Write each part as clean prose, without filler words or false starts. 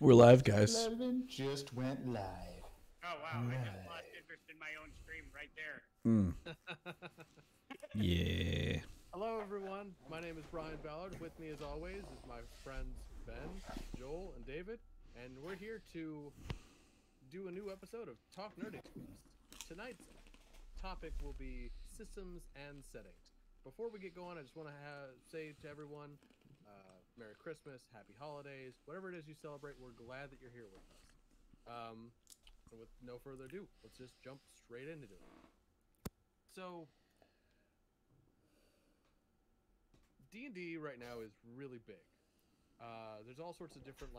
We're live, guys. 11 just went live. Oh wow, I just lost interest in my own stream right there. Yeah. Hello everyone, my name is Brian Ballard. With me as always is my friends Ben, Joel, and David, and we're here to do a new episode of Talk Nerd Experience. Tonight's topic will be systems and settings. Before we get going, I just want to say to everyone, Merry Christmas, Happy Holidays, whatever it is you celebrate, we're glad that you're here with us. And with no further ado, let's just jump straight into it. So, D&D right now is really big. There's all sorts of different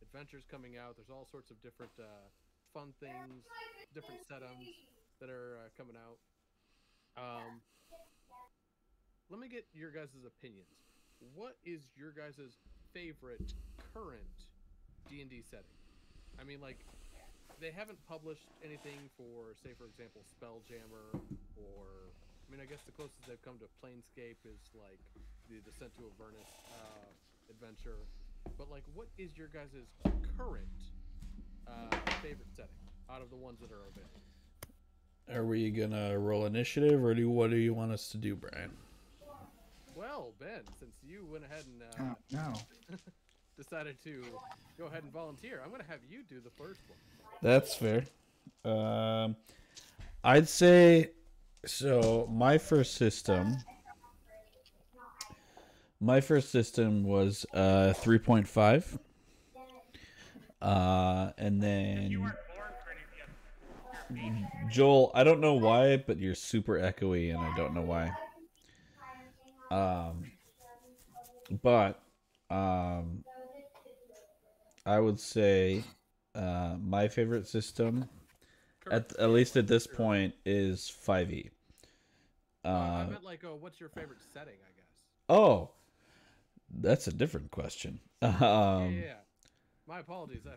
adventures coming out. There's all sorts of different fun things, different setups that are coming out. Let me get your guys' opinions. What is your guys' favorite current D&D setting? I mean, they haven't published anything for, say, for example, Spelljammer, or I guess the closest they've come to Planescape is the Descent to Avernus adventure. But what is your guys' current favorite setting out of the ones that are available? Are we gonna roll initiative, or what do you want us to do, Brian? Well, Ben, since you went ahead and decided to go ahead and volunteer, I'm going to have you do the first one. That's fair. I'd say so. My first system was 3.5. And then You weren't born for any of the other. Joel, I don't know why, but you're super echoey, and I don't know why. But I would say my favorite system, at least at this point, is 5e. I meant what's your favorite setting, I guess. Oh, that's a different question. Yeah. My apologies. I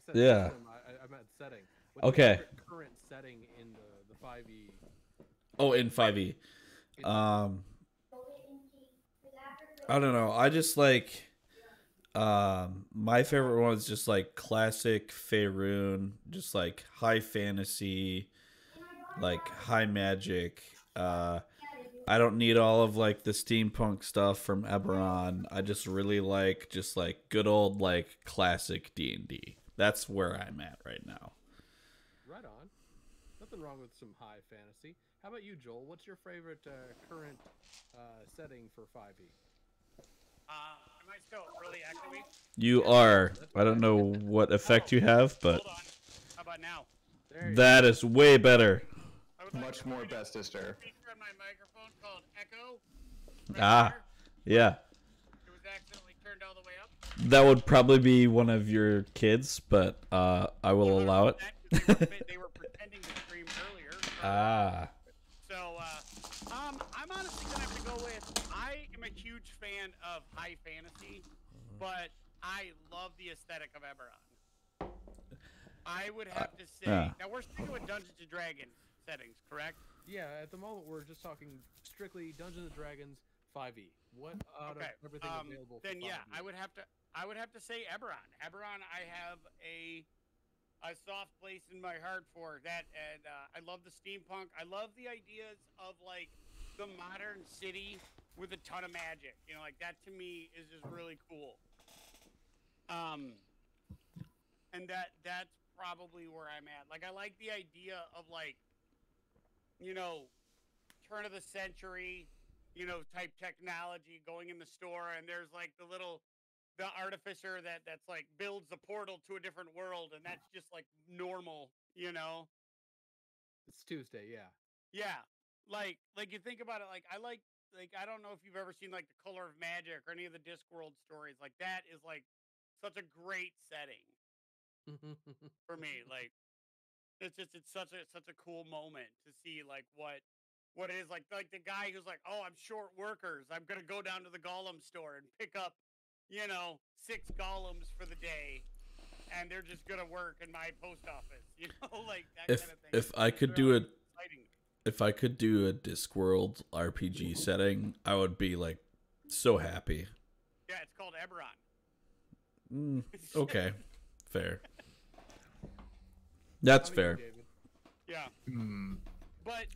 said system, I meant setting. What's okay. Your favorite current setting in the 5e? Oh, in 5e. I don't know. I just my favorite one is just classic Faerun, just high fantasy, high magic. I don't need all of the steampunk stuff from Eberron. I just really like good old classic D&D. That's where I'm at right now. Right on. Nothing wrong with some high fantasy. How about you, Joel? What's your favorite current setting for 5e? Am I still really echoey? You are. I don't know what effect you have, but Hold on. How about now? That is way better. I would Much more bestester. Speaker on my microphone called Echo. Yeah. It was accidentally turned all the way up. That would probably be one of your kids, but I will allow it. They were pretending to stream earlier. So, I'm honestly gonna have to go with. I am a huge fan of high fantasy, but I love the aesthetic of Eberron. I would have to say. Now we're sticking with Dungeons and Dragons settings, correct? Yeah. At the moment, we're just talking strictly Dungeons and Dragons 5e. What out of everything available? Then for 5e? I would have to say Eberron. Eberron, I have a soft place in my heart for that, and I love the steampunk. I love the ideas of the modern city with a ton of magic. That to me is just really cool. And that's probably where I'm at. I like the idea of turn of the century, type technology going in the store, and there's the artificer that's builds the portal to a different world, and that's just normal. It's Tuesday. Yeah. Yeah. You think about it, I don't know if you've ever seen the Color of Magic or any of the Discworld stories. That is such a great setting for me. It's such a cool moment to see what it is the guy who's oh, I'm short workers. I'm gonna go down to the Golem store and pick up 6 golems for the day, and they're just gonna work in my post office. That kind of thing. If I could do it. If I could do a Discworld RPG setting, I would be so happy. Yeah, it's called Eberron. Okay, Fair. That's How about you, fair. David? Yeah, Hmm. but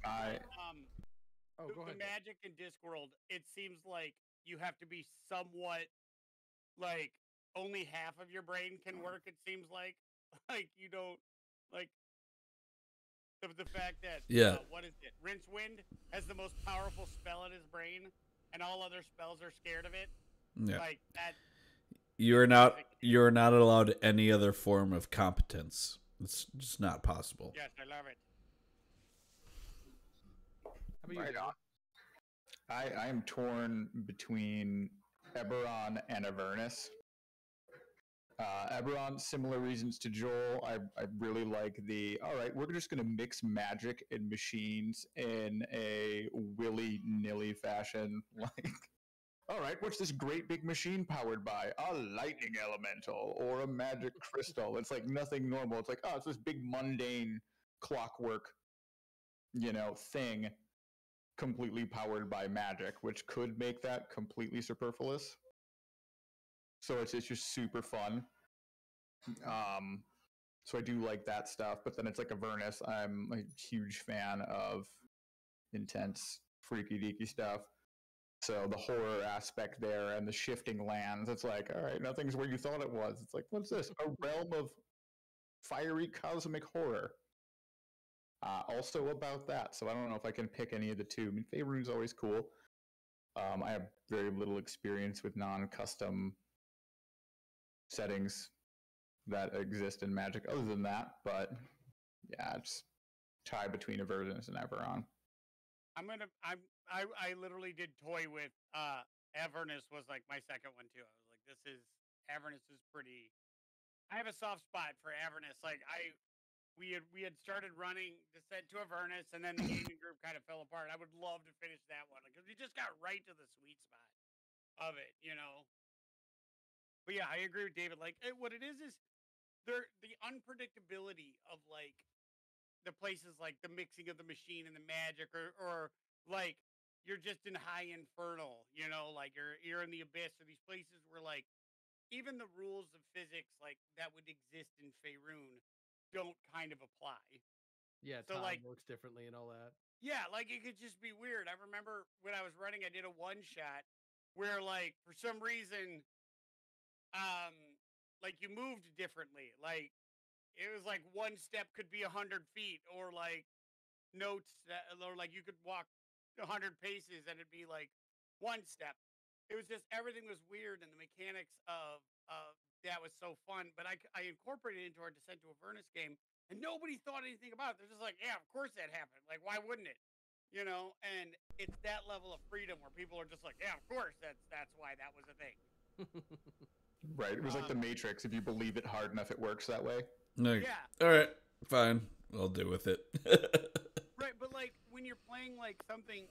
Oh, go the ahead. magic in Discworld, it seems like you have to be somewhat like only half of your brain can work. It seems like like you don't like the fact that Yeah. what is it? Rincewind has the most powerful spell in his brain, and all other spells are scared of it. Yeah. Like that. You're not allowed any other form of competence. It's just not possible. Yes, I love it. How about you, Right David? on. I am torn between Eberron and Avernus. Eberron, similar reasons to Joel. I really like all right, we're just going to mix magic and machines in a willy-nilly fashion. Like, all right, what's this great big machine powered by? A lightning elemental or a magic crystal. It's like nothing normal. It's like, oh, it's this big mundane clockwork, thing completely powered by magic, which could make that completely superfluous. So it's just super fun. So I do like that stuff, but then it's like Avernus. I'm a huge fan of intense, freaky deaky stuff. So the horror aspect there and the shifting lands, it's like, all right, nothing's where you thought it was. It's like, what's this? A realm of fiery cosmic horror. Also about that. So I don't know if I can pick any of the two. I mean, Faerun's always cool. I have very little experience with non-custom settings that exist in Magic other than that, but yeah, it's tie between Avernus and Eberron. I literally did toy with Avernus was like my second one too. I was like, Avernus is pretty. I have a soft spot for Avernus. Like we had started running Descent to Avernus, and then the gaming group kind of fell apart. I would love to finish that one because we just got right to the sweet spot of it, you know. But yeah, I agree with David. Like what it is the unpredictability of like the places, like the mixing of the machine and the magic, or like you're just in high infernal, you know, like you're in the abyss, or these places where like even the rules of physics like that would exist in Faerun don't kind of apply. Yeah, So time like works differently and all that. yeah, like it could just be weird. I remember when I was running, I did a one shot where like for some reason um like you moved differently. Like it was like one step could be 100 feet, or like notes that, or like you could walk 100 paces and it'd be like one step. It was just everything was weird, and the mechanics of that was so fun. But I incorporated it into our Descent to Avernus game, and nobody thought anything about it. They're just like, yeah, of course that happened. Like, why wouldn't it? You know, and it's that level of freedom where people are just like, yeah, of course that's why that was a thing. Right. It was like the Matrix. If you believe it hard enough, it works that way. Like, Yeah. all right, fine. I'll do with it. Right, but like when you're playing like something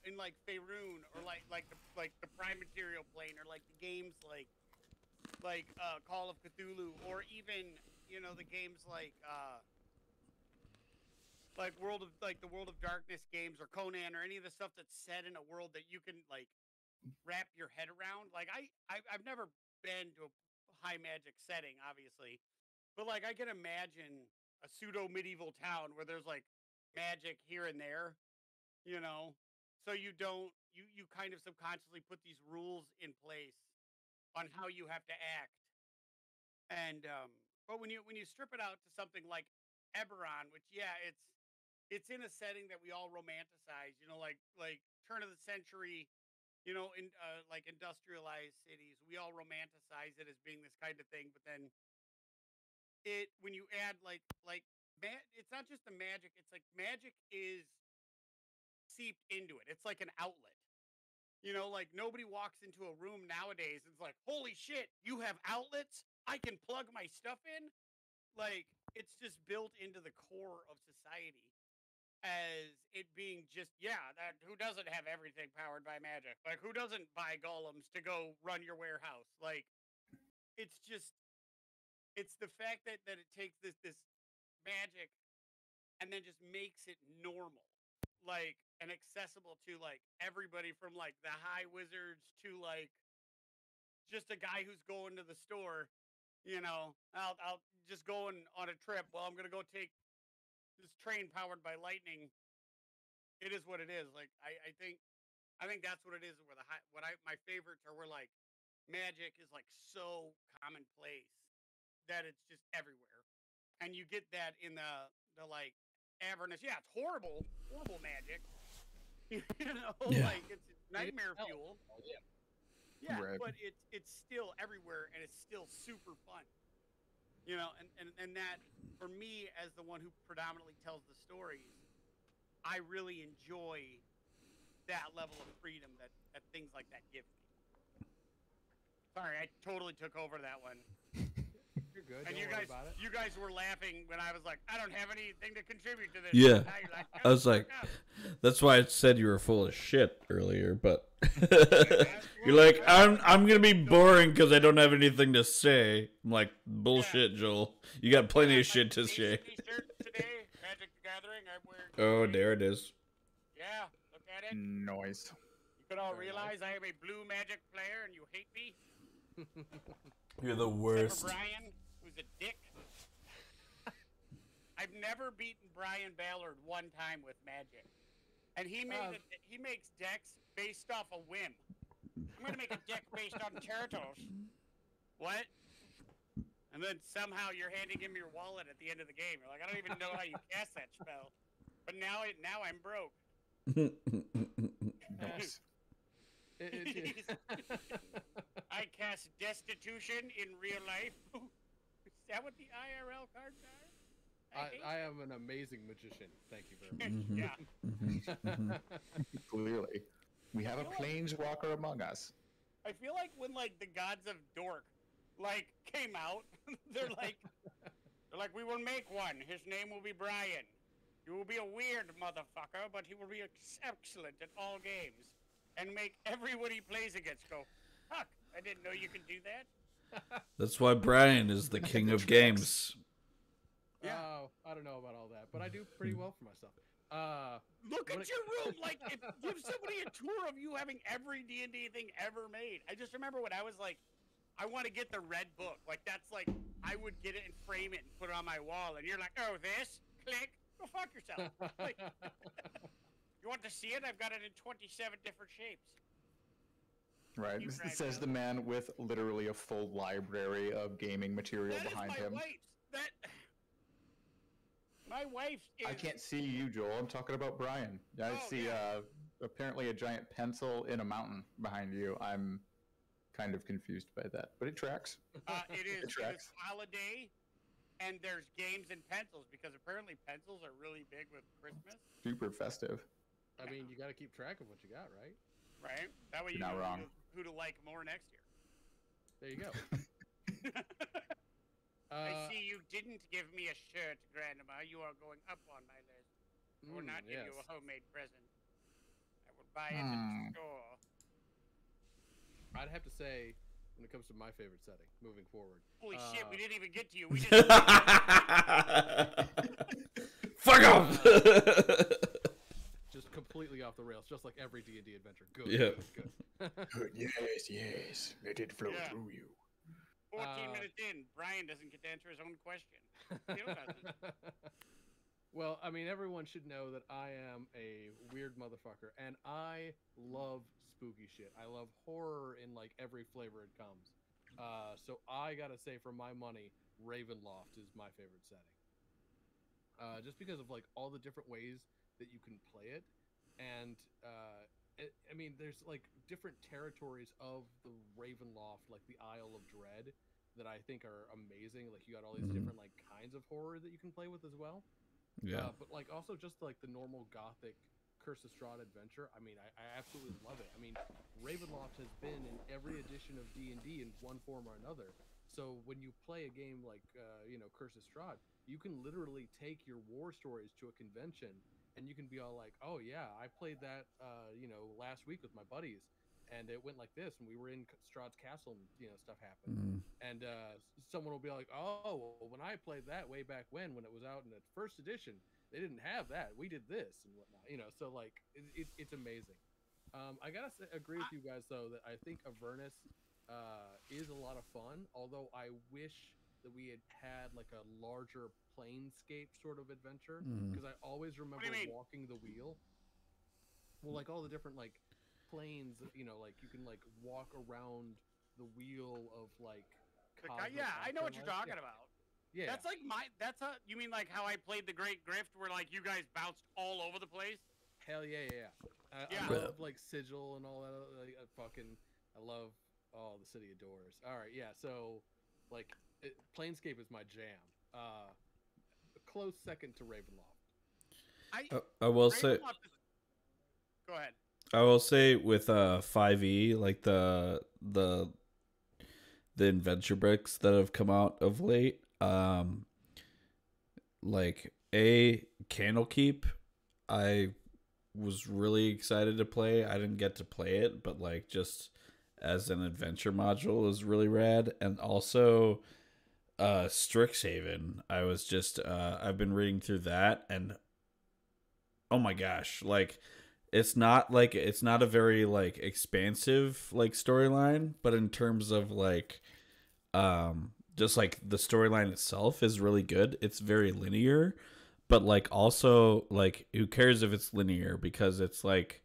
in like Faerun, or like the Prime Material plane, or like the games like Call of Cthulhu, or even the games like the World of Darkness games, or Conan, or any of the stuff that's set in a world that you can like wrap your head around. Like I've never been to a high magic setting, obviously, but like I can imagine a pseudo medieval town where there's like magic here and there, you know. So you kind of subconsciously put these rules in place on how you have to act. And but when you strip it out to something like Eberron, which yeah, it's in a setting that we all romanticize, like turn of the century, in like industrialized cities, we all romanticize it as being this kind of thing. But then when you add it's not just the magic. It's like magic is seeped into it. It's like an outlet. Like nobody walks into a room nowadays and it's like, holy shit, you have outlets? I can plug my stuff in. Like it's just built into the core of society as it being just, yeah, that who doesn't have everything powered by magic? Like who doesn't buy golems to go run your warehouse? Like it's just it's the fact that it takes this magic and then just makes it normal, like, and accessible to like everybody, from like the high wizards to like just a guy who's going to the store, You know, I'll just going on a trip. Well, I'm gonna go take this train powered by lightning. It is what it is. Like I think that's what it is. Where my favorites are where like magic is like so commonplace that it's just everywhere, and you get that in the like Avernus. Yeah, it's horrible magic. You know, Yeah. like it's nightmare fuel. Yeah, Right. but it's still everywhere and it's still super fun. You know, and that for me as the one who predominantly tells the stories, I really enjoy that level of freedom that things like that give me. Sorry, I totally took over that one. You're good. And Don't worry about it. you guys were laughing when I was like, I don't have anything to contribute to this. Yeah. Now you're like, I was like, that's why I said you were full of shit earlier, but you're like, I'm gonna be boring because I don't have anything to say. I'm like, bullshit, Joel. You got plenty of shit to say. Today, Magic the Gathering. I'm wearing. Oh, there it is. Yeah, look at it. Noise. You could all realize I am a blue Magic player, and you hate me. You're the Except worst. for Brian, who's a dick. I've never beaten Brian Ballard one time with Magic, and he makes decks based off a whim. I'm gonna make a deck based on turtles. What? And then somehow you're handing him your wallet at the end of the game. You're like, I don't even know how you cast that spell, but now I'm broke. Nice. I cast Destitution in real life. Is that what the IRL cards are? I am an amazing magician. Thank you very much. Yeah. Clearly. We have a planeswalker among us. I feel like when like the gods of dork like came out, they're like we will make one. His name will be Brian. He will be a weird motherfucker, but he will be excellent at all games and make everyone he plays against go, fuck, I didn't know you could do that. That's why Brian is the king of games. Yeah. Oh, I don't know about all that, but I do pretty well for myself. Look When at your room. Like, give somebody a tour of you having every D&D thing ever made. I just remember when I was like, I want to get the red book. Like, that's like, I would get it and frame it and put it on my wall. And you're like, oh, this? Click. Go fuck yourself. Like, you want to see it? I've got it in 27 different shapes. Right. You This says the man with literally a full library of gaming material That is behind my him. wife's. My wife's is... I can't see you, Joel. I'm talking about Brian. I Oh, see yeah. apparently a giant pencil in a mountain behind you. I'm kind of confused by that, but it tracks. It is tracks. holiday, and there's games and pencils, because apparently pencils are really big with Christmas, Super festive. I mean, you got to keep track of what you got, right? right? That way you You're not know wrong. who to like more next year. There you go. I see you didn't give me a shirt, Grandma. You are going up on my list. I will not give you yes. a homemade present. I will buy it at the store. I'd have to say, when it comes to my favorite setting, moving forward. Holy shit, we didn't even get to you. We just... Fuck off! Just completely off the rails, just like every D&D adventure. Good, Yeah. good. Yes. Let it flow Yeah. through you. 14 minutes in, Brian doesn't get to answer his own question. Still doesn't. Well, I mean, everyone should know that I am a weird motherfucker, and I love spooky shit. I love horror in like every flavor it comes. So I gotta say, for my money, Ravenloft is my favorite setting. Just because of like all the different ways that you can play it, and I mean, there's like different territories of the Ravenloft, like the Isle of Dread, that I think are amazing. Like, you got all these different like kinds of horror that you can play with as well. Yeah. But like also just like the normal gothic Curse of Strahd adventure. I mean, I absolutely love it. I mean, Ravenloft has been in every edition of D&D in one form or another. So when you play a game like Curse of Strahd, you can literally take your war stories to a convention, and you can be all like, oh yeah, I played that last week with my buddies, and it went like this, and we were in Strahd's castle, and stuff happened. And someone will be like, oh, well, when I played that way back when it was out in the first edition, they didn't have that. We did this and whatnot, so like it's amazing. I gotta agree with you guys though that I think Avernus is a lot of fun, although I wish that we had like a larger planescape sort of adventure, Mhm. because I always remember you mean? walking the wheel. Well, like all the different like planes, like you can like walk around the wheel of like cosmic Yeah, I know what you're afterlife. talking about. Yeah. That's like you mean like how I played the Great Grift, where like you guys bounced all over the place? Hell yeah, yeah. Yeah. I love like Sigil and all that. Like, I love the City of Doors. All right, yeah. So, like, Planescape is my jam. A close second to Ravenloft. I will say. Go ahead. I will say with 5e, like the adventure bricks that have come out of late, like Candlekeep, I was really excited to play. I didn't get to play it, but like just as an adventure module is really rad. And also Strixhaven, I was just I've been reading through that, and oh my gosh, like it's not a very like expansive like storyline, but in terms of like just like the storyline itself is really good. It's very linear, but like also like who cares if it's linear, because it's like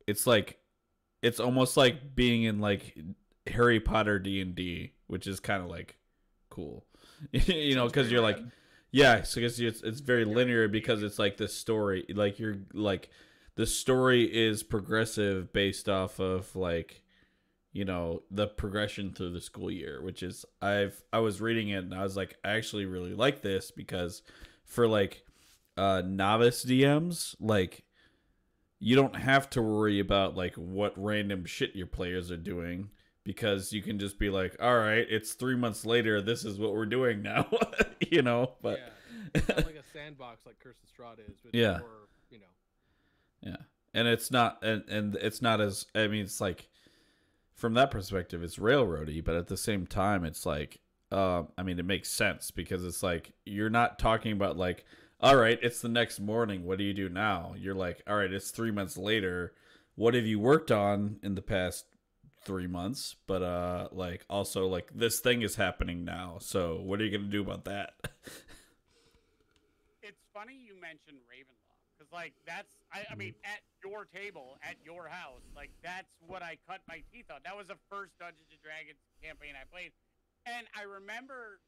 it's almost like being in like Harry Potter D&D, which is kind of like cool. Because you're like, yeah, so it's very linear, because it's like this story, like you're like the story is progressive based off of like the progression through the school year, which is I was reading it and I was like, I actually really like this, because for like novice DMs, like you don't have to worry about like what random shit your players are doing, because you can just be like, all right, it's 3 months later, this is what we're doing now. But yeah, it's not like a sandbox like Curse of Strahd is, but yeah, more, yeah, and it's not, and it's not as, I mean, it's like from that perspective it's railroady, but at the same time it's like I mean, it makes sense, because it's like you're not talking about like, all right, it's the next morning, what do you do now? You're like, all right, it's 3 months later, what have you worked on in the past 3 months? But like also like this thing is happening now, so what are you gonna do about that? It's funny you mentioned Ravenloft, because like I mean, at your table at your house, like that's what I cut my teeth on. That was the first Dungeons and Dragons campaign I played, and I remember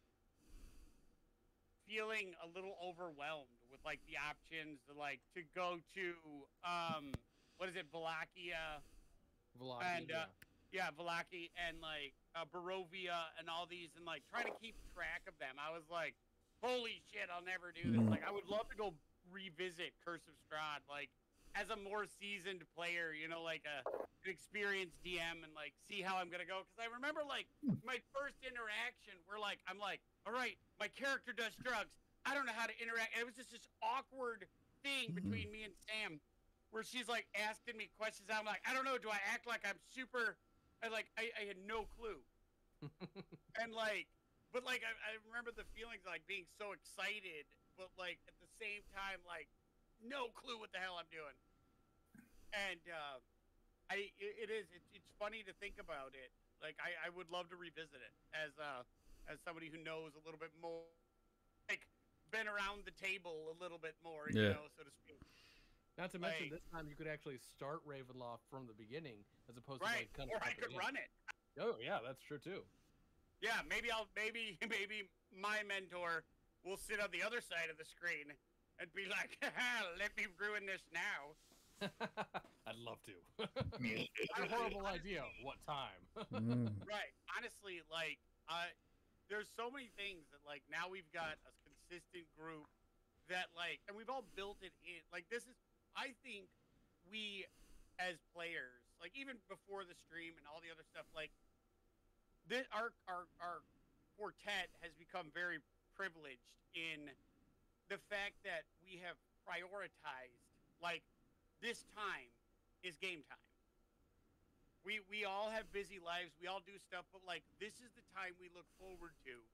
feeling a little overwhelmed with like the options to go to what is it, Valakia, Velocity, and yeah, Valaki, and like Barovia, and all these, and like trying to keep track of them. I was like, holy shit, I'll never do this. Like, I would love to go revisit Curse of Strahd, like as a more seasoned player, like an experienced DM, and like see how I'm gonna go. Because I remember like my first interaction where like I'm like, all right, my character does drugs. I don't know how to interact. And it was just this awkward thing between me and Sam, where she's like asking me questions. I'm like, I don't know. Do I act like I'm super? I had no clue. And like, but like I remember the feelings of, like being so excited, but like at the same time, like no clue what the hell I'm doing. And it's funny to think about it. Like I would love to revisit it as somebody who knows a little bit more, like been around the table a little bit more, so to speak. Not to mention, this time you could actually start Ravenloft from the beginning, as opposed to Right, like kind or of. I could run it. Oh yeah, that's true too. Yeah, maybe my mentor will sit on the other side of the screen and be like, let me ruin this now. I'd love to. A horrible idea. What time? Right. Honestly, like, there's so many things that like now we've got a consistent group that like, and we've all built it in. Like, this is, I think, we as players, like even before the stream and all the other stuff, like this, our quartet has become very privileged in the fact that we have prioritized like this time is game time. We all have busy lives, we all do stuff, but like this is the time we look forward to.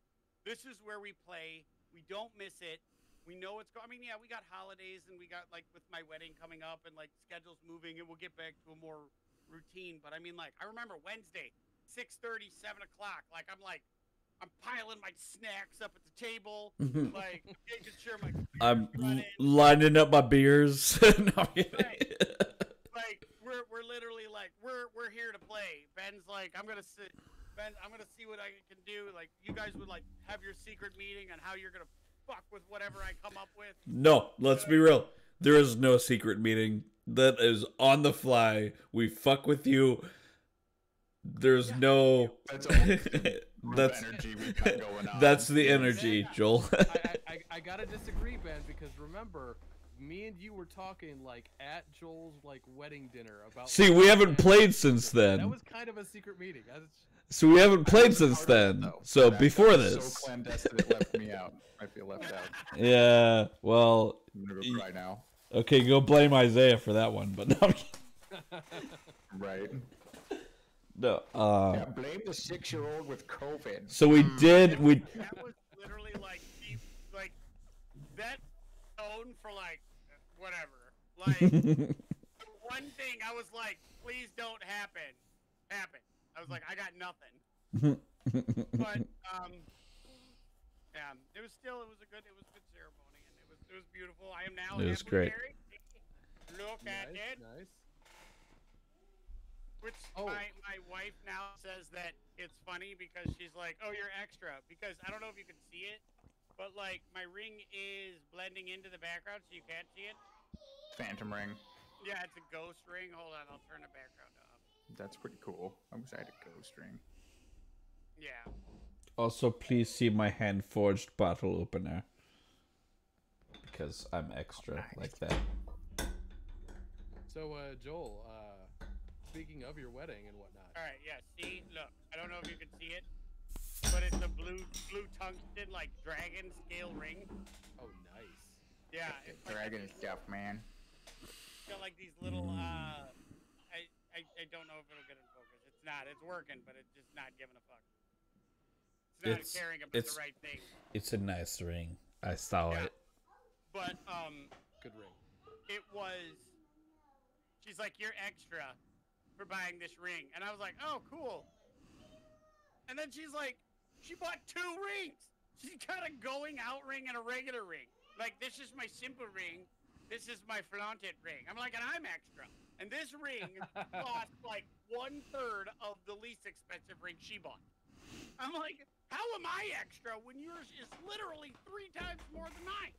This is where we play. We don't miss it. We know it's going. I mean, yeah, we got holidays, and we got like with my wedding coming up, and like schedules moving, and we'll get back to a more routine. But I mean, like I remember Wednesday, 6:30, 7 o'clock. Like I'm like, I'm piling my snacks up at the table, like making sure my I'm computer's running. lining up my beers. No, I'm kidding. Right. Like we're literally like we're here to play. Ben's like, I'm gonna see what I can do. Like you guys would like have your secret meeting on how you're gonna fuck with whatever I come up with. No, let's be real. There is no secret meeting. That is on the fly. We fuck with you. There's no. That's all that's energy we got going on. That's the energy, Joel. I gotta disagree, Ben, because remember, me and you were talking like at Joel's like wedding dinner about. See, we haven't played since then. That was kind of a secret meeting. So we haven't played since then. So before this. So clandestine, it left me out. I feel left out. Yeah. Well. I'm gonna go cry now. Okay, go blame Isaiah for that one, but no. Right. No. Yeah, blame the 6-year-old with COVID. So we did. That was literally like that tone for like whatever. Like one thing I was like, please don't happen. I was like, I got nothing. But yeah, it was a good ceremony, and it was beautiful. I am now. It was great. Married. Look at it. Nice. Which my wife now says that it's funny because she's like, oh, you're extra. Because I don't know if you can see it, but like my ring is blending into the background so you can't see it. Phantom ring. Yeah, it's a ghost ring. Hold on, I'll turn the background off. That's pretty cool. I wish I had a ghost ring. Yeah. Also, please see my hand-forged bottle opener. Because I'm extra like that. So, Joel, speaking of your wedding and whatnot. All right, yeah. See, look. I don't know if you can see it, but it's a blue tungsten like dragon scale ring. Oh, nice. Yeah, it's Dragon like stuff, man. It's got like these little. I don't know if it'll get in focus. It's not. It's working, but it's just not giving a fuck. It's not caring about the right thing. It's a nice ring. I saw it. But good ring. It was. She's like, you're extra for buying this ring, and I was like, oh, cool. And then she's like, she bought 2 rings. She's got a going out ring and a regular ring. Like, this is my simple ring. This is my flaunted ring. I'm like, and I'm extra. And this ring cost like 1/3 of the least expensive ring she bought. I'm like, how am I extra when yours is literally 3 times more than mine?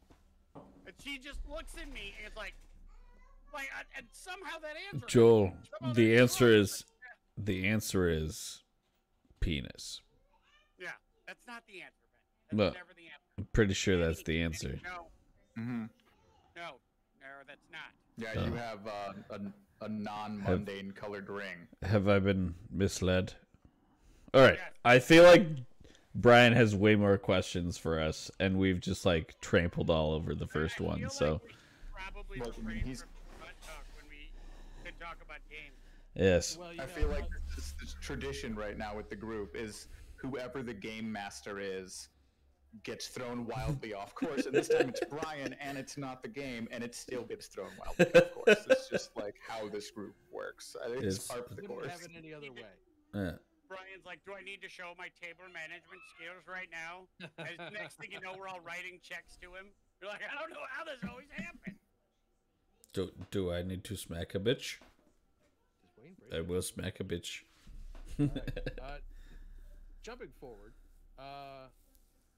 And she just looks at me and it's like, and somehow that answer. Joel, the answer is penis. Yeah, that's not the answer, Ben. That's never the answer. I'm pretty sure that's the answer. No. Mm-hmm. No, that's not. Yeah, you have a non-mundane colored ring. Have I been misled? All right. I feel like Brian has way more questions for us, and we've just like trampled all over the first one. So Probably refrain from butt talk when we could talk about games. yes. Well, I feel like this tradition right now with the group is whoever the game master is gets thrown wildly off course, and this time it's Brian, and it's not the game, and it still gets thrown wildly off course. It's just like how this group works. It's part of the Wouldn't course. have it any other way. Brian's like, do I need to show my table management skills right now? And next thing you know, we're all writing checks to him. You're like, I don't know how this always happened. Do I need to smack a bitch? Just waiting for I will smack a bitch. Right. Jumping forward,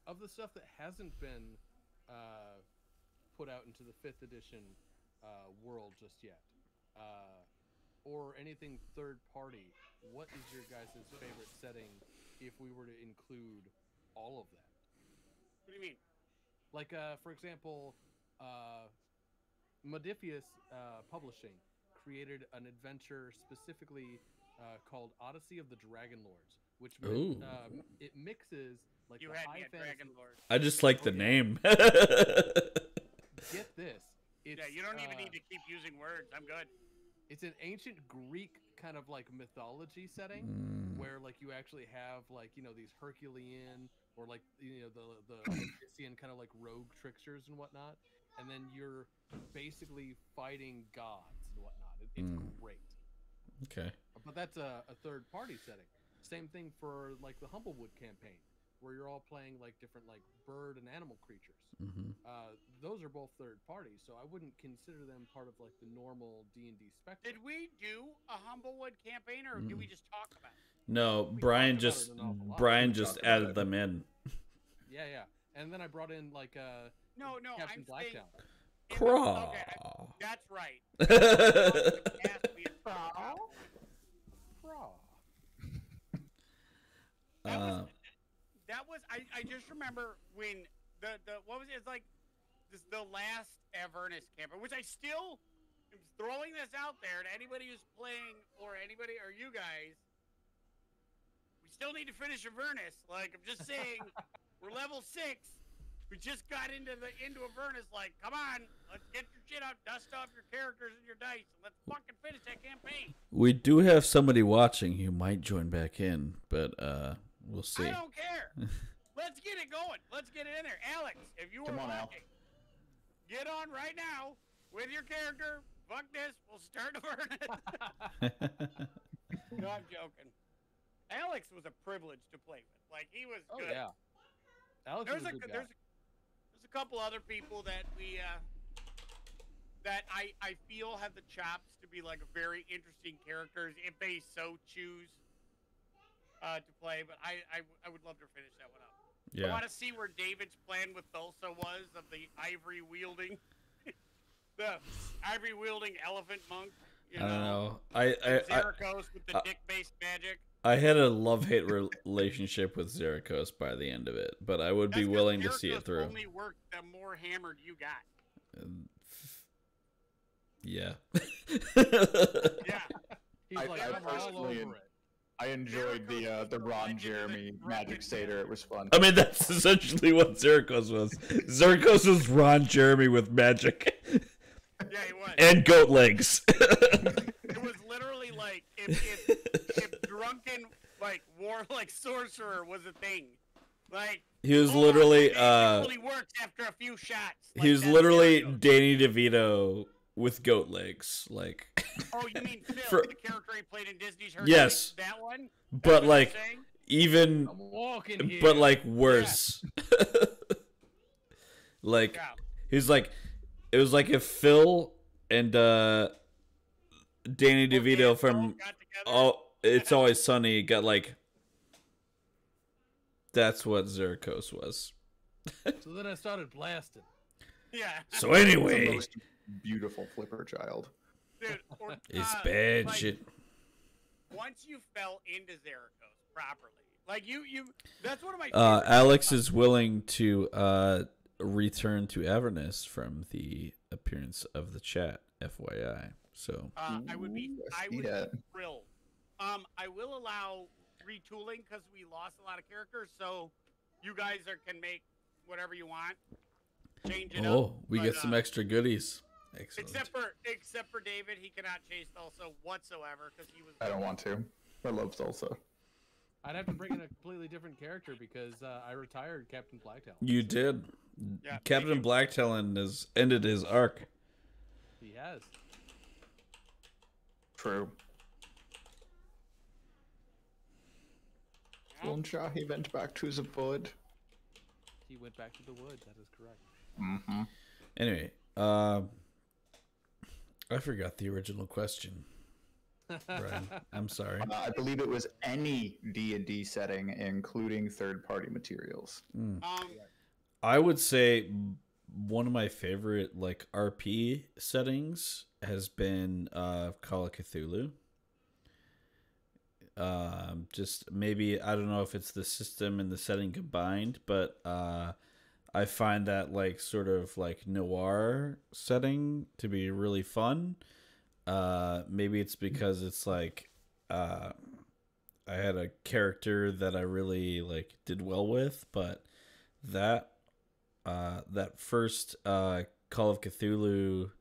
of the stuff that hasn't been put out into the 5th edition world just yet, or anything third party, what is your guys' favorite setting if we were to include all of that? What do you mean? Like, for example, Modifius Publishing created an adventure specifically called Odyssey of the Dragon Lords, which it mixes like You the had high me at fantasy. Dragon Lord. I just like the name. Get this. It's, Yeah, you don't even need to keep using words. I'm good. It's an ancient Greek kind of like mythology setting where like you actually have like, you know, these Herculean or like, you know, the Odyssean kind of like rogue tricksters and whatnot. And then you're basically fighting gods and whatnot. It's great. Okay. But that's a third party setting. Same thing for like the Humblewood campaign. where you're all playing like different like bird and animal creatures. Mm-hmm. Those are both third party, so I wouldn't consider them part of like the normal D&D spectrum. Did we do a Humblewood campaign, or did we just talk about it? No, We Brian talked about just it an awful lot. Brian We just talked about added it. them in. Yeah. And then I brought in like No, Captain I'm saying. Blacktown. Craw. Okay, that's right. That was I just remember when the what was it? It's like the last Avernus camper, which I still am throwing this out there to anybody who's playing or anybody or you guys. We still need to finish Avernus. Like I'm just saying, we're level 6. We just got into Avernus. Like, come on, let's get your shit out, dust off your characters and your dice, and let's fucking finish that campaign. We do have somebody watching who might join back in, but we'll see. I don't care. Let's get it going. Let's get it in there. Alex, if you were watching, get on right now with your character. Fuck this. We'll start Avernus. No, I'm joking. Alex was a privilege to play with. Like, he was good. Yeah. Alex was a good guy. There's a couple other people that we that I feel have the chops to be like very interesting characters if they so choose to play. But I would love to finish that one up. Yeah. I want to see where David's plan with Thulsa was of the ivory wielding elephant monk. You I don't know. Zerikos with the dick-based magic. I had a love-hate relationship with Zerikos by the end of it, but I would be willing to see it through. Only worked the more hammered you got. Yeah. Yeah. He's like, I'm all over it. I enjoyed the Ron Jeremy Magic Satyr. It was fun. I mean, that's essentially what Zerikos was. Zerikos was Ron Jeremy with magic. Yeah, he was. And goat legs. It was literally like if drunken sorcerer was a thing. Like he was literally it only works after a few shots. He was literally Danny DeVito with goat legs. Like oh, you mean Phil, the character he played in Disney's Hercules? Yes. That one? But like even I'm walking here. but like worse. Yeah. Like he's like it was like if Phil and Danny DeVito from It's Always Sunny got like that's what Zerikos was. So then I started blasting. Yeah. So anyway, the most beautiful flipper child. Dude, it's bad shit. Once you fell into Zerikos properly, like you that's one of my Alex is willing to return to Avernus from the appearance of the chat, FYI. So I would be thrilled. I will allow retooling because we lost a lot of characters, so you guys can make whatever you want. Change it up. Oh, we get some extra goodies. Excellent. Except for David, he cannot chase Thulsa whatsoever because he was. I don't want to. I love Thulsa. I'd have to bring in a completely different character because I retired Captain Blacktail. You did. Yeah, Captain Blacktail has ended his arc. He has. True. He went back to the wood. He went back to the wood. That is correct. Mm-hmm. Anyway, I forgot the original question. Brian, I'm sorry. I believe it was any D&D setting, including third-party materials. I would say one of my favorite like RP settings has been Call of Cthulhu. Just maybe I don't know if it's the system and the setting combined, but I find that like sort of like noir setting to be really fun. Maybe it's because it's like I had a character that I really like did well with, but that first Call of Cthulhu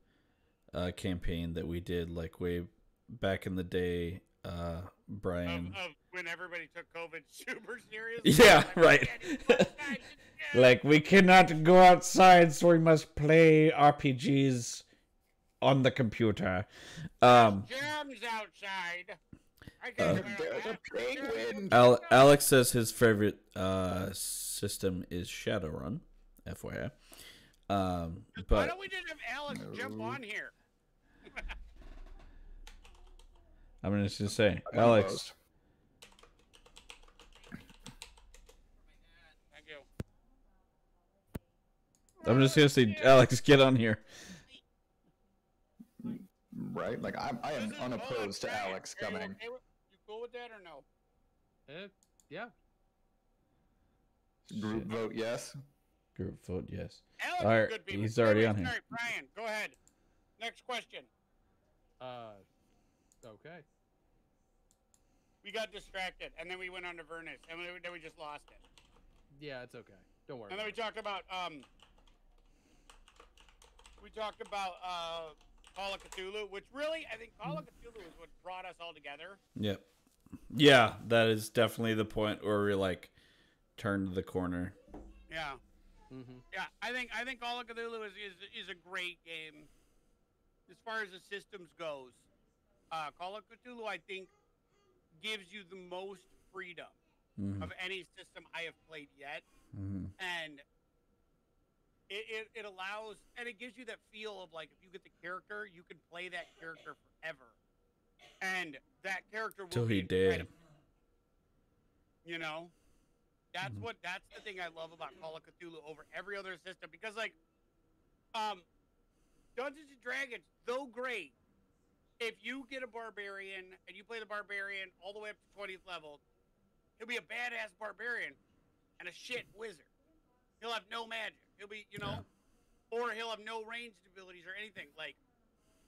campaign that we did like way back in the day, Brian, of when everybody took COVID super serious. Yeah, right. Like we cannot go outside, so we must play RPGs on the computer. Germs outside. I can't There's a penguin. Alex says his favorite system is Shadowrun, FYI. Why But don't we just have Alex jump on here? I'm just gonna say, I'm Alex. opposed. Thank you. I'm just gonna say, Alex, get on here. Right? Like I am Hold on, unopposed to Brian, Alex are you coming. okay with- you cool with that or no? Yeah. Group Shit. vote yes. Group vote yes. Alex All right, is good people. he's already Anyway, on here. Sorry, Brian, go ahead. Next question. Okay. We got distracted, and then we went on to Vernus, and then we just lost it. Yeah, it's okay. Don't worry. And then we talked about Call of Cthulhu, which really I think Call of Cthulhu is what brought us all together. Yep. Yeah, that is definitely the point where we like turned the corner. Yeah. Mm-hmm. Yeah, I think Call of Cthulhu is a great game as far as the systems goes. Call of Cthulhu, I think, gives you the most freedom of any system I have played yet, and it allows, and it gives you that feel of like if you get the character, you can play that character forever, and that character will Till be he dead. incredible. You know, that's the thing I love about Call of Cthulhu over every other system, because like, Dungeons and Dragons, though great, if you get a barbarian and you play the barbarian all the way up to 20th level, he'll be a badass barbarian and a shit wizard. He'll have no magic. He'll be, or he'll have no ranged abilities or anything, like,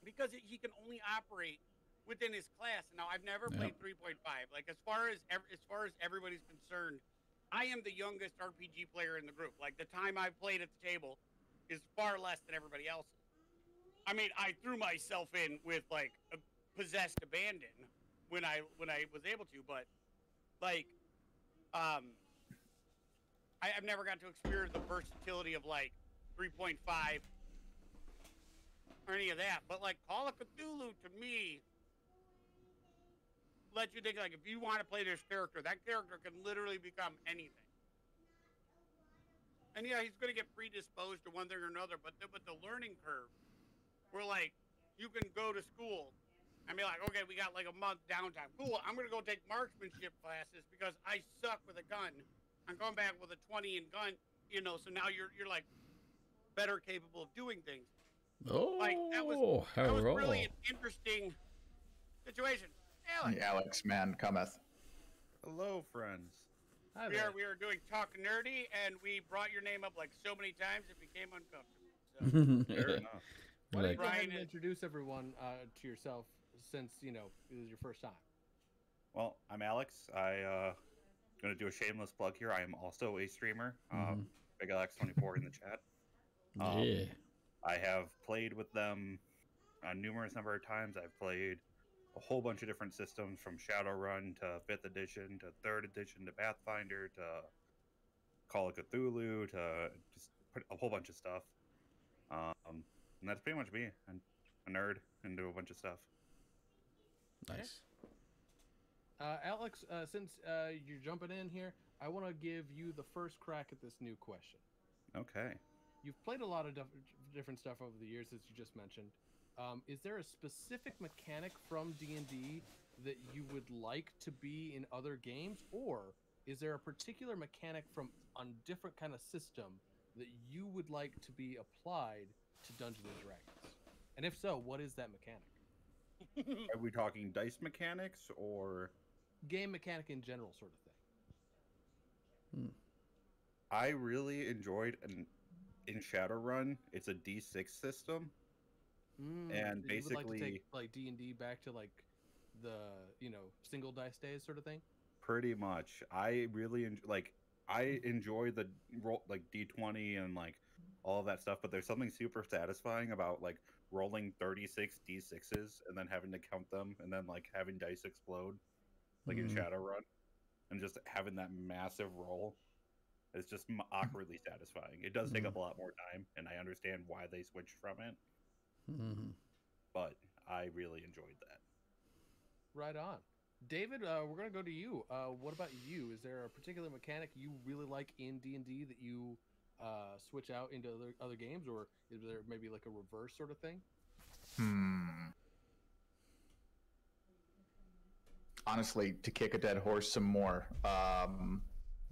because he can only operate within his class. Now, I've never played 3.5. Like, as far as everybody's concerned, I am the youngest RPG player in the group. Like, the time I've played at the table is far less than everybody else's. I mean, I threw myself in with like a possessed abandon when I was able to, but like, I've never got to experience the versatility of like 3.5 or any of that. But like Call of Cthulhu to me lets you think like if you want to play this character, that character can literally become anything. And yeah, he's going to get predisposed to one thing or another, but the learning curve. Where like you can go to school and be like, okay, we got like a month downtime. Cool, I'm gonna go take marksmanship classes because I suck with a gun. I'm going back with a 20 in gun, so now you're like better capable of doing things. Oh, Like that was really an interesting situation. Alex. The Alex man cometh. Hello, friends. Hi We there. are doing Talk Nerdy, and we brought your name up like so many times it became uncomfortable. So. Fair enough. Why don't you go ahead Brian and is- introduce everyone to yourself, since it is your first time. Well, I'm Alex. I gonna do a shameless plug here. I am also a streamer. Big Alex24 in the chat. Yeah. I have played with them a numerous number of times. I've played a whole bunch of different systems, from Shadowrun to 5th edition to 3rd edition to Pathfinder to Call of Cthulhu to just a whole bunch of stuff. And that's pretty much me. I'm a nerd and do a bunch of stuff. Nice. Alex, since you're jumping in here, I want to give you the first crack at this new question. Okay. You've played a lot of different stuff over the years, as you just mentioned. Is there a specific mechanic from D&D that you would like to be in other games, or is there a particular mechanic from a different kind of system that you would like to be applied to Dungeons and Dragons? And if so, what is that mechanic? Are we talking dice mechanics or Game mechanic in general, sort of thing. I really enjoyed in Shadowrun, it's a D6 system. And you would like to basically take like D&D back to like the single dice days sort of thing. pretty much. I really I enjoy the roll, like D20 and like all of that stuff, but there's something super satisfying about like rolling 36 D6s and then having to count them and then like having dice explode like in Shadowrun, and just having that massive roll. It's just awkwardly satisfying. It does take up a lot more time, and I understand why they switched from it, but I really enjoyed that. Right on. David, we're gonna go to you. What about you? Is there a particular mechanic you really like in D&D that you switch out into other games, or is there maybe like a reverse sort of thing? Honestly, to kick a dead horse some more,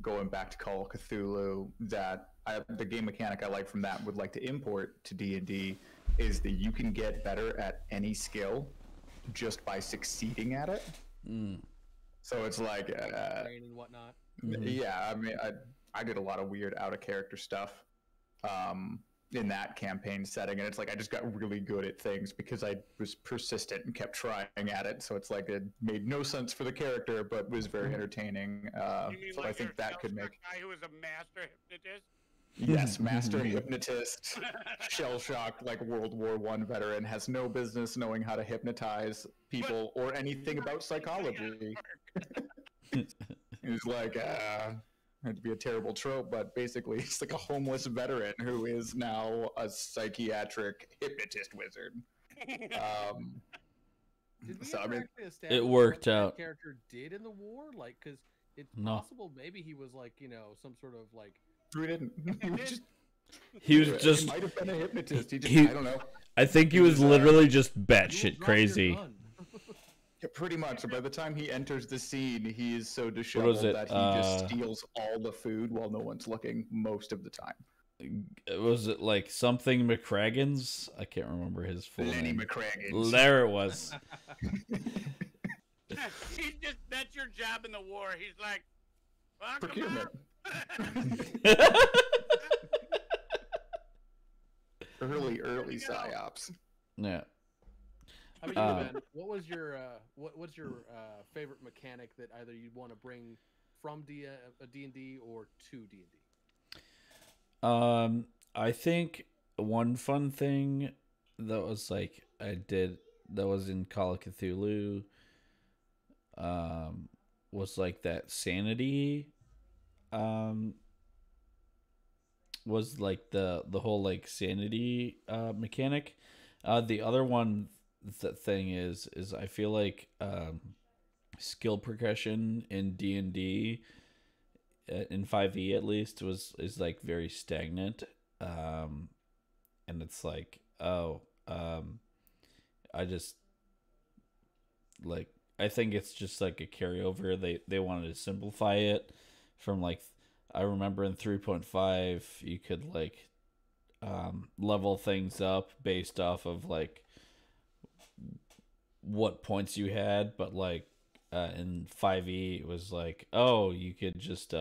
going back to Call of Cthulhu, the game mechanic I like from that would like to import to D&D is that you can get better at any skill just by succeeding at it. So it's like Brain and whatnot. yeah, I mean, I did a lot of weird out of character stuff in that campaign setting, and it's like I just got really good at things because I was persistent and kept trying at it. So it's like it made no sense for the character, but was very entertaining. You mean So like I think that could make guy who was a master hypnotist? yes, master hypnotist, shell shocked like World War I veteran, has no business knowing how to hypnotize people or anything about psychology. He's like, it'd be a terrible trope, but basically he's like a homeless veteran who is now a psychiatric hypnotist wizard. Did we So, I ever mean, actually establish it worked what that out. character did in the war? Like, because it's No. possible maybe he was like, some sort of like. we didn't. He was He just. might have been a hypnotist. he- I don't know. I think he was literally just batshit crazy. Yeah, pretty much. By the time he enters the scene, he is so was disheveled it? that he just steals all the food while no one's looking most of the time. Was it like something McCraggan's? I can't remember his full Lenny name. McCraggins. There it was. He's just, that's your job in the war. He's like, fuck 'em Procurement. up. Early psyops. Yeah. How about you, Ben? What was your what's your favorite mechanic that either you'd want to bring from D&D or to D&D? I think one fun thing that was like I did that was in Call of Cthulhu was like that sanity was like the whole like sanity mechanic. The other one thing is I feel like skill progression in D&D in 5e at least is like very stagnant, and it's like I just like I think it's just like a carryover. They wanted to simplify it from like I remember in 3.5 you could like level things up based off of like what points you had, but like in 5e it was like, oh, you could just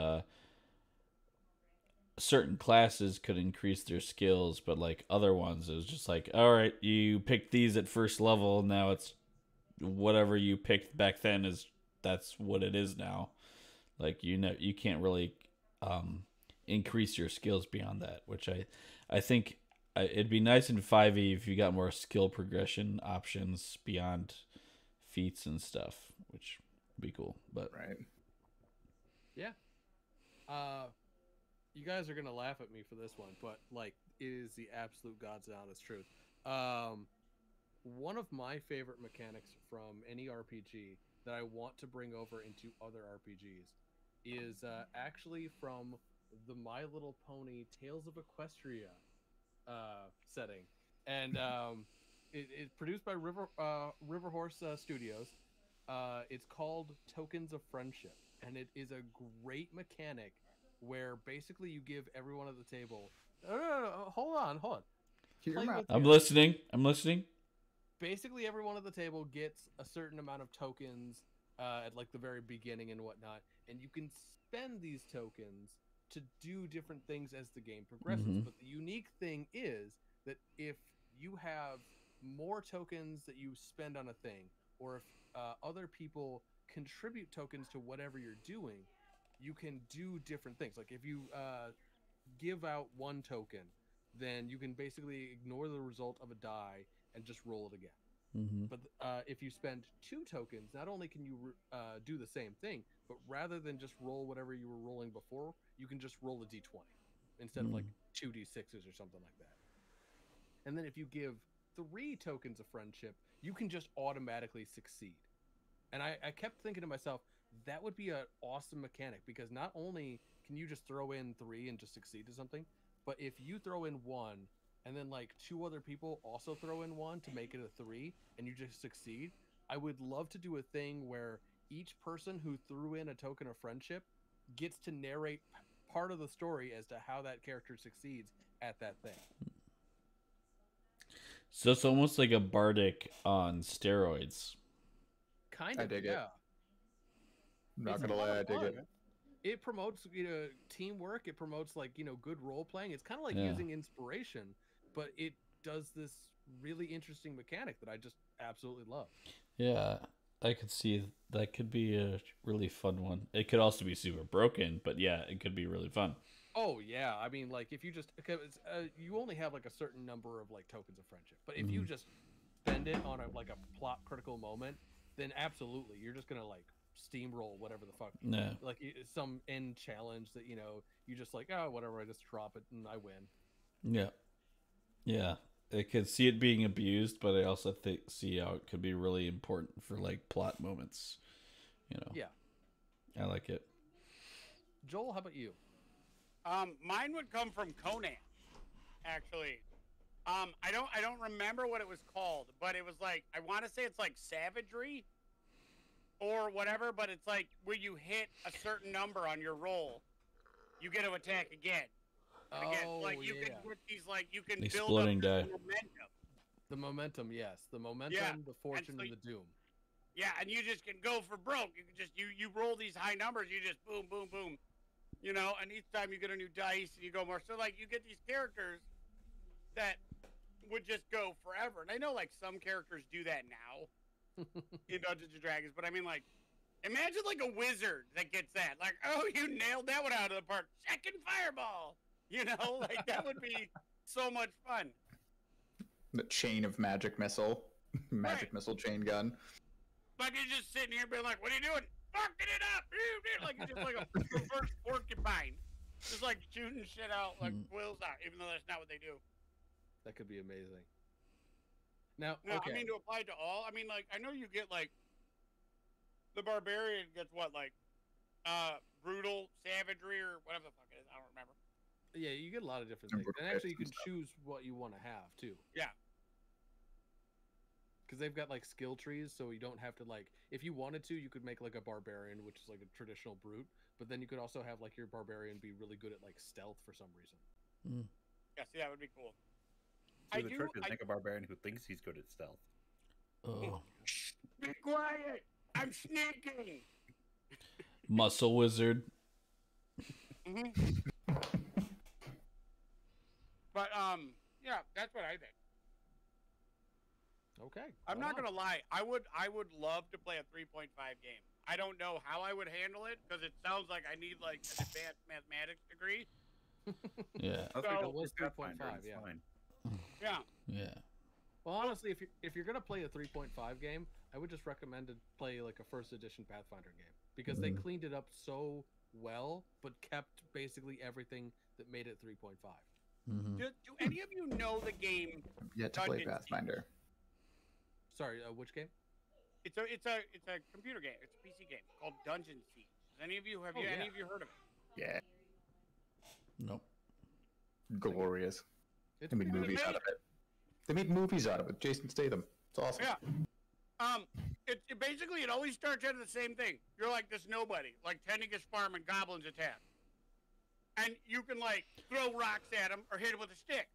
certain classes could increase their skills, but like other ones it was just like, all right, you picked these at first level, now it's whatever you picked back then that's what it is now. Like you can't really increase your skills beyond that, which I think it'd be nice in 5e if you got more skill progression options beyond feats and stuff, which would be cool. But Right. Yeah. You guys are gonna laugh at me for this one, but like it is the absolute God's honest truth. One of my favorite mechanics from any RPG that I want to bring over into other RPGs is actually from the My Little Pony Tales of Equestria setting, and it's produced by River Horse Studios. It's called Tokens of Friendship, and it is a great mechanic where basically you give everyone at the table. No, hold on. Hear him out. I'm listening. Basically, everyone at the table gets a certain amount of tokens at like the very beginning and whatnot, and you can spend these tokens to do different things as the game progresses. Mhm. But the unique thing is that if you have more tokens that you spend on a thing, or if other people contribute tokens to whatever you're doing, you can do different things. Like if you give out one token, then you can basically ignore the result of a die and just roll it again. Mm-hmm. But if you spend 2 tokens, not only can you do the same thing, but rather than just roll whatever you were rolling before, you can just roll a d20 instead of like 2 d6s or something like that. And then if you give 3 tokens of friendship, you can just automatically succeed. And I kept thinking to myself, that would be an awesome mechanic, because not only can you just throw in 3 and just succeed to something, but if you throw in 1 and then like 2 other people also throw in 1 to make it a 3 and you just succeed, I would love to do a thing where each person who threw in a token of friendship gets to narrate part of the story as to how that character succeeds at that thing. So it's almost like a bardic on steroids. Kind of, I dig yeah. it. I'm not It's gonna a lot lie, I of dig it. fun. It promotes, teamwork. It promotes like, good role playing. It's kind of like Yeah. using inspiration, but it does this really interesting mechanic that I just absolutely love. Yeah, I could see that could be a really fun one. It could also be super broken, but yeah, it could be really fun. Oh yeah, I mean, like if you just, because you only have like a certain number of like tokens of friendship, but if you just spend it on a plot critical moment, then absolutely you're just gonna like steamroll whatever the fuck, Yeah. like some end challenge that you just like, oh whatever, I just drop it and I win. Yeah. Yeah. I could see it being abused, but I also see how it could be really important for like plot moments. Yeah. I like it. Joel, how about you? Mine would come from Conan, actually. I don't remember what it was called, but it was like, I want to say it's like Savagery or whatever, but it's like where you hit a certain number on your roll, you get to attack again. And again, Oh like you yeah, can with these, like you can Exploding build up die. this momentum. the momentum. Yes, the momentum, Yeah, the fortune, so and the doom. Yeah, and you just can go for broke. You can just you roll these high numbers. You just boom, boom, boom. And each time you get a new dice and you go more. So like you get these characters that would just go forever. And I know like some characters do that now in Dungeons and Dragons, but I mean like imagine like a wizard that gets that. Like, oh, you nailed that one out of the park. Second fireball. Like that would be so much fun. The chain of magic missile, magic Right. missile chain gun. Like you're just sitting here being like, what are you doing? Fucking it up. Like you're just like a reverse porcupine. Just like shooting shit out like quills out, even though that's not what they do. That could be amazing. Now, No, okay. I mean to apply to all. I mean, like I know you get like the barbarian gets what, like brutal savagery or whatever the fuck it is. I don't remember. Yeah, you get a lot of different And things, and actually, you can stuff. choose what you want to have too. Yeah. Because they've got like skill trees, so you don't have to like. If you wanted to, you could make like a barbarian, which is like a traditional brute. But then you could also have like your barbarian be really good at like stealth for some reason. Yeah, see, that would be cool. So the trick is make a barbarian who thinks he's good at stealth. Oh. Be quiet! I'm sneaking! Muscle wizard. But, yeah, that's what I think. Okay. I'm not gonna lie. I would love to play a 3.5 game. I don't know how I would handle it, because it sounds like I need, like, an advanced mathematics degree. Yeah. That's So- like It was Pathfinder, 3.5, it's yeah. fine. Yeah. Yeah. Well, honestly, if you're gonna play a 3.5 game, I would just recommend to play like a first edition Pathfinder game, because they cleaned it up so well, but kept basically everything that made it 3.5. Do any of you know the game? Yet to play Dungeon Pathfinder. Sorry, which game? It's a computer game. It's a PC game called Dungeon Siege. Have any of you heard of it? Yeah, Nope. glorious. It's They made pretty movies out of it. They made movies out of it. Jason Statham. It's awesome. Yeah. It basically it always starts out of the same thing. You're like this nobody, like tending his farm and goblins attack, and you can like throw rocks at him or hit him with a stick.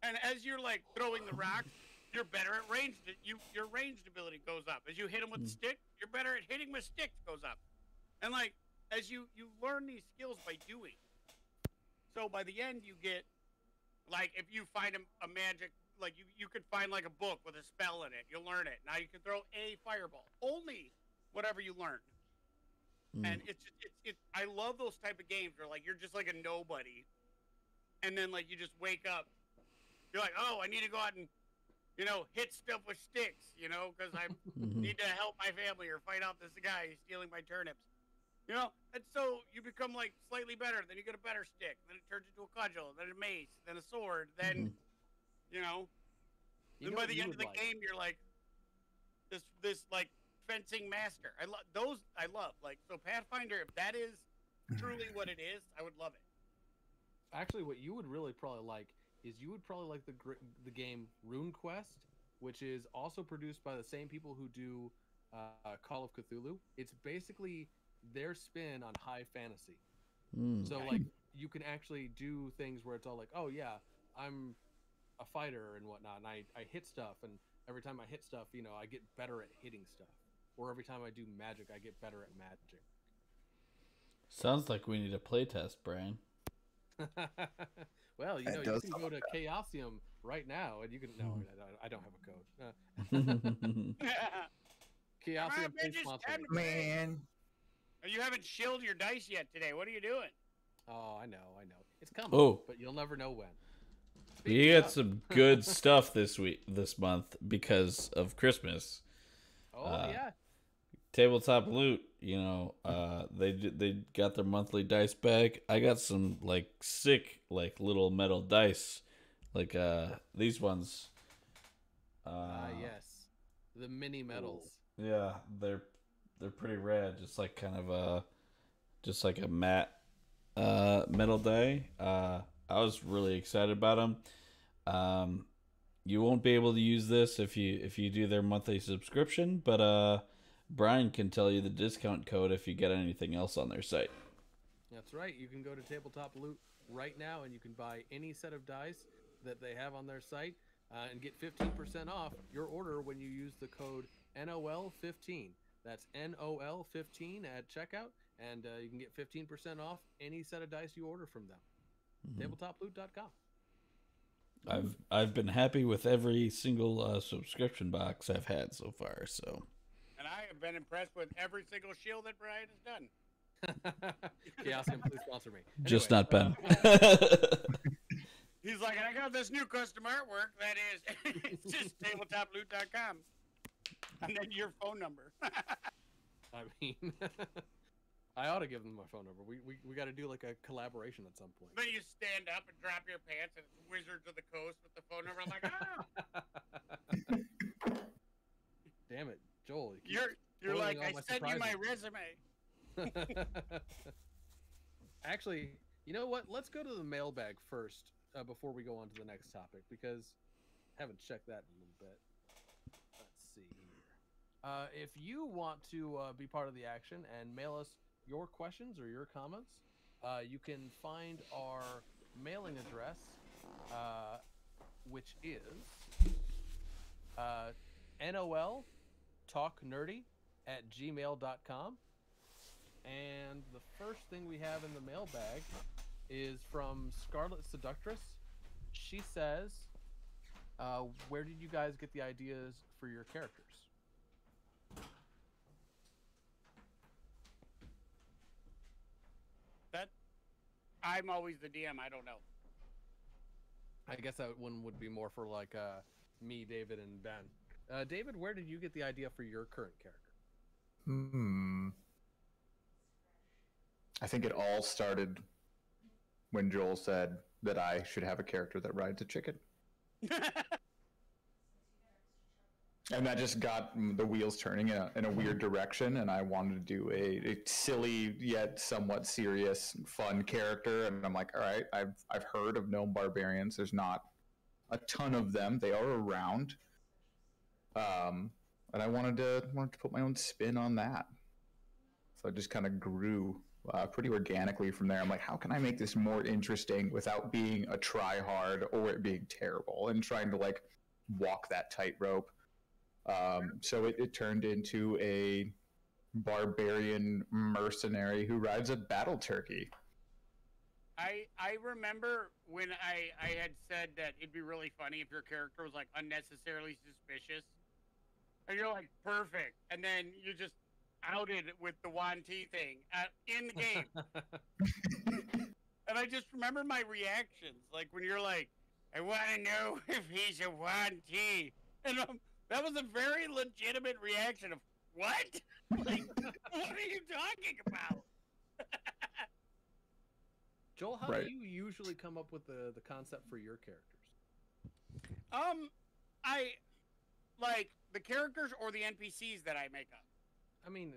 And as you're like throwing the rocks, you're better at range. Your ranged ability goes up. As you hit him with the stick, you're better at hitting with sticks goes up. And like as you learn these skills by doing. So by the end you get like if you find a magic. Like you could find like a book with a spell in it. You'll learn it. Now you can throw a fireball. Only whatever you learn. And it's I love those type of games where like you're just like a nobody, and then like you just wake up. You're like, oh, I need to go out and hit stuff with sticks, because I need to help my family or fight off this guy who's stealing my turnips. And so you become like slightly better. Then you get a better stick. Then it turns into a cudgel. Then a mace. Then a sword. Then and by the end of the game, you're like this like fencing master. I love those. I love like so Pathfinder. If that is truly what it is, I would love it. Actually, what you would really probably like is you would probably like the game RuneQuest, which is also produced by the same people who do Call of Cthulhu. It's basically their spin on high fantasy. So like you can actually do things where it's all like, oh yeah, I'm a fighter and whatnot, and I hit stuff, and every time I hit stuff, you know, I get better at hitting stuff. Or every time I do magic, I get better at magic. Sounds like we need a playtest, Brian. Well, you know, you can go to Chaosium right now, and you can. No, I don't have a code. Chaosium, please sponsor me. Man. You haven't shilled your dice yet today. What are you doing? Oh, I know. It's coming. Oh. But you'll never know when. We got some good stuff this month because of Christmas. Oh yeah. Tabletop Loot, you know, they got their monthly dice bag. I got some like sick like little metal dice, like these ones. Yes, the mini metals. Yeah, they're pretty rad. Just like kind of just like a matte metal die. I was really excited about them. You won't be able to use this if you do their monthly subscription, but Brian can tell you the discount code if you get anything else on their site. That's right. You can go to Tabletop Loot right now, and you can buy any set of dice that they have on their site and get 15% off your order when you use the code NOL15. That's NOL15 at checkout, and you can get 15% off any set of dice you order from them. TabletopLoot.com. I've been happy with every single subscription box I've had so far. So. And I have been impressed with every single shield that Brian has done. Chaosium, please sponsor me. Anyway, Just not Ben. He's like, and I got this new custom artwork that is, it's just tabletoploot.com. And then your phone number. I mean, I ought to give them my phone number. We got to do like a collaboration at some point. Then you stand up and drop your pants and it's Wizards of the Coast with the phone number. I'm like, ah! Damn it, Joel. You're like, I sent you my resume. Actually, you know what? Let's go to the mailbag first before we go on to the next topic, because I haven't checked that in a little bit. Let's see here. If you want to be part of the action and mail us your questions or your comments, you can find our mailing address, which is NOL talknerdy@gmail.com. And the first thing we have in the mailbag is from Scarlet Seductress. She says, where did you guys get the ideas for your characters? I'm always the DM. I don't know. I guess that one would be more for like me, David, and Ben. David, where did you get the idea for your current character? I think it all started when Joel said that I should have a character that rides a chicken. And that just got the wheels turning in a weird direction, and I wanted to do a silly yet somewhat serious, fun character. And I'm like, all right, I've heard of gnome barbarians. There's not a ton of them. They are around. And I wanted to put my own spin on that. So I just kind of grew pretty organically from there. I'm like, how can I make this more interesting without being a try-hard or it being terrible, and trying to like walk that tightrope. So it turned into a barbarian mercenary who rides a battle turkey. I remember when I had said that it'd be really funny if your character was like unnecessarily suspicious. And you're like, perfect. And then you just outed with the Yuan Ti thing in the game. And I just remember my reactions. Like when you're like, I want to know if he's a Yuan Ti. And that was a very legitimate reaction of, what? Like, what are you talking about? Joel, how do you usually come up with the concept for your characters? I like the characters or the NPCs that I make up. I mean,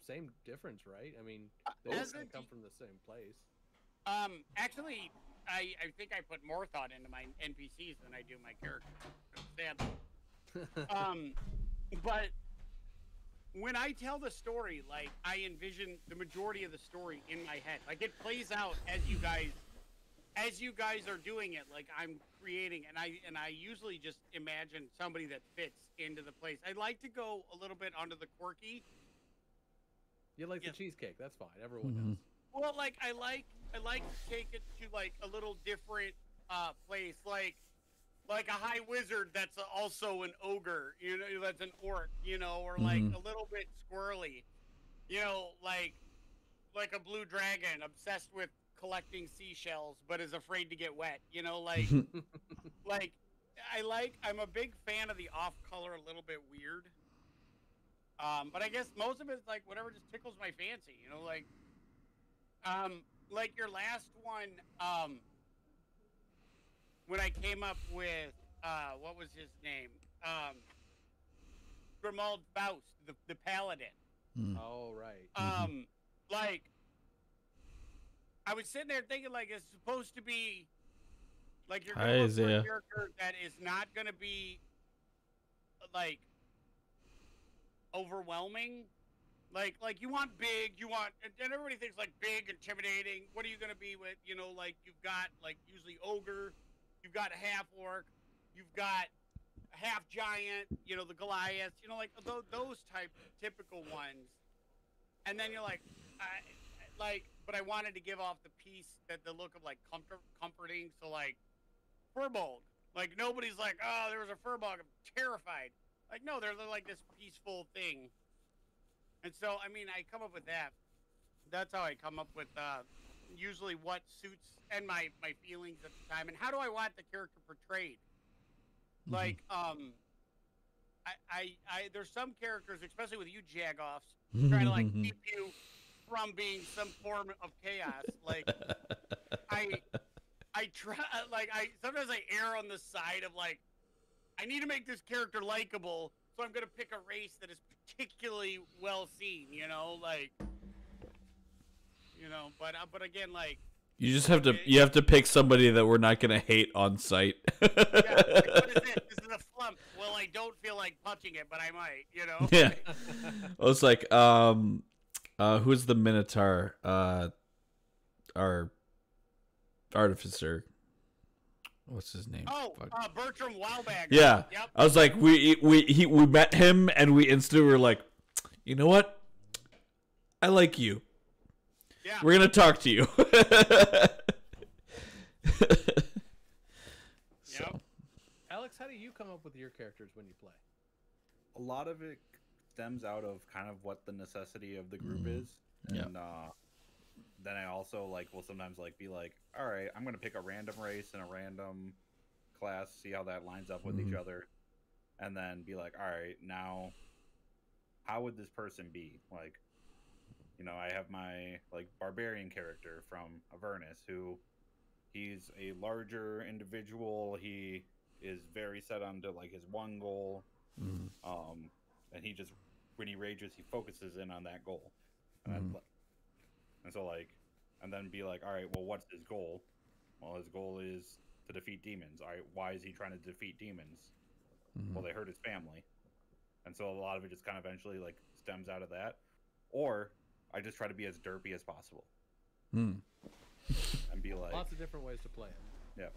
same difference, right? I mean, they As all a come D- from the same place. Actually, I think I put more thought into my NPCs than I do my characters. Sadly. But when I tell the story, like I envision the majority of the story in my head. Like it plays out as you guys are doing it. Like I'm creating, and I usually just imagine somebody that fits into the place. I like to go a little bit onto the quirky. You like Yeah. the cheesecake? That's fine. Everyone Mhm. does. Well, like I like to take it to like a little different place, like a high wizard that's also an ogre, you know, that's an orc, you know, or like Mhm. a little bit squirrely, you know, like a blue dragon obsessed with collecting seashells but is afraid to get wet, you know, like I'm a big fan of the off color, a little bit weird. But I guess most of it's like whatever just tickles my fancy, you know, like your last one, when I came up with what was his name? Grimald Faust, the paladin. Mm. Oh, right. Like I was sitting there thinking like it's supposed to be like you're Hi, gonna look for a Isaiah. character that is not gonna be like overwhelming. Like you want big, you want, and everybody thinks like big, intimidating. What are you gonna be with? You know, like you've got like usually ogre, you've got a half orc, you've got a half giant. You know, the Goliath. You know, like those type typical ones. And then you're like, but I wanted to give off the piece that the look of like comforting. So like Furbolg, like nobody's like, oh, there was a Furbolg, I'm terrified. Like no, they're like this peaceful thing. And so, I mean, I come up with that. That's how I come up with usually what suits and my feelings at the time, and how do I want the character portrayed. Like, there's some characters, especially with you jagoffs, trying to like keep you from being some form of chaos. Like, I try, like sometimes I err on the side of like I need to make this character likable, so I'm gonna pick a race that is particularly well seen, you know, like, you know, but again, like, You just have to pick somebody that we're not gonna hate on sight. yeah, like, what is this? This is a flump. Well, I don't feel like punching it, but I might, you know. Yeah. I was like, who's the Minotaur? Our artificer. What's his name? Oh, Fuck. Bertram Wildbagger. Yeah. Yep. I was like, we met him and we instantly were like, you know what? I like you. Yeah. We're gonna talk to you. Yep. Alex, how do you come up with your characters when you play? A lot of it stems out of kind of what the necessity of the group is, Yeah. and then I also like will sometimes like be like, all right, I'm gonna pick a random race and a random class, see how that lines up with each other, and then be like, all right, now how would this person be? Like, you know, I have my like barbarian character from Avernus, who he's a larger individual. He is very set on to like his one goal, and he just when he rages, he focuses in on that goal, and so like, and then be like, all right, well, what's his goal? Well, his goal is to defeat demons. All right, why is he trying to defeat demons? Well, they hurt his family, and so a lot of it just kind of eventually like stems out of that, or I just try to be as derpy as possible, and be like, Lots of different ways to play it. yeah,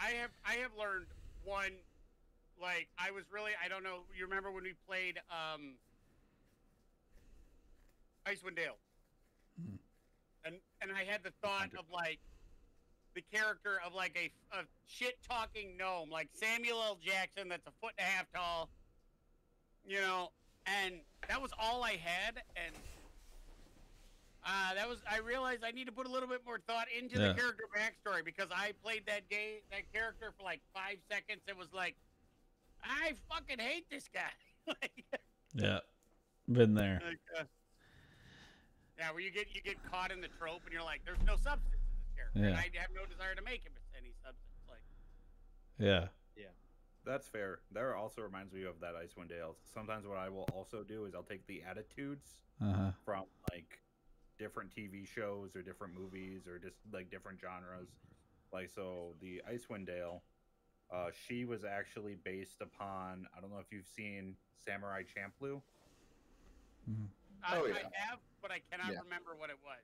I have learned one. Like I was really, I don't know. You remember when we played Icewind Dale, and I had the thought of like the character of like a shit talking gnome, like Samuel L. Jackson, that's a foot and a half tall, you know, and that was all I had, and I realized I need to put a little bit more thought into the character backstory, because I played that character for like 5 seconds. It was like, I fucking hate this guy. Like, Yeah. Been there. like, yeah, where you get caught in the trope and you're like, there's no substance in this character. Yeah. And I have no desire to make him any substance. Like, Yeah. Yeah. That's fair. That also reminds me of that Icewind Dale. Sometimes what I will also do is I'll take the attitudes Uh-huh. from like different TV shows or different movies or just like different genres. Like so, the Icewind Dale, she was actually based upon. I don't know if you've seen Samurai Champloo. Oh, yeah. I have, but I cannot Yeah. remember what it was.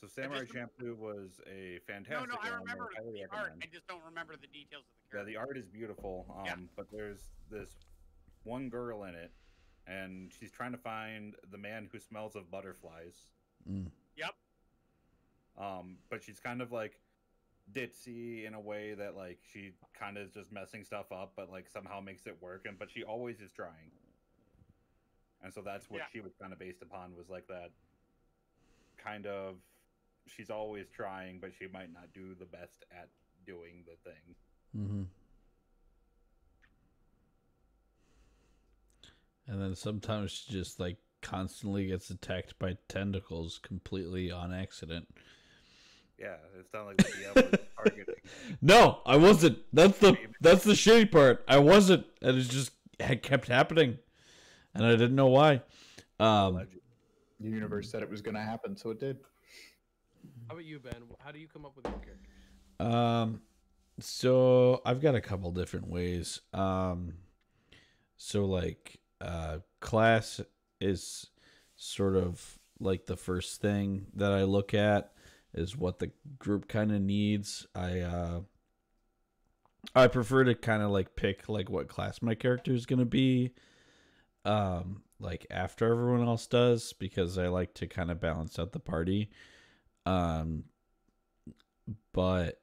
So Samurai just Champloo was a fantastic. No, I anime remember I highly the art. recommend. I just don't remember the details of the Yeah, character. the art is beautiful. Yeah. But there's this one girl in it, and she's trying to find the man who smells of butterflies. Yep. But she's kind of like ditzy in a way that like she kind of is just messing stuff up, but like somehow makes it work. But she always is trying, and so that's what she was kind of based upon, was like that kind of. She's always trying, but she might not do the best at doing the thing. Mm-hmm. And then sometimes she just like constantly gets attacked by tentacles completely on accident. Yeah, it's not like the Diablo was targeting. No, I wasn't. That's the shitty part. I wasn't, and it just kept happening, and I didn't know why. The universe said it was going to happen, so it did. How about you, Ben? How do you come up with your characters? So I've got a couple different ways. So like class is sort of like the first thing that I look at, is what the group kind of needs. I prefer to kind of like pick like what class my character is going to be like after everyone else does, because I like to kind of balance out the party. But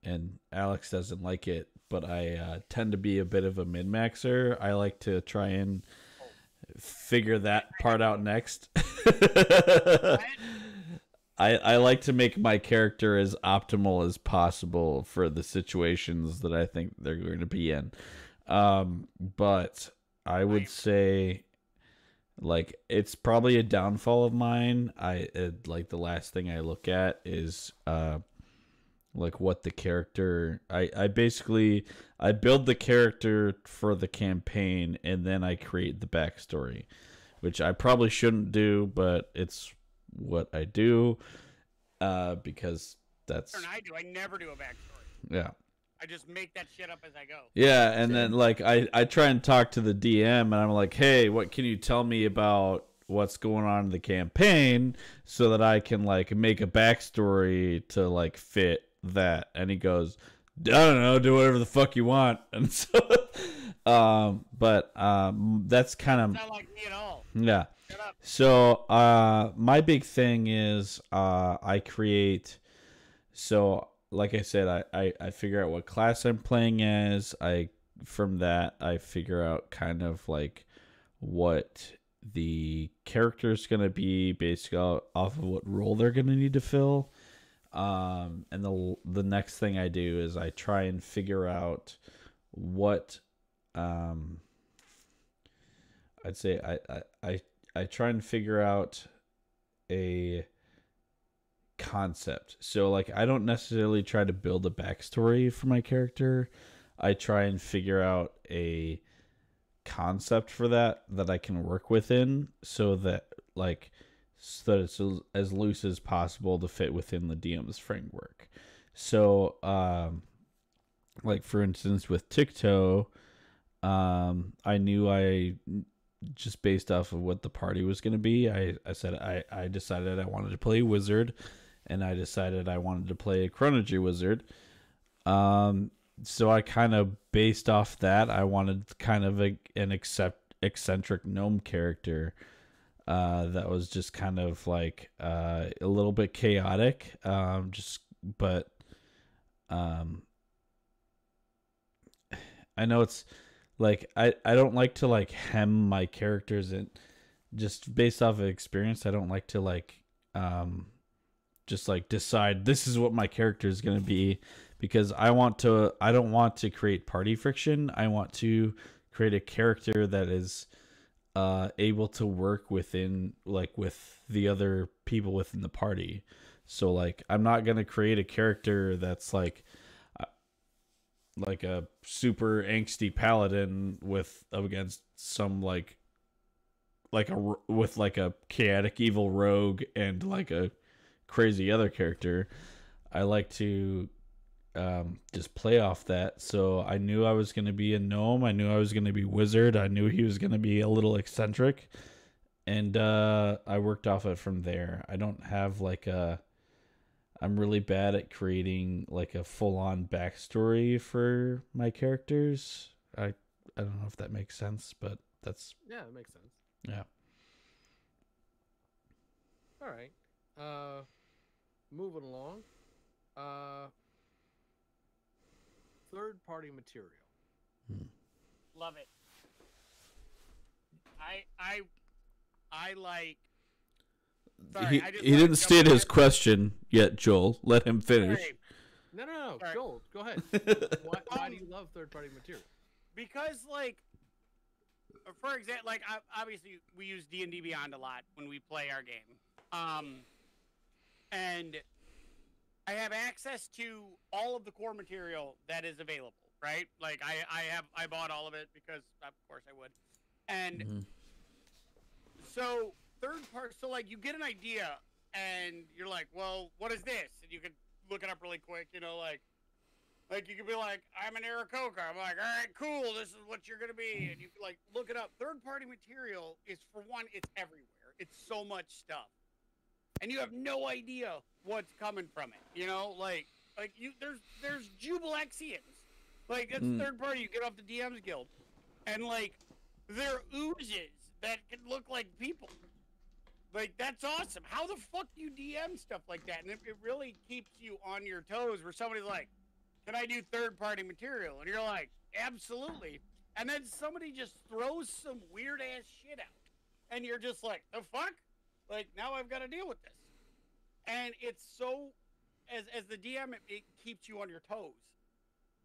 and Alex doesn't like it, but I tend to be a bit of a min-maxer. I like to try and figure that part out next. I like to make my character as optimal as possible for the situations that I think they're going to be in. But I would say, like, it's probably a downfall of mine. Like the last thing I look at is like what the character. I basically build the character for the campaign, and then I create the backstory, which I probably shouldn't do, but it's what I do, because that's. I do. I never do a backstory. Yeah. I just make that shit up as I go. Yeah, and then like I try and talk to the DM, and I'm like, hey, what can you tell me about what's going on in the campaign, so that I can like make a backstory to like fit that. And he goes, I don't know, do whatever the fuck you want. And so that's kind of not like me at all. Yeah. Shut up. So my big thing is I create, so like I said, I figure out what class I'm playing as. From that I figure out kind of like what the character is going to be based off of what role they're going to need to fill. And the next thing I do is I try and figure out what I'd say I try and figure out a concept. So like I don't necessarily try to build a backstory for my character. I try and figure out a concept for that I can work within, so that it's as loose as possible to fit within the DM's framework. So like for instance with Ticto, I knew I just based off of what the party was going to be, I said I decided I wanted to play a wizard, and I decided I wanted to play a chronology wizard. So I kind of based off that, I wanted kind of an eccentric gnome character that was just kind of like a little bit chaotic, but I know it's like I don't like to like hem my characters in, just based off of experience. I don't like to like just like decide this is what my character is going to be, because I don't want to create party friction. I want to create a character that is able to work within, like, with the other people within the party. So like I'm not going to create a character that's like like a super angsty paladin with up against some with like a chaotic evil rogue and like a crazy other character. I like to just play off that. So I knew I was going to be a gnome. I knew I was going to be wizard. I knew he was going to be a little eccentric, and I worked off it from there. I don't have like a. I'm really bad at creating like a full-on backstory for my characters. I don't know if that makes sense, but that's Yeah, it makes sense. yeah. All right. Moving along. Third-party material. Love it. I like. Sorry, I just He wanna didn't jump state in. his question yet, Joel. Let him finish. Sorry, No. Sorry. Joel, go ahead. Why do you love third-party material? because like, for example, like obviously we use D&D Beyond a lot when we play our game, and I have access to all of the core material that is available. Right? Like I bought all of it because of course I would, and so so like you get an idea and you're like, well, what is this? And you can look it up really quick, you know, like you could be like, I'm an Aarakocra. I'm like, all right, cool, this is what you're gonna be, and you can like look it up. Third party material is, for one, it's everywhere. It's so much stuff, and you have no idea what's coming from it. You know, like you there's Jubilexians, like that's third party. You get off the DM's Guild, and like they're oozes that can look like people. Like, that's awesome. How the fuck do you DM stuff like that? And it really keeps you on your toes where somebody's like, can I do third-party material? And you're like, absolutely. And then somebody just throws some weird-ass shit out. And you're just like, the fuck? Like, now I've got to deal with this. And it's so, as the DM, it keeps you on your toes.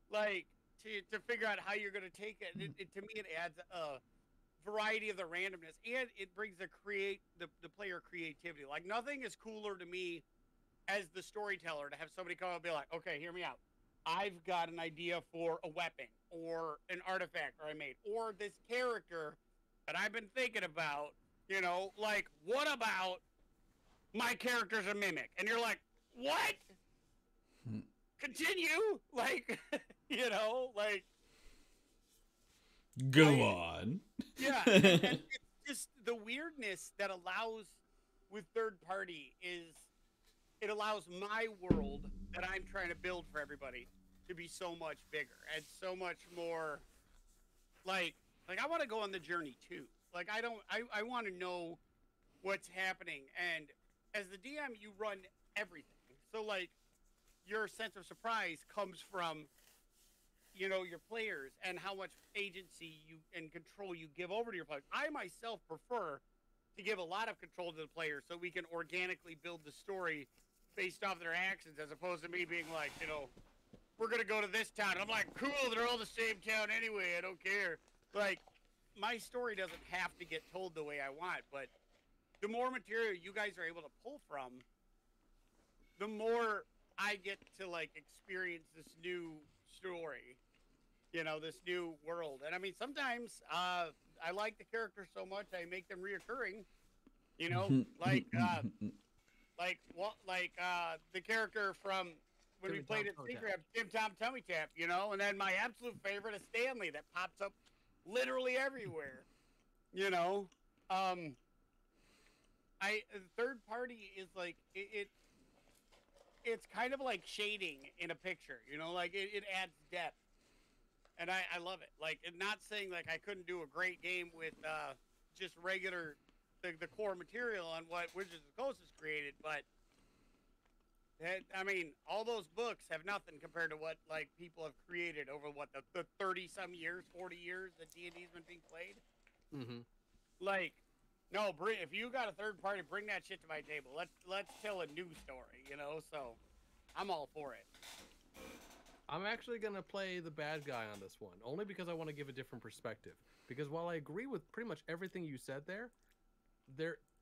Like, to figure out how you're going to take it. To me, it adds a variety of the randomness, and it brings the player creativity. Like, nothing is cooler to me as the storyteller to have somebody come up and be like, okay, hear me out. I've got an idea for a weapon or an artifact I made or this character that I've been thinking about, you know, like, what about my character's a mimic? And you're like, what? Continue? Like, you know, like, Go on. Yeah, and it's just the weirdness that allows with third party is it allows my world that I'm trying to build for everybody to be so much bigger and so much more like I want to go on the journey too. Like I want to know what's happening, and as the DM you run everything. So like your sense of surprise comes from, you know, your players and how much agency and control you give over to your players. I myself prefer to give a lot of control to the players so we can organically build the story based off their actions, as opposed to me being like, you know, we're going to go to this town. I'm like, cool, they're all the same town anyway. I don't care. Like, my story doesn't have to get told the way I want, but the more material you guys are able to pull from, the more I get to, like, experience this new story, you know, this new world. And I mean, sometimes I like the characters so much I make them reoccurring, you know, like the character from when we played at Secret, Tim Tom Tummy Tap, you know, and then my absolute favorite is Stanley that pops up literally everywhere, you know. Third party is like it's kind of like shading in a picture, you know, like it adds depth. And I love it. Like, and not saying like I couldn't do a great game with just regular the core material on what Wizards of the Coast has created, but I mean, all those books have nothing compared to what like people have created over what the 30 some years, 40 years that D&D's been being played. Mm-hmm. Like, no, if you got a third party, bring that shit to my table. Let's tell a new story, you know. So, I'm all for it. I'm actually going to play the bad guy on this one, only because I want to give a different perspective. Because while I agree with pretty much everything you said there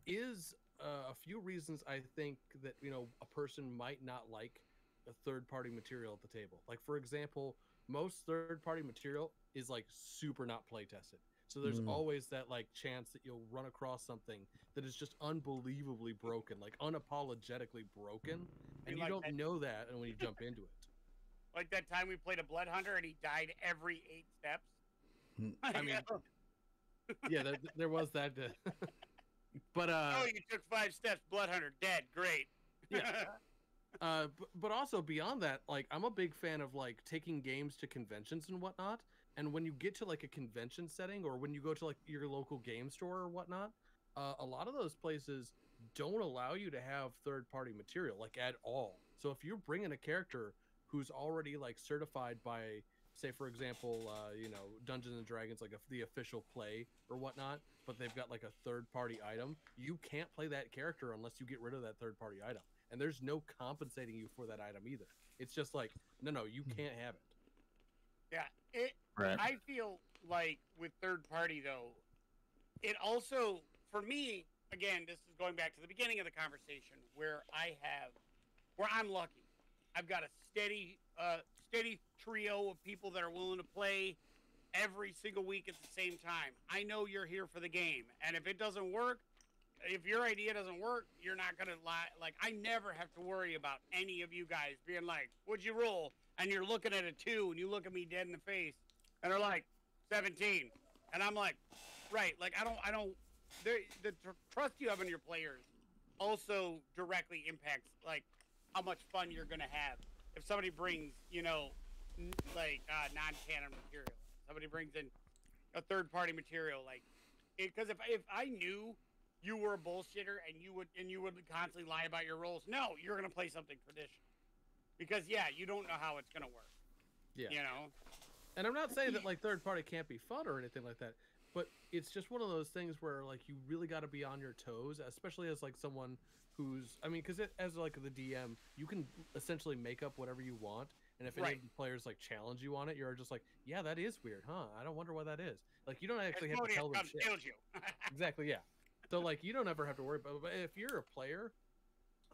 is a few reasons I think that, you know, a person might not like a third-party material at the table. Like, for example, most third-party material is like super not play tested. So there's always that like chance that you'll run across something that is just unbelievably broken, like unapologetically broken, and you like don't that- know that, and when you jump into it. Like that time we played a blood hunter and he died every 8 steps. I mean, yeah, there was that. But oh, you took 5 steps, blood hunter dead. Great. Yeah. But also beyond that, like I'm a big fan of like taking games to conventions and whatnot. And when you get to like a convention setting, or when you go to like your local game store or whatnot, a lot of those places don't allow you to have third-party material like at all. So if you're bringing a character who's already like certified by, say for example, Dungeons and Dragons, like the official play or whatnot, but they've got like a third-party item, you can't play that character unless you get rid of that third-party item. And there's no compensating you for that item either. It's just like, no, you can't have it. Yeah, Right. I feel like with third party though, it also for me again. This is going back to the beginning of the conversation where I'm lucky. I've got a steady trio of people that are willing to play every single week at the same time. I know you're here for the game, and if it doesn't work, if your idea doesn't work, you're not gonna lie. Like I never have to worry about any of you guys being like, "What'd you roll?" And you're looking at a 2, and you look at me dead in the face, and they're like, 17, and I'm like, right. Like I don't. The trust you have in your players also directly impacts like how much fun you're gonna have. If somebody brings, non-canon material, somebody brings in a third-party material, like, because if I knew you were a bullshitter and you would constantly lie about your rolls, no, you're gonna play something traditional, because you don't know how it's gonna work. Yeah. You know. And I'm not saying that like third party can't be fun or anything like that, but it's just one of those things where like you really got to be on your toes, especially as like someone who's, I mean, because as like the DM, you can essentially make up whatever you want, and if any of the players like challenge you on it, you're just like, yeah, that is weird, huh? I don't wonder why that is. Like you don't actually have to tell them shit. You. Exactly, yeah. So like you don't ever have to worry about. But if you're a player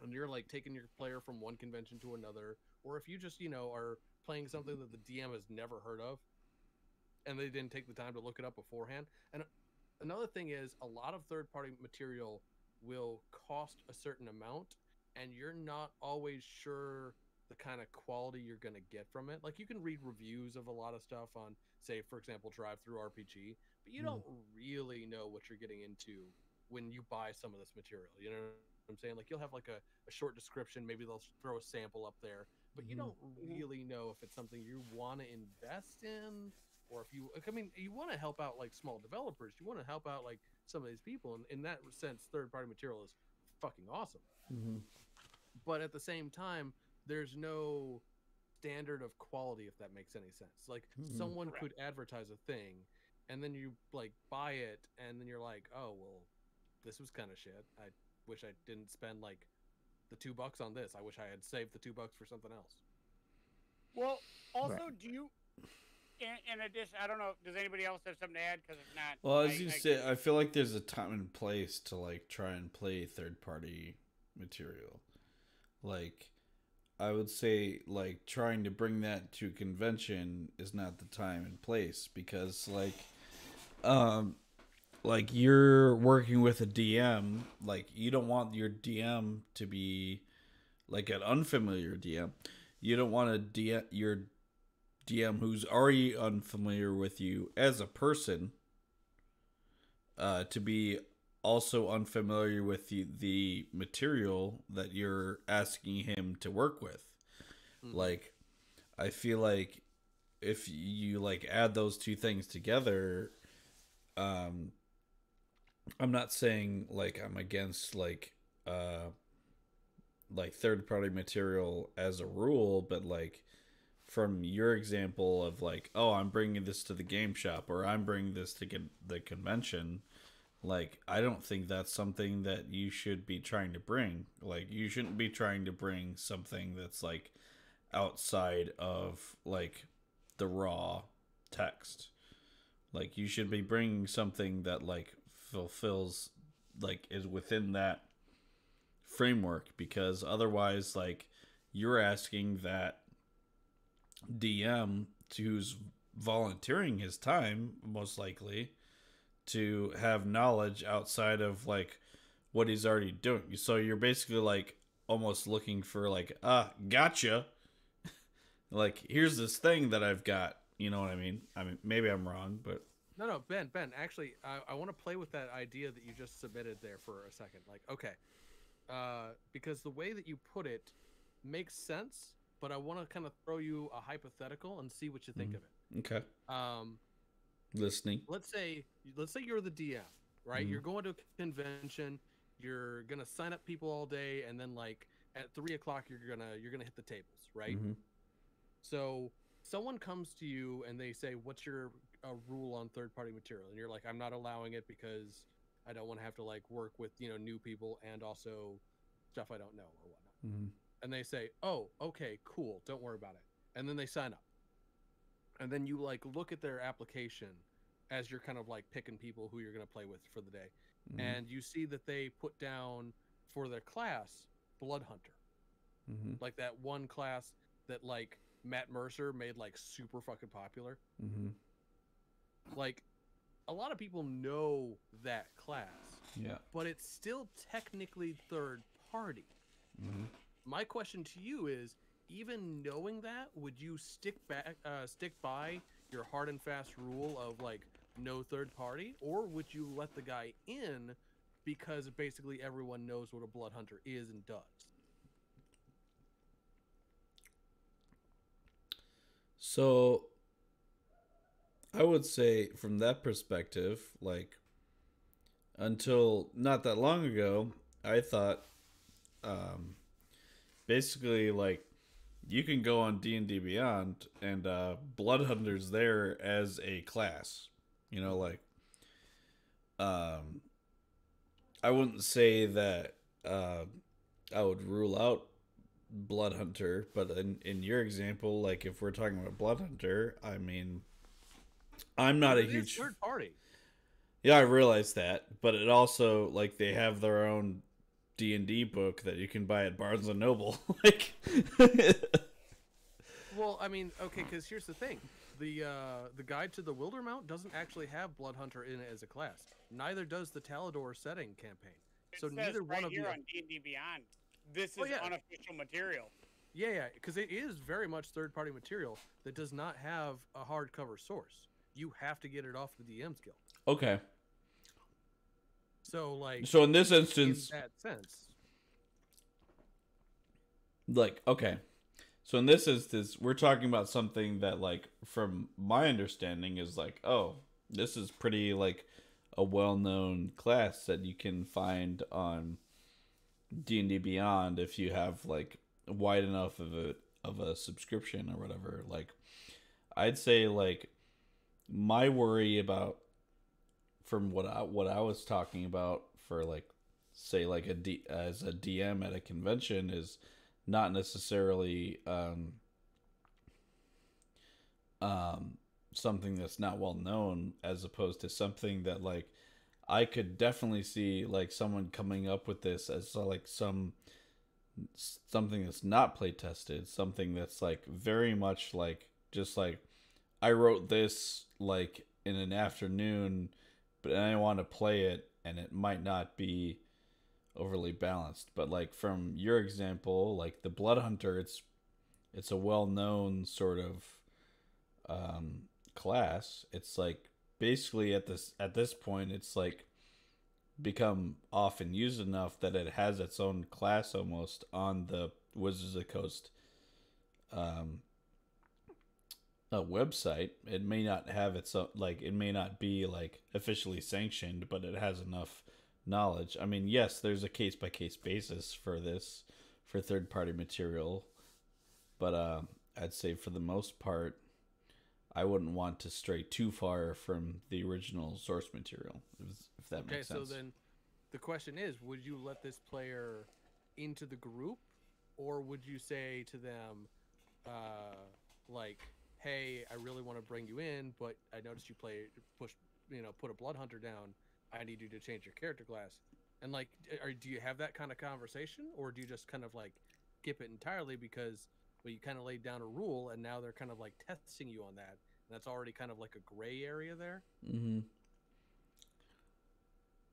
and you're like taking your player from one convention to another, or if you just are playing something that the DM has never heard of, and they didn't take the time to look it up beforehand. And another thing is, a lot of third-party material will cost a certain amount, and you're not always sure the kind of quality you're going to get from it. Like, you can read reviews of a lot of stuff on, say, for example, Drive-Thru RPG, but you don't really know what you're getting into when you buy some of this material. You know what I'm saying? Like, you'll have like a short description, maybe they'll throw a sample up there, but you don't really know if it's something you want to invest in, or if you want to help out like small developers, you want to help out like some of these people, and in that sense third-party material is fucking awesome. But at the same time, there's no standard of quality, if that makes any sense. Like someone could advertise a thing, and then you like buy it, and then you're like, oh well, this was kind of shit. I wish I didn't spend like the $2 on this. I wish I had saved the $2 for something else. Well, also, do you? In addition, I don't know. Does anybody else have something to add? Because if not, well, as you say, I feel like there's a time and place to like try and play third-party material. Like, I would say like trying to bring that to convention is not the time and place, because like you're working with a DM, like you don't want your DM to be like an unfamiliar DM. You don't want your DM who's already unfamiliar with you as a person to be also unfamiliar with the material that you're asking him to work with. Like, I feel like if you like add those two things together, I'm not saying like I'm against like third party material as a rule, but like from your example of like, oh, I'm bringing this to the game shop, or I'm bringing this to the convention, like I don't think that's something that you should be trying to bring. Like, you shouldn't be trying to bring something that's like outside of like the raw text. Like, you should be bringing something that like fulfills, like is within that framework, because otherwise like you're asking that DM who's volunteering his time, most likely, to have knowledge outside of like what he's already doing. So you're basically like almost looking for like, gotcha. Like, here's this thing that I've got. You know what I mean? I mean, maybe I'm wrong, but No, Ben, actually, I want to play with that idea that you just submitted there for a second. Like, okay, because the way that you put it makes sense, but I want to kind of throw you a hypothetical and see what you think of it. okay. Listening. Let's say you're the DM, right? You're going to a convention, you're gonna sign up people all day, and then like at 3 o'clock you're gonna hit the tables, right? So someone comes to you and they say, "What's your rule on third-party material?" And you're like, "I'm not allowing it because I don't want to have to like work with new people and also stuff I don't know or whatnot." And they say, "Oh, okay, cool. Don't worry about it." And then they sign up. And then you like look at their application as you're kind of like picking people who you're going to play with for the day. And you see that they put down for their class Blood Hunter. Like that one class that like Matt Mercer made like super fucking popular. Like a lot of people know that class. Yeah. But it's still technically third party. My question to you is, even knowing that, would you stick by your hard and fast rule of like no third party, or would you let the guy in because basically everyone knows what a blood hunter is and does? So I would say from that perspective, like until not that long ago, I thought basically like you can go on D&D Beyond and Blood Hunter's there as a class. You know, like I wouldn't say that I would rule out Blood Hunter, but in your example, like if we're talking about Blood Hunter, I mean, I'm not a huge third party. Yeah, I realize that, but it also like they have their own D&D book that you can buy at Barnes and Noble. Like, well, I mean, okay, because here's the thing: the Guide to the Wildermount doesn't actually have Blood Hunter in it as a class. Neither does the Talador setting campaign. It so says neither right one of here you on D&D Beyond. This is unofficial material. Yeah, because it is very much third-party material that does not have a hardcover source. You have to get it off the DM's Guild. okay. So, like, So in this instance, in that sense, like, okay. So in this instance, we're talking about something that, like, from my understanding, is like, oh, this is pretty like a well-known class that you can find on D&D Beyond if you have like wide enough of a subscription or whatever. Like, I'd say like my worry about from what I was talking about for like say like as a DM at a convention is not necessarily something that's not well known, as opposed to something that like I could definitely see like someone coming up with this as like something that's not play tested, something that's like very much like just like I wrote this like in an afternoon, but I want to play it and it might not be overly balanced. But like from your example, like the Blood Hunter, it's a well-known sort of class. It's like basically at this point it's like become often used enough that it has its own class almost on the Wizards of the Coast website. It may not have its own, like it may not be like officially sanctioned, but it has enough knowledge. I mean, yes, there's a case by case basis for this for third party material, but I'd say for the most part I wouldn't want to stray too far from the original source material, if that makes sense. Okay, so then the question is, would you let this player into the group, or would you say to them, like, hey, I really want to bring you in, but I noticed you put a Blood Hunter down. I need you to change your character class. And like, do you have that kind of conversation, or do you just kind of like skip it entirely because well, you kind of laid down a rule, and now they're kind of like testing you on that. And that's already kind of like a gray area there. Mm-hmm.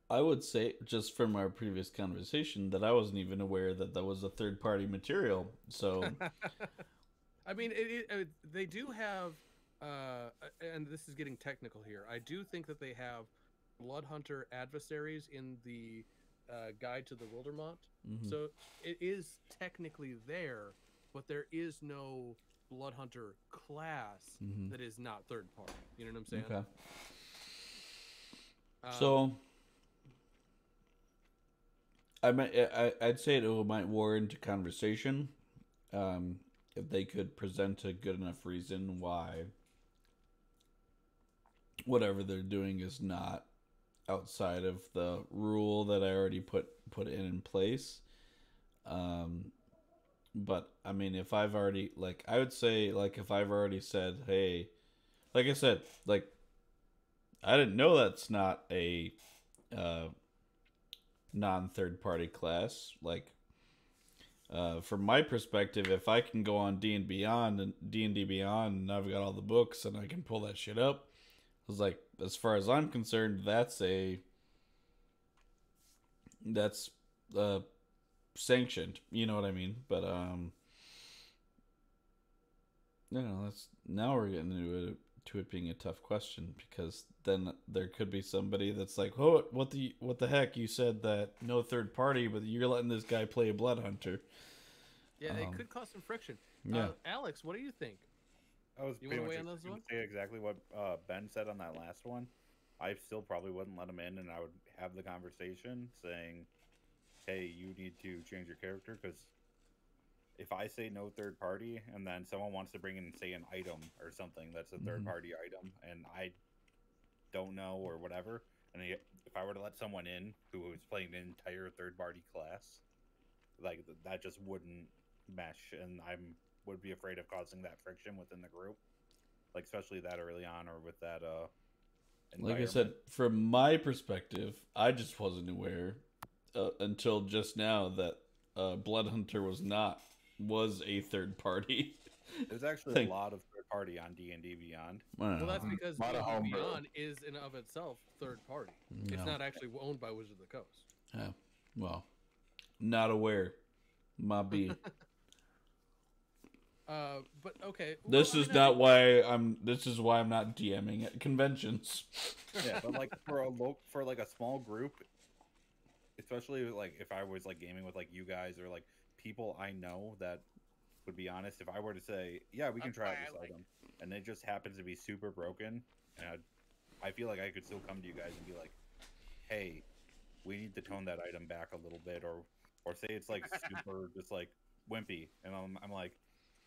I would say, just from our previous conversation, that I wasn't even aware that was a third-party material. So, I mean, they do have, and this is getting technical here. I do think that they have Blood Hunter adversaries in the Guide to the Wildermont. mm-hmm. So it is technically there, but there is no Blood Hunter class Mm-hmm. that is not third party. You know what I'm saying? Okay. So, I'd say it might warrant conversation if they could present a good enough reason why whatever they're doing is not outside of the rule that I already put in place. But I mean, if I've already I would say if I've already said, hey, like I said, I didn't know that's not a non-third party class. From my perspective, if I can go on D&D Beyond and I've got all the books and I can pull that shit up, I was like, as far as I'm concerned, that's sanctioned. You know what I mean? But now we're getting into it being a tough question, because then there could be somebody that's like, oh, what the heck, you said that no third party, but you're letting this guy play a blood hunter. Yeah, it could cause some friction. Yeah. Alex, what do you think? You want to weigh on this one? Say exactly what Ben said on that last one. I still probably wouldn't let him in, and I would have the conversation saying, hey, you need to change your character, because if I say no third party, and then someone wants to bring in, say, an item or something that's a third party item, and I don't know or whatever, and if I were to let someone in who was playing an entire third party class, that just wouldn't mesh, and I would be afraid of causing that friction within the group, especially that early on, or with that like I said, from my perspective, I just wasn't aware until just now that Blood Hunter was a third party. There's actually a lot of third party on D&D Beyond. Well, that's because D&D Beyond is in of itself third party. No. It's not actually owned by Wizards of the Coast. Yeah. Well, not aware. My B. But okay. This is why I'm not DMing at conventions. Yeah, but for a small group, especially if I was gaming with you guys or people I know that would be honest, if I were to say, yeah, we can try out this item, and it just happens to be super broken, and I feel like I could still come to you guys and be like, hey, we need to tone that item back a little bit, or say it's super just wimpy, and I'm like,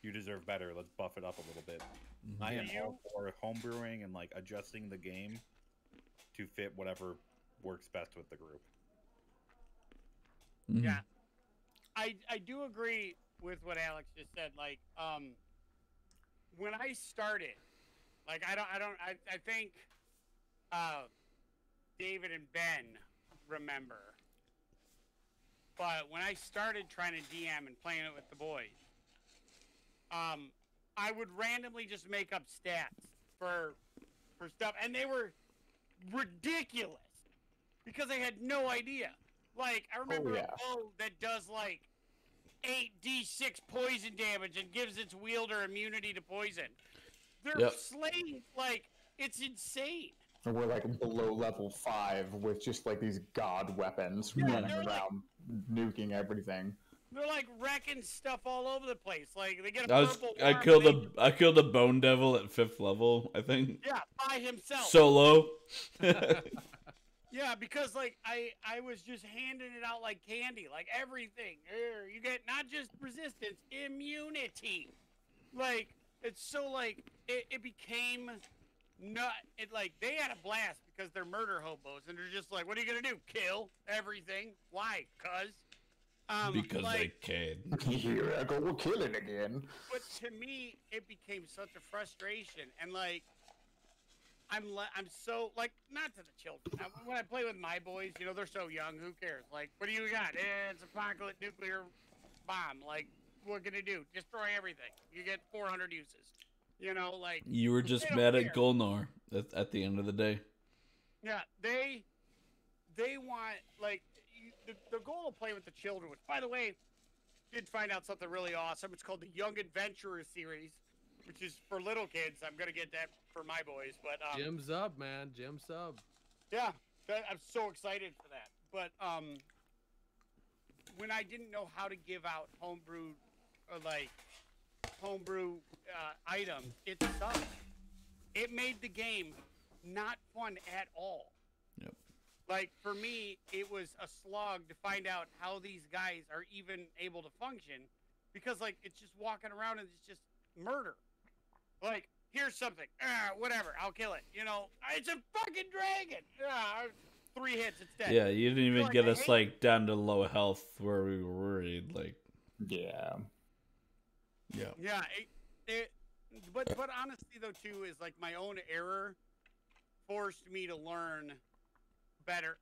you deserve better, let's buff it up a little bit. Mm-hmm. I am all for homebrewing and adjusting the game to fit whatever works best with the group. Mm-hmm. Yeah, I do agree with what Alex just said. When I started, I think David and Ben remember, but when I started trying to DM and playing it with the boys, I would randomly just make up stats for stuff, and they were ridiculous because I had no idea. I remember a bow that does 8d6 poison damage and gives its wielder immunity to poison. They're slaying it's insane. And we're below level 5 with just these god weapons running around, nuking everything. They're wrecking stuff all over the place. They get I killed a bone devil at 5th level, I think. Yeah, by himself. Solo. Yeah, because I was just handing it out like candy, everything. Here, you get not just resistance, immunity. It's so it became they had a blast because they're murder hobos and they're just what are you gonna do? Kill everything? Why? Because they can. Here I go killing again. But to me, it became such a frustration, and I'm so not to the children. When I play with my boys, they're so young. Who cares? What do you got? It's apocalypse nuclear bomb. what can it do? Destroy everything. You get 400 uses. You know, like You were just they don't mad at care. Golnar at the end of the day. Yeah, they want like the goal of playing with the children. Which, by the way, did find out something really awesome. It's called the Young Adventurer series, which is for little kids. I'm gonna get that for my boys, but Jim Sub, man, Jim Sub. yeah, I'm so excited for that. But when I didn't know how to give out homebrew items, it sucked. It made the game not fun at all. Yep. Like, for me, it was a slog to find out how these guys are even able to function, because, like, it's just walking around and it's just murder. Like, here's something. Whatever, I'll kill it. You know, it's a fucking dragon. 3 hits, it's dead. Yeah, you didn't even Like, get I us hate- like down to low health where we were worried. Like, Yeah. yeah. Yeah, but honestly though too is like my own error forced me to learn to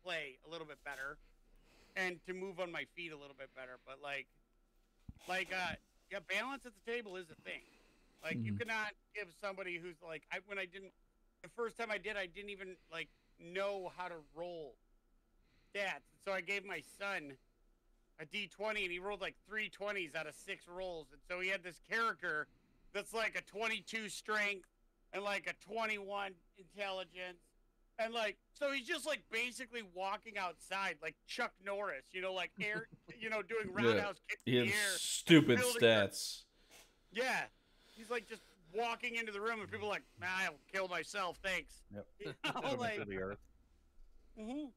play a little bit better, and to move on my feet a little bit better. But yeah, balance at the table is a thing. Like you cannot give somebody who's like the first time I didn't even like know how to roll stats, so I gave my son a D20 and he rolled like 3 20s out of 6 rolls, and so he had this character that's like a 22 strength and like a 21 intelligence, and like so he's just like basically walking outside like Chuck Norris, you know, like air, you know, doing roundhouse kicks He in the had air. stupid building stats. Yeah, he's like just walking into the room and people are like, I'll kill myself, thanks. Yep. You Put know, 'em like, into the earth. mhm.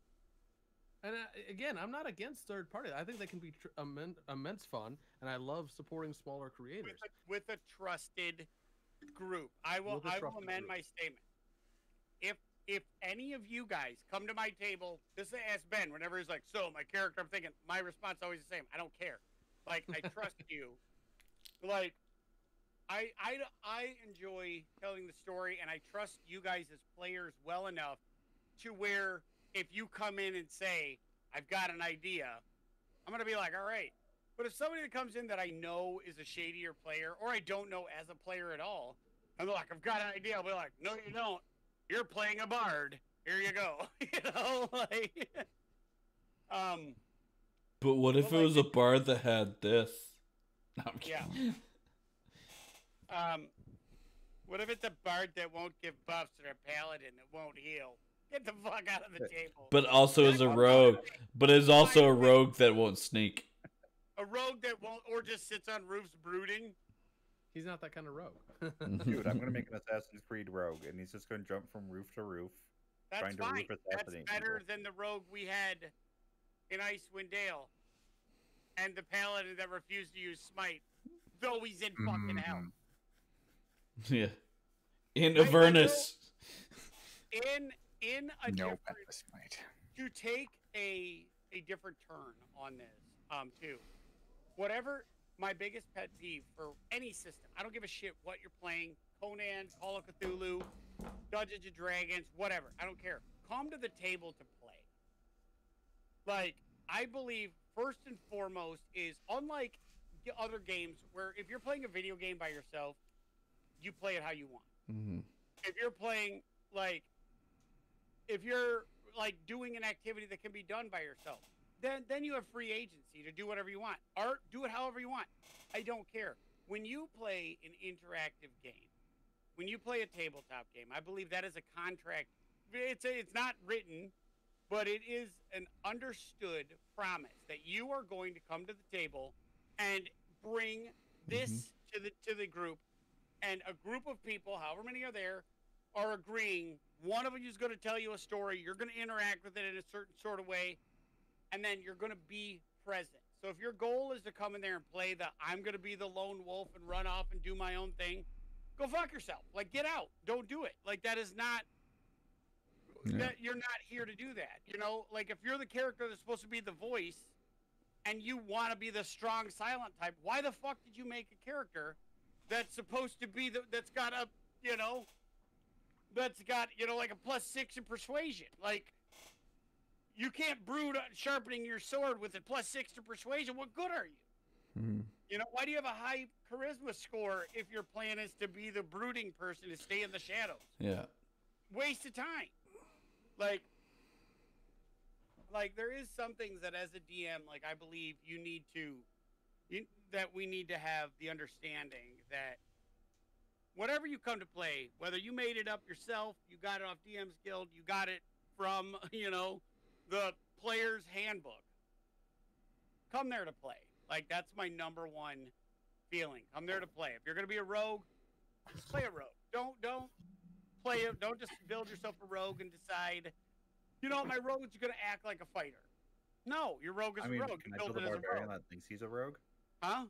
And again, I'm not against third party. I think they can be immense fun, and I love supporting smaller creators. With a trusted group. I will trusted amend group. my statement. If any of you guys come to my table, this is ask Ben whenever he's like, so my character, I'm thinking my response is always the same. I don't care. Like, I trust you. Like, I enjoy telling the story, and I trust you guys as players well enough to where if you come in and say, I've got an idea, I'm going to be like, all right. But if somebody that comes in that I know is a shadier player, or I don't know as a player at all, I'm like, I've got an idea. I'll be like, no, you don't. You're playing a bard. Here you go. You know, like, But what if it Well, was a bard that had this? No, I'm Yeah. kidding. What if it's a bard that won't give buffs or a paladin that won't heal? Get the fuck out of the table. But also is a rogue. But is also a rogue that won't sneak. A rogue that won't, or just sits on roofs brooding. He's not that kind of rogue. Dude, I'm gonna make an Assassin's Creed rogue, and he's just gonna jump from roof to roof. That's Trying to fine. roof That's assassinate better people. than the rogue we had in Icewind Dale, and the paladin that refused to use smite, though he's in fucking hell. Yeah. In Wait, Avernus. In a No, different, this might. to take a different turn on this, too. Whatever my biggest pet peeve for any system, I don't give a shit what you're playing, Conan, Call of Cthulhu, Dungeons and Dragons, whatever. I don't care. Come to the table to play. Like, I believe first and foremost is, unlike other games where if you're playing a video game by yourself, you play it how you want. Mm-hmm. If you're playing, like, if you're like doing an activity that can be done by yourself, then you have free agency to do whatever you want. Art, do it however you want. I don't care. When you play an interactive game, when you play a tabletop game, I believe that is a contract. It's not written, but it is an understood promise that you are going to come to the table and bring this to the group, and a group of people, however many are there, are agreeing. One of you is going to tell you a story. You're going to interact with it in a certain sort of way, and then you're going to be present. So if your goal is to come in there and play I'm going to be the lone wolf and run off and do my own thing, go fuck yourself. Like, get out. Don't do it. Like, that is not... Yeah. That you're not here to do that. You know, like, if you're the character that's supposed to be the voice and you want to be the strong silent type, why the fuck did you make a character that's supposed to be that's got a, you know, like a +6 in persuasion? Like, you can't brood on sharpening your sword with a +6 to persuasion. What good are you? You know, why do you have a high charisma score if your plan is to be the brooding person to stay in the shadows? Yeah. Waste of time. Like there is some things that as a DM, like I believe that we need to have the understanding that whatever you come to play, whether you made it up yourself, you got it off DM's Guild, you got it from, you know, the player's handbook, come there to play. Like that's my number one feeling. Come there to play. If you're going to be a rogue, just play a rogue. Don't play it. Don't just build yourself a rogue and decide, you know, my rogue's going to act like a fighter. No, your rogue is a rogue. Can I build a barbarian that thinks he's a rogue? Huh?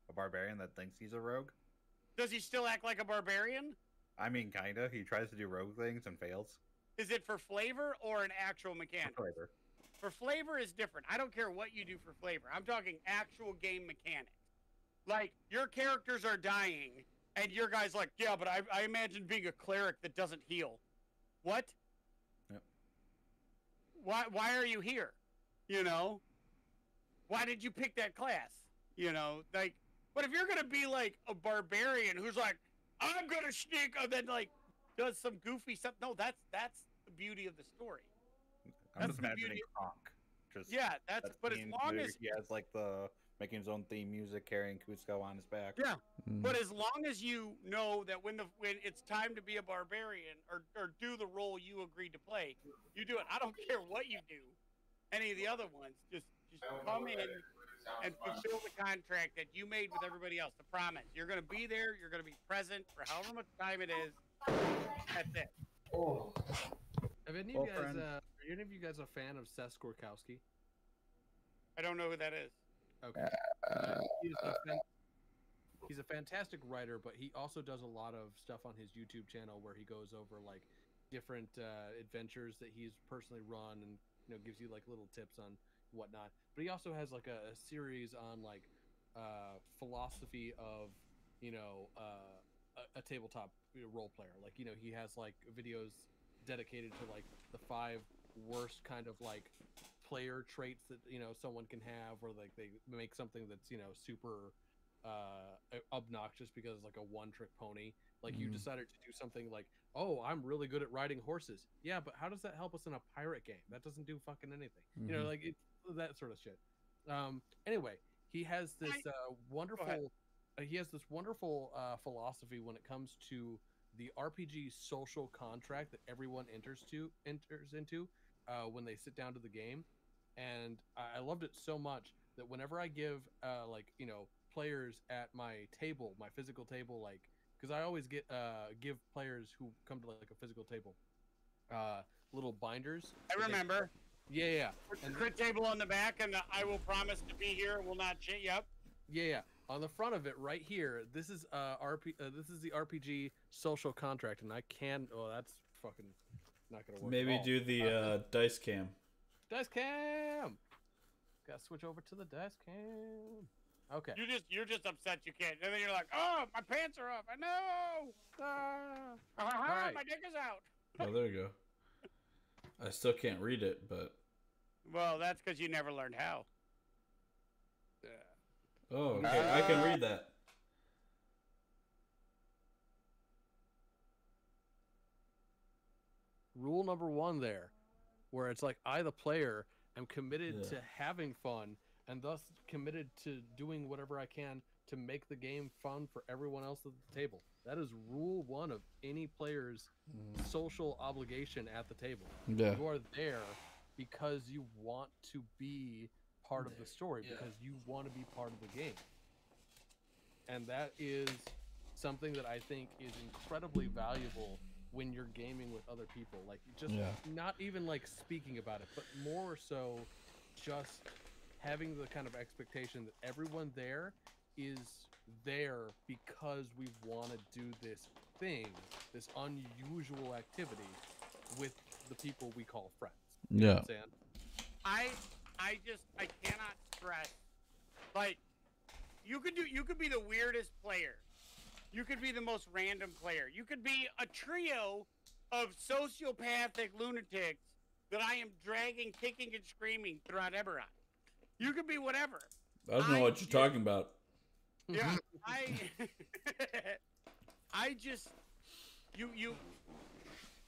A barbarian that thinks he's a rogue? Does he still act like a barbarian? I mean, kinda. He tries to do rogue things and fails. Is it for flavor or an actual mechanic? For flavor. For flavor is different. I don't care what you do for flavor. I'm talking actual game mechanics. Like, your characters are dying, and your guy's like, yeah, but I imagine being a cleric that doesn't heal. What? Yep. Why are you here? You know? Why did you pick that class? You know, like, but if you're going to be like a barbarian who's like, I'm going to sneak, and then like does some goofy stuff. No, that's the beauty of the story. I'm just imagining Kronk. But as long as he has like the making his own theme music, carrying Cusco on his back. Yeah. But as long as you know that when it's time to be a barbarian or do the role you agreed to play, you do it. I don't care what you do. Any of the other ones, just come in and fulfill the contract that you made with everybody else. The promise. You're going to be there. You're going to be present for however much time it is. That's it. Oh. Have any of you guys, are any of you guys a fan of Seth Skorkowski? I don't know who that is. Okay. He's a fantastic writer, but he also does a lot of stuff on his YouTube channel where he goes over like different adventures that he's personally run and, you know, gives you like little tips on whatnot. But he also has like a series on like philosophy of, you know, a tabletop role player. Like, you know, he has like videos dedicated to like the 5 worst kind of like player traits that, you know, someone can have, or like they make something that's, you know, super obnoxious because it's like a one-trick pony. Like you decided to do something like, oh, I'm really good at riding horses. Yeah, but how does that help us in a pirate game? That doesn't do fucking anything. You know, like that sort of shit. Anyway, he has this wonderful philosophy when it comes to the RPG social contract that everyone enters into when they sit down to the game. And I loved it so much that whenever I give like, you know, players at my table, my physical table, like, because I always give players who come to like a physical table little binders. I remember. Yeah. And crit table on the back, and I will promise to be here. Will not shit. Yep. Yeah. On the front of it, right here, this is this is the RPG social contract, and I can. Oh, that's fucking not gonna work. Maybe do the dice cam. Dice cam. Gotta switch over to the dice cam. Okay. You're just upset you can't, and then you're like, oh, my pants are off. I know. All right. My dick is out. Oh, there you go. I still can't read it, but. Well, that's because you never learned how. Oh, okay. I can read that. Rule number 1 there, where it's like I, the player, am committed to having fun and thus committed to doing whatever I can to make the game fun for everyone else at the table. That is rule 1 of any player's social obligation at the table. Yeah. You are there because you want to be part of the story, because you want to be part of the game. And that is something that I think is incredibly valuable when you're gaming with other people. Like, just not even like speaking about it, but more so just having the kind of expectation that everyone there is there because we want to do this thing, this unusual activity with the people we call friends. You know what I'm saying? I cannot stress, like, you could be the weirdest player. You could be the most random player. You could be a trio of sociopathic lunatics that I am dragging, kicking, and screaming throughout Eberron. You could be whatever. I don't know what you're talking about. Yeah, I just you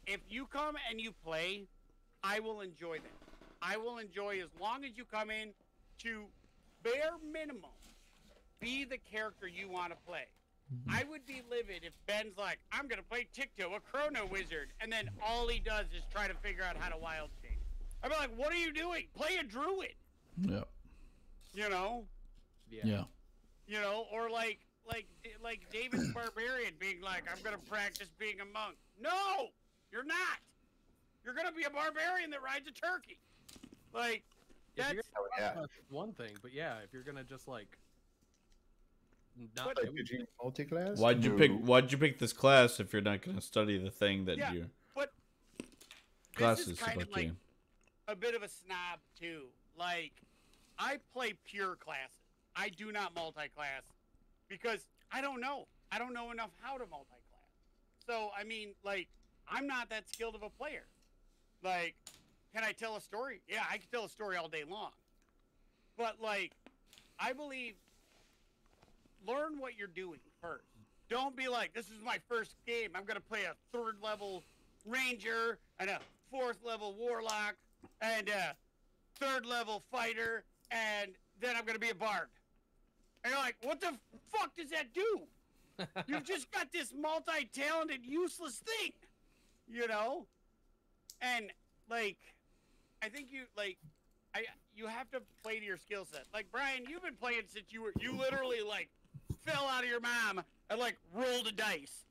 if you come and you play, I will enjoy that. I will enjoy as long as you come in to bare minimum be the character you want to play. I would be livid if Ben's like, I'm gonna play Ticto, a chrono wizard, and then all he does is try to figure out how to wild shape. I'd be like, what are you doing? Play a druid. Yeah. You know? Yeah. You know, or like David's barbarian being like, I'm gonna practice being a monk. No, you're not. You're gonna be a barbarian that rides a turkey. Like, that's one thing, but yeah, if you're gonna just like not Like, did you multi-class? Why'd you pick this class if you're not going to study the thing that yeah, you but class this is is kind supposed of like to? a bit of a snob too. Like, I play pure classes. I do not multi-class because I don't know. I don't know enough how to multi-class. So I mean, like, I'm not that skilled of a player. Like, can I tell a story? Yeah, I can tell a story all day long. But like, I believe learn what you're doing first. Don't be like, this is my first game. I'm gonna play a 3rd level ranger and a 4th level warlock and a 3rd level fighter, and then I'm gonna be a bard. And you're like, what the fuck does that do? You've just got this multi-talented, useless thing, you know? And like, I think you have to play to your skill set. Like, Brian, you've been playing since you literally like fell out of your mom and like rolled a dice,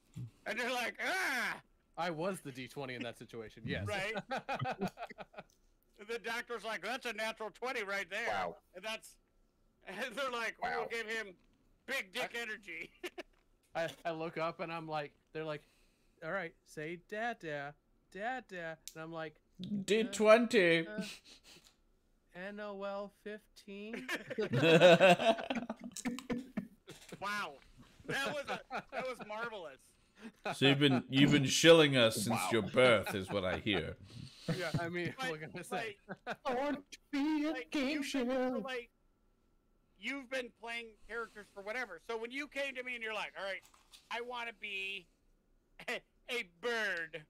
and you're like, ah. I was the D20 in that situation. Yes. Right. And the doctor's like, that's a natural 20 right there. Wow. And they're like, Wow. we'll give him big dick energy. I look up and I'm like, they're like, all right, say dada, dada, and I'm like, D20. NOL 15. Wow. That was marvelous. So you've been shilling us since your birth, is what I hear. Yeah, I mean, But, what can I say? I want to be a game show. You've been playing characters for whatever. So when you came to me and you're like, all right, I want to be a bird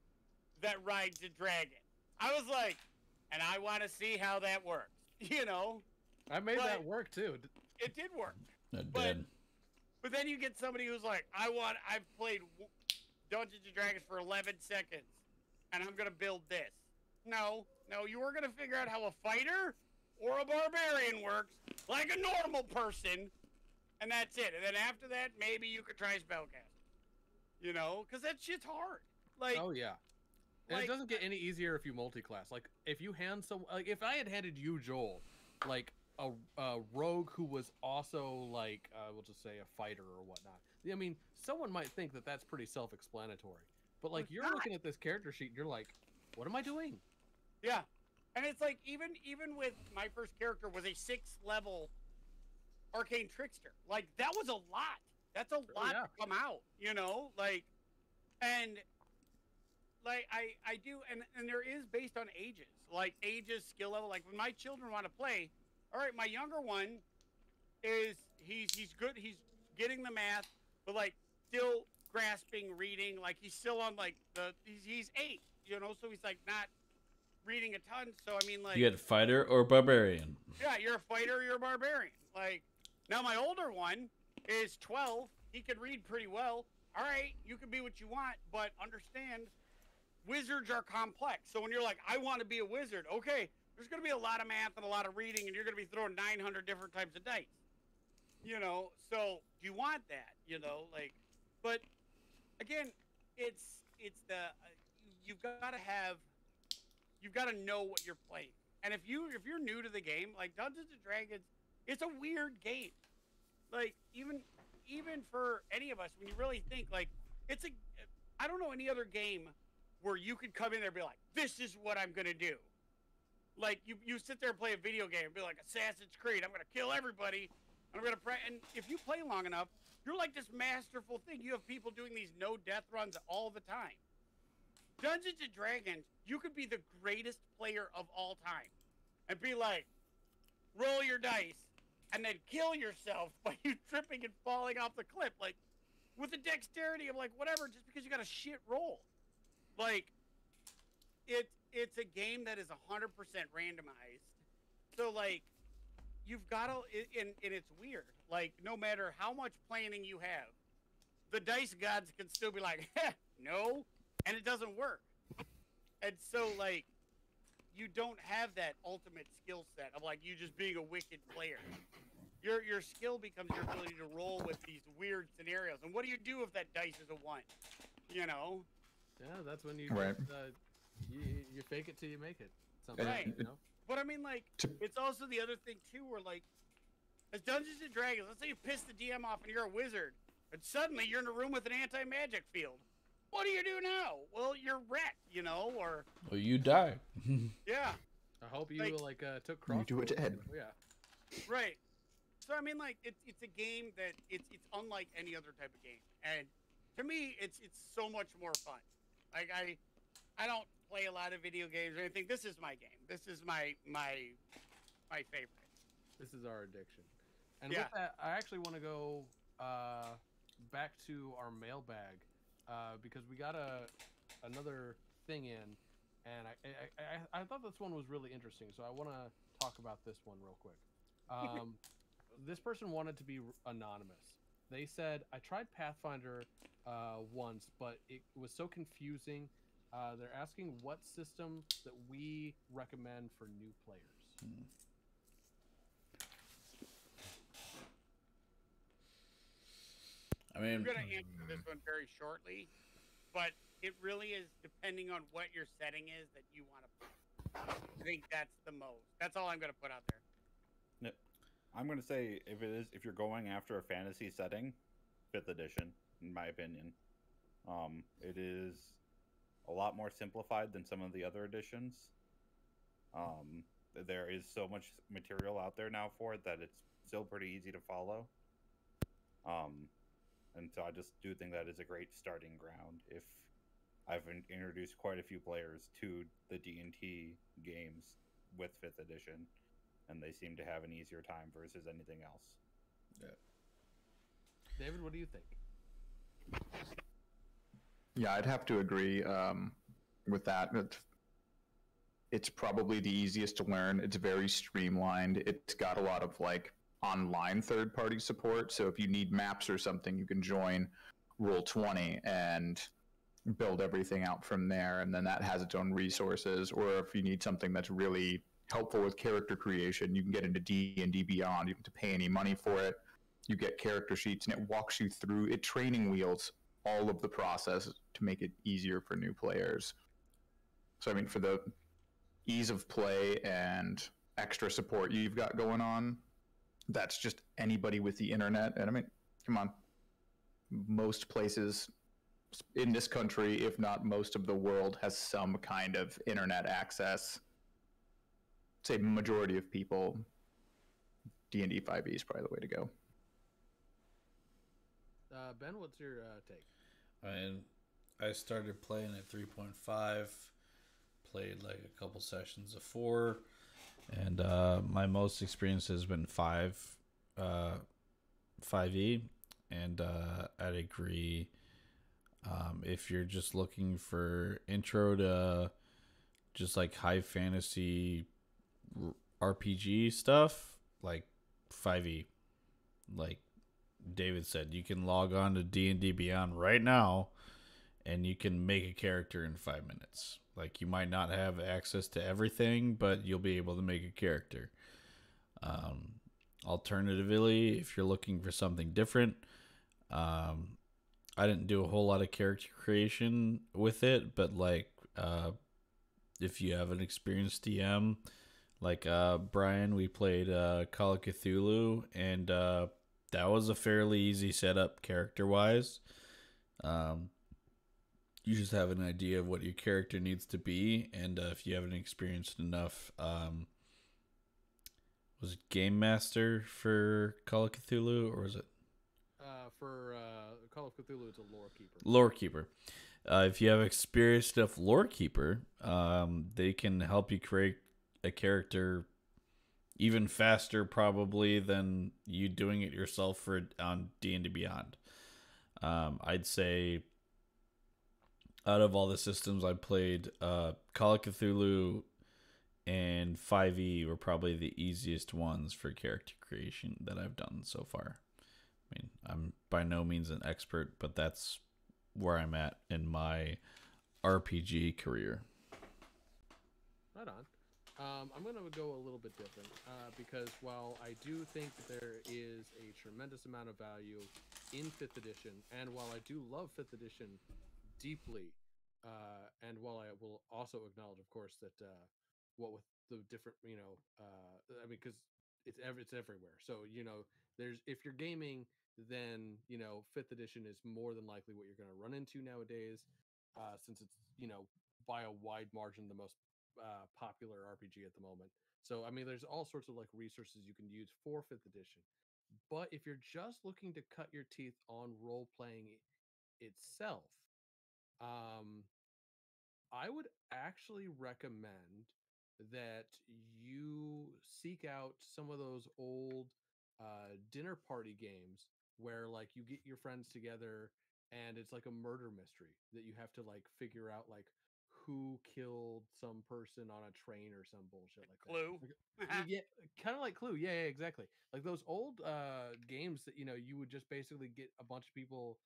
that rides a dragon. I was like, and I want to see how that works. You know? I made but that work too. It did work. It But- did. But then you get somebody who's like, I've played Dungeons and Dragons for 11 seconds, and I'm going to build this. No, you were going to figure out how a fighter or a barbarian works like a normal person, and that's it. And then after that, maybe you could try spellcasting. You know? Because that shit's hard. Like, Oh yeah. And like- it doesn't get any easier if you multi-class. Like if you hand like if I had handed you Joel, like a rogue who was also like we'll just say a fighter or whatnot. I mean, someone might think that that's pretty self-explanatory. But like It's you're not. looking at this character sheet, and you're like, what am I doing? yeah. And it's like, even with my first character was a 6th level arcane trickster. Like, that was a lot. That's a lot yeah. to come out, you know? Like, and like I do, and there is based on ages, like ages, skill level. Like when my children want to play, all right, my younger one he's good, he's getting the math, but like still grasping reading. Like he's still on like he's 8, you know, so he's like not reading a ton. So I mean, like, You get fighter or barbarian. yeah, you're a fighter, you're a barbarian. Like, now my older one is 12. He can read pretty well. All right, you can be what you want, but understand, wizards are complex. So when you're like, I want to be a wizard, okay, there's going to be a lot of math and a lot of reading, and you're going to be throwing 900 different types of dice. You know, so do you want that? You know, like, but again, it's the you've got to know what you're playing. And if you're new to the game, like Dungeons and Dragons, it's a weird game. Like even for any of us, when you really think, like, I don't know any other game where you could come in there and be like, this is what I'm gonna do. Like you sit there and play a video game and be like, Assassin's Creed, I'm gonna kill everybody, and I'm gonna pray. And if you play long enough, you're like this masterful thing. You have people doing these no death runs all the time. Dungeons and Dragons, you could be the greatest player of all time and be like, roll your dice, and then kill yourself by you tripping and falling off the cliff. Like, with the dexterity, I'm like, whatever, just because you got a shit roll. Like, it's a game that is 100% randomized. So, like, you've got to, and it's weird. Like, no matter how much planning you have, the dice gods can still be like, no, and it doesn't work. And so, like, you don't have that ultimate skill set of, like, you just being a wicked player. Your skill becomes your ability to roll with these weird scenarios. And what do you do if that dice is a 1? You know? Yeah, that's when you Right. you fake it till you make it. Right. You know? But I mean, like, it's also the other thing too, where, like, as Dungeons and Dragons, let's say you piss the DM off and you're a wizard, and suddenly you're in a room with an anti-magic field. What do you do now? Well, you're wrecked, you know, or Well, you die. yeah, I hope you Like, took You do it crossbow. dead. Yeah. right. So I mean, like, it's a game that it's unlike any other type of game, and to me, it's so much more fun. Like, I don't play a lot of video games or anything. This is my game. This is my favorite. This is our addiction. And Yeah. with that, I actually want to go back to our mailbag because we got another thing in, and I thought this one was really interesting. So I want to talk about this one real quick. This person wanted to be anonymous. They said, I tried Pathfinder once, but it was so confusing. They're asking what system that we recommend for new players. I mean, I'm gonna answer this one very shortly, but it really is depending on what your setting is that you want to play. I think that's the most. That's all I'm gonna put out there. I'm gonna say if you're going after a fantasy setting, 5th edition, in my opinion. It is a lot more simplified than some of the other editions. There is so much material out there now for it that it's still pretty easy to follow. And so I just do think that is a great starting ground. If I've introduced quite a few players to the D&T games with 5th edition, and they seem to have an easier time versus anything else. yeah. David, what do you think? Yeah, I'd have to agree with that. It's probably the easiest to learn. It's very streamlined. It's got a lot of like online third-party support. So if you need maps or something, you can join Roll20 and build everything out from there. And then that has its own resources. Or if you need something that's really helpful with character creation, you can get into D&D Beyond. You don't have to pay any money for it. You get character sheets, and it walks you through. It training wheels all of the process to make it easier for new players. So I mean, for the ease of play and extra support you've got going on, that's just anybody with the internet. And I mean, come on, most places in this country, if not most of the world, has some kind of internet access. Say majority of people, D&D 5e is probably the way to go. Ben, what's your take? I started playing at 3.5, played like a couple sessions of 4, and my most experience has been 5e, and I'd agree. If you're just looking for intro to just like high fantasy RPG stuff, like 5e, like David said, you can log on to D&D Beyond right now and you can make a character in 5 minutes. Like, you might not have access to everything, but you'll be able to make a character. Alternatively, if you're looking for something different, I didn't do a whole lot of character creation with it, but like if you have an experienced DM, like Brian, we played Call of Cthulhu, and that was a fairly easy setup character-wise. You just have an idea of what your character needs to be, and if you haven't experienced enough, was it Game Master for Call of Cthulhu, or was it? For Call of Cthulhu, it's a lore keeper. Lore Keeper. If you have experienced enough Lore Keeper, they can help you create a character even faster probably than you doing it yourself for on D&D Beyond. I'd say out of all the systems I played, Call of Cthulhu and 5e were probably the easiest ones for character creation that I've done so far. I mean, I'm by no means an expert, but that's where I'm at in my RPG career. Right on. I'm going to go a little bit different because while I do think there is a tremendous amount of value in 5th edition, and while I do love 5th edition deeply, and while I will also acknowledge, of course, that what with the different, I mean, because it's everywhere. So there's if you're gaming, then 5th edition is more than likely what you're going to run into nowadays, since it's by a wide margin the most popular RPG at the moment. So I mean, there's all sorts of like resources you can use for 5th edition. But if you're just looking to cut your teeth on role playing itself, um, I would actually recommend that you seek out some of those old dinner party games where like you get your friends together and it's like a murder mystery that you have to like figure out like who killed some person on a train or some bullshit like Clue. that. Yeah, kind of like Clue. Yeah, exactly. Like those old games that you would just basically get a bunch of people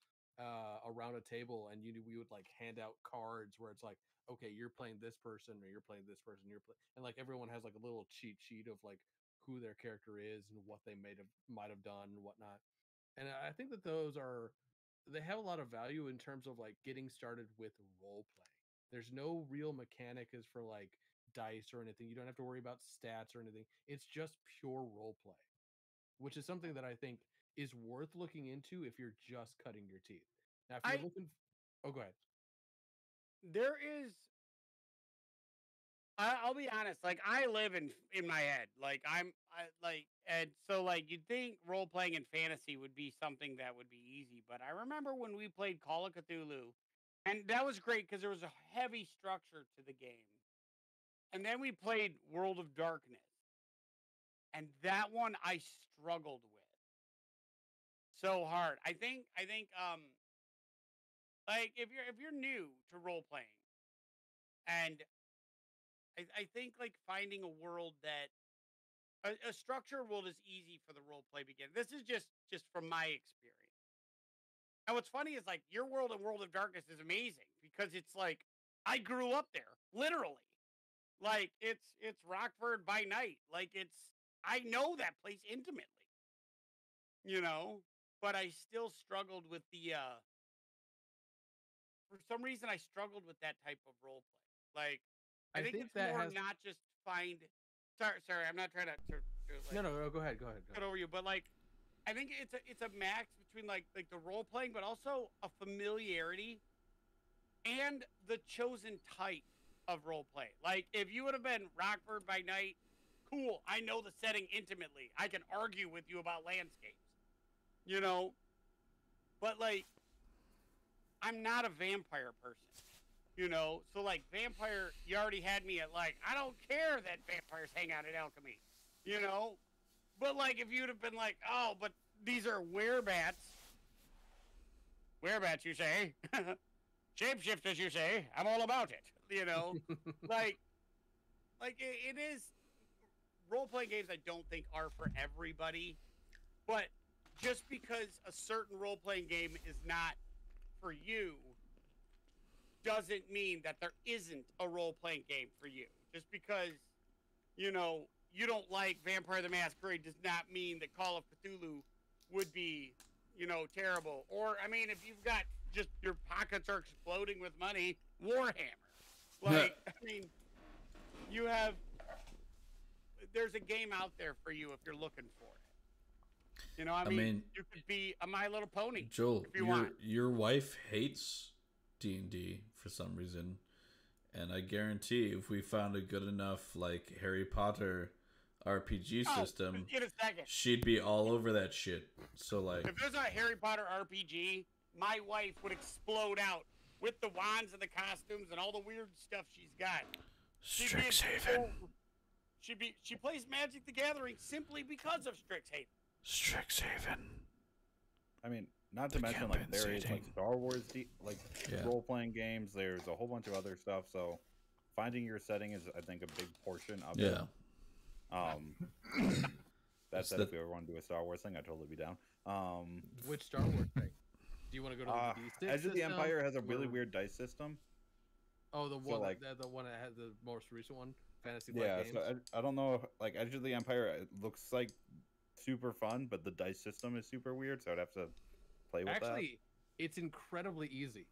around a table and we would like hand out cards where it's like, okay, you're playing this person or you're playing this person, and like everyone has like a little cheat sheet of like who their character is and what they might have done and whatnot. And I think that they have a lot of value in terms of like getting started with role play. There's no real mechanic as for like dice or anything. You don't have to worry about stats or anything. It's just pure role play, which is something that I think is worth looking into if you're just cutting your teeth. Now, if you're looking, oh, go ahead. There is. I'll be honest. Like I live in my head. Like and so like you'd think role playing in fantasy would be something that would be easy, but I remember when we played Call of Cthulhu, and that was great because there was a heavy structure to the game. And then we played World of Darkness, and that one I struggled with so hard. I think like if you're new to role playing, and I think like finding a world that a structured world is easy for the role play begin. This is just from my experience. And what's funny is like your world in World of Darkness is amazing because it's like I grew up there, literally. Like it's Rockford by night. Like I know that place intimately, you know, but I still struggled with the for some reason I struggled with that type of role play. Like I I think think it's that more has not just find sorry, I'm not trying to like no, go ahead. cut over you, but like I think it's a max between like the role playing, but also a familiarity and the chosen type of role play. Like if you would have been Rockford by Night, cool. I know the setting intimately. I can argue with you about landscapes, you know. But like, I'm not a vampire person, you know. So like, vampire, you already had me at like, I don't care that vampires hang out at alchemy, you know. But like, if you'd have been like, oh, but these are werebats. Werebats, you say? Shapeshifters, you say? I'm all about it. You know, like it is. Role playing games, I don't think are for everybody, but just because a certain role playing game is not for you, doesn't mean that there isn't a role playing game for you. Just because you don't like Vampire the Masquerade does not mean that Call of Cthulhu would be terrible. Or I mean, if you've got just your pockets are exploding with money, Warhammer. Like, I mean, there's a game out there for you if you're looking for it. I mean, you could be a My Little Pony, Joel, if you want. Your wife hates D&D for some reason, and I guarantee if we found a good enough like Harry Potter RPG system, in a second, she'd be all over that shit. So like, if there's a Harry Potter RPG, my wife would explode out with the wands and the costumes and all the weird stuff she's got. Strixhaven. She plays Magic the Gathering simply because of Strixhaven. Strixhaven. I mean, not to The mention like there is like compensating. Star Wars Yeah. role playing games. There's a whole bunch of other stuff. So finding your setting is, I think, a big portion of it. Yeah. That It's said, the- if we ever want to do a Star Wars thing, I'd totally be down. Which Star Wars thing? Do you want to go to the D6 Edge of the system, Empire has a really or- weird dice system. Oh, the one like- the one that had the most recent one, Fantasy Flight Yeah, Games. so I don't know if, like, Edge of the Empire, it looks like super fun, but the dice system is super weird, so I'd have to play with Actually, it's incredibly easy.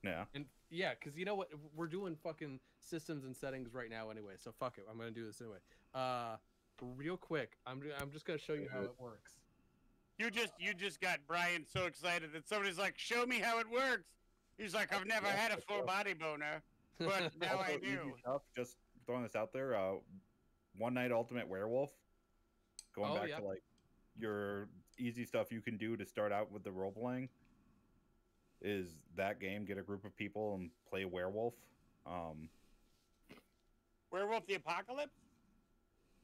that. Yeah. And yeah, because you know what, we're doing fucking systems and settings right now anyway. So fuck it, I'm gonna do this anyway. Real quick, I'm just gonna show you how it works. You just got Brian so excited that somebody's like, "Show me how it works." He's like, "I've never had a full body boner, but now I Also, easy do." stuff, just throwing this out there, One Night Ultimate Werewolf. Going Oh, back yeah. to like your easy stuff you can do to start out with the role playing is that game. Get a group of people and play werewolf. Werewolf the Apocalypse.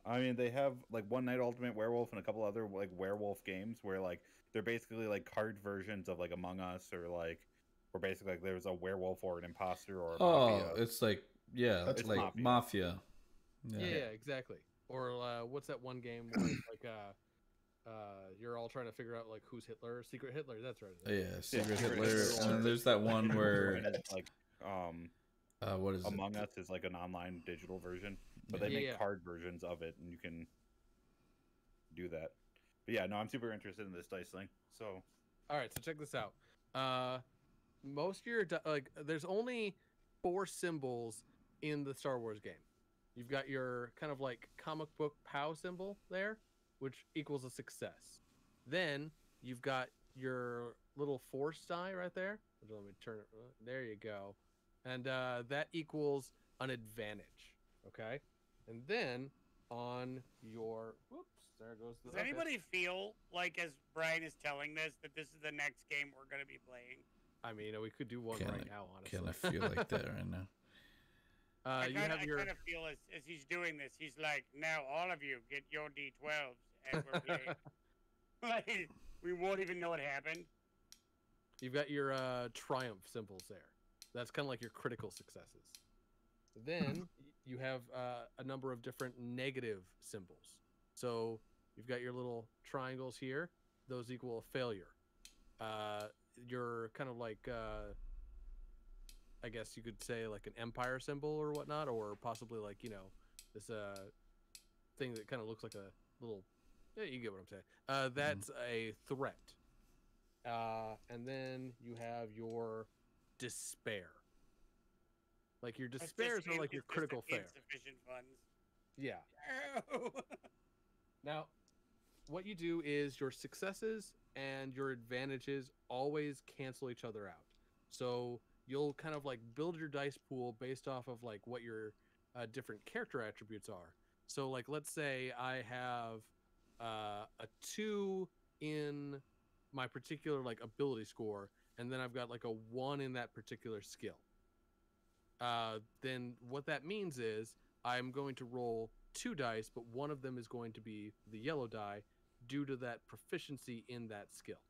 I mean, they have like One Night Ultimate Werewolf and a couple other like werewolf games where like they're basically like card versions of like Among Us, or like where basically like there's a werewolf or an imposter or a mafia. It's like, yeah, It's it's like Mafia. Mafia. Yeah, exactly. Or what's that one game where it's like you're all trying to figure out like who's Hitler, Secret Hitler. That's right. Yeah, Secret Secret Hitler. Hitler. And then there's that one where, And it's like what is Among it? Us is like an online digital version, but Yeah. they make Yeah. card versions of it, and you can do that. But yeah, no, I'm super interested in this dice thing. So All right, so check this out. Most of your there's only 4 symbols in the Star Wars game. You've got your kind of like comic book POW symbol there, which equals a success. Then you've got your little force die right there. Let me turn it. There you go, and that equals an advantage. Okay, and then on your there goes the. Does anybody feel like, as Brian is telling this, that this is the next game we're going to be playing? I mean, we could do one Kinda- right now. Honestly, Kind of feel like that right now. you have your. I kind of feel as he's doing this, he's like, "Now all of you get your D12s, and we're playing." Like, we won't even know what happened. You've got your triumph symbols there. That's kind of like your critical successes. Then you have a number of different negative symbols. So you've got your little triangles here. Those equal a failure. You're kind of like, I guess you could say like an empire symbol or whatnot, or possibly like, this thing that kind of looks like a little, yeah, you get what I'm saying. That's a threat. And then you have your despair. Like your That's despairs just are like your critical failure. insufficient funds. Yeah. Oh. Now, what you do is your successes and your advantages always cancel each other out. So you'll kind of like build your dice pool based off of like what your different character attributes are. So like, let's say I have a 2 in my particular like ability score, and then I've got like a 1 in that particular skill. Then what that means is I'm going to roll 2 dice, but one of them is going to be the yellow die due to that proficiency in that skill.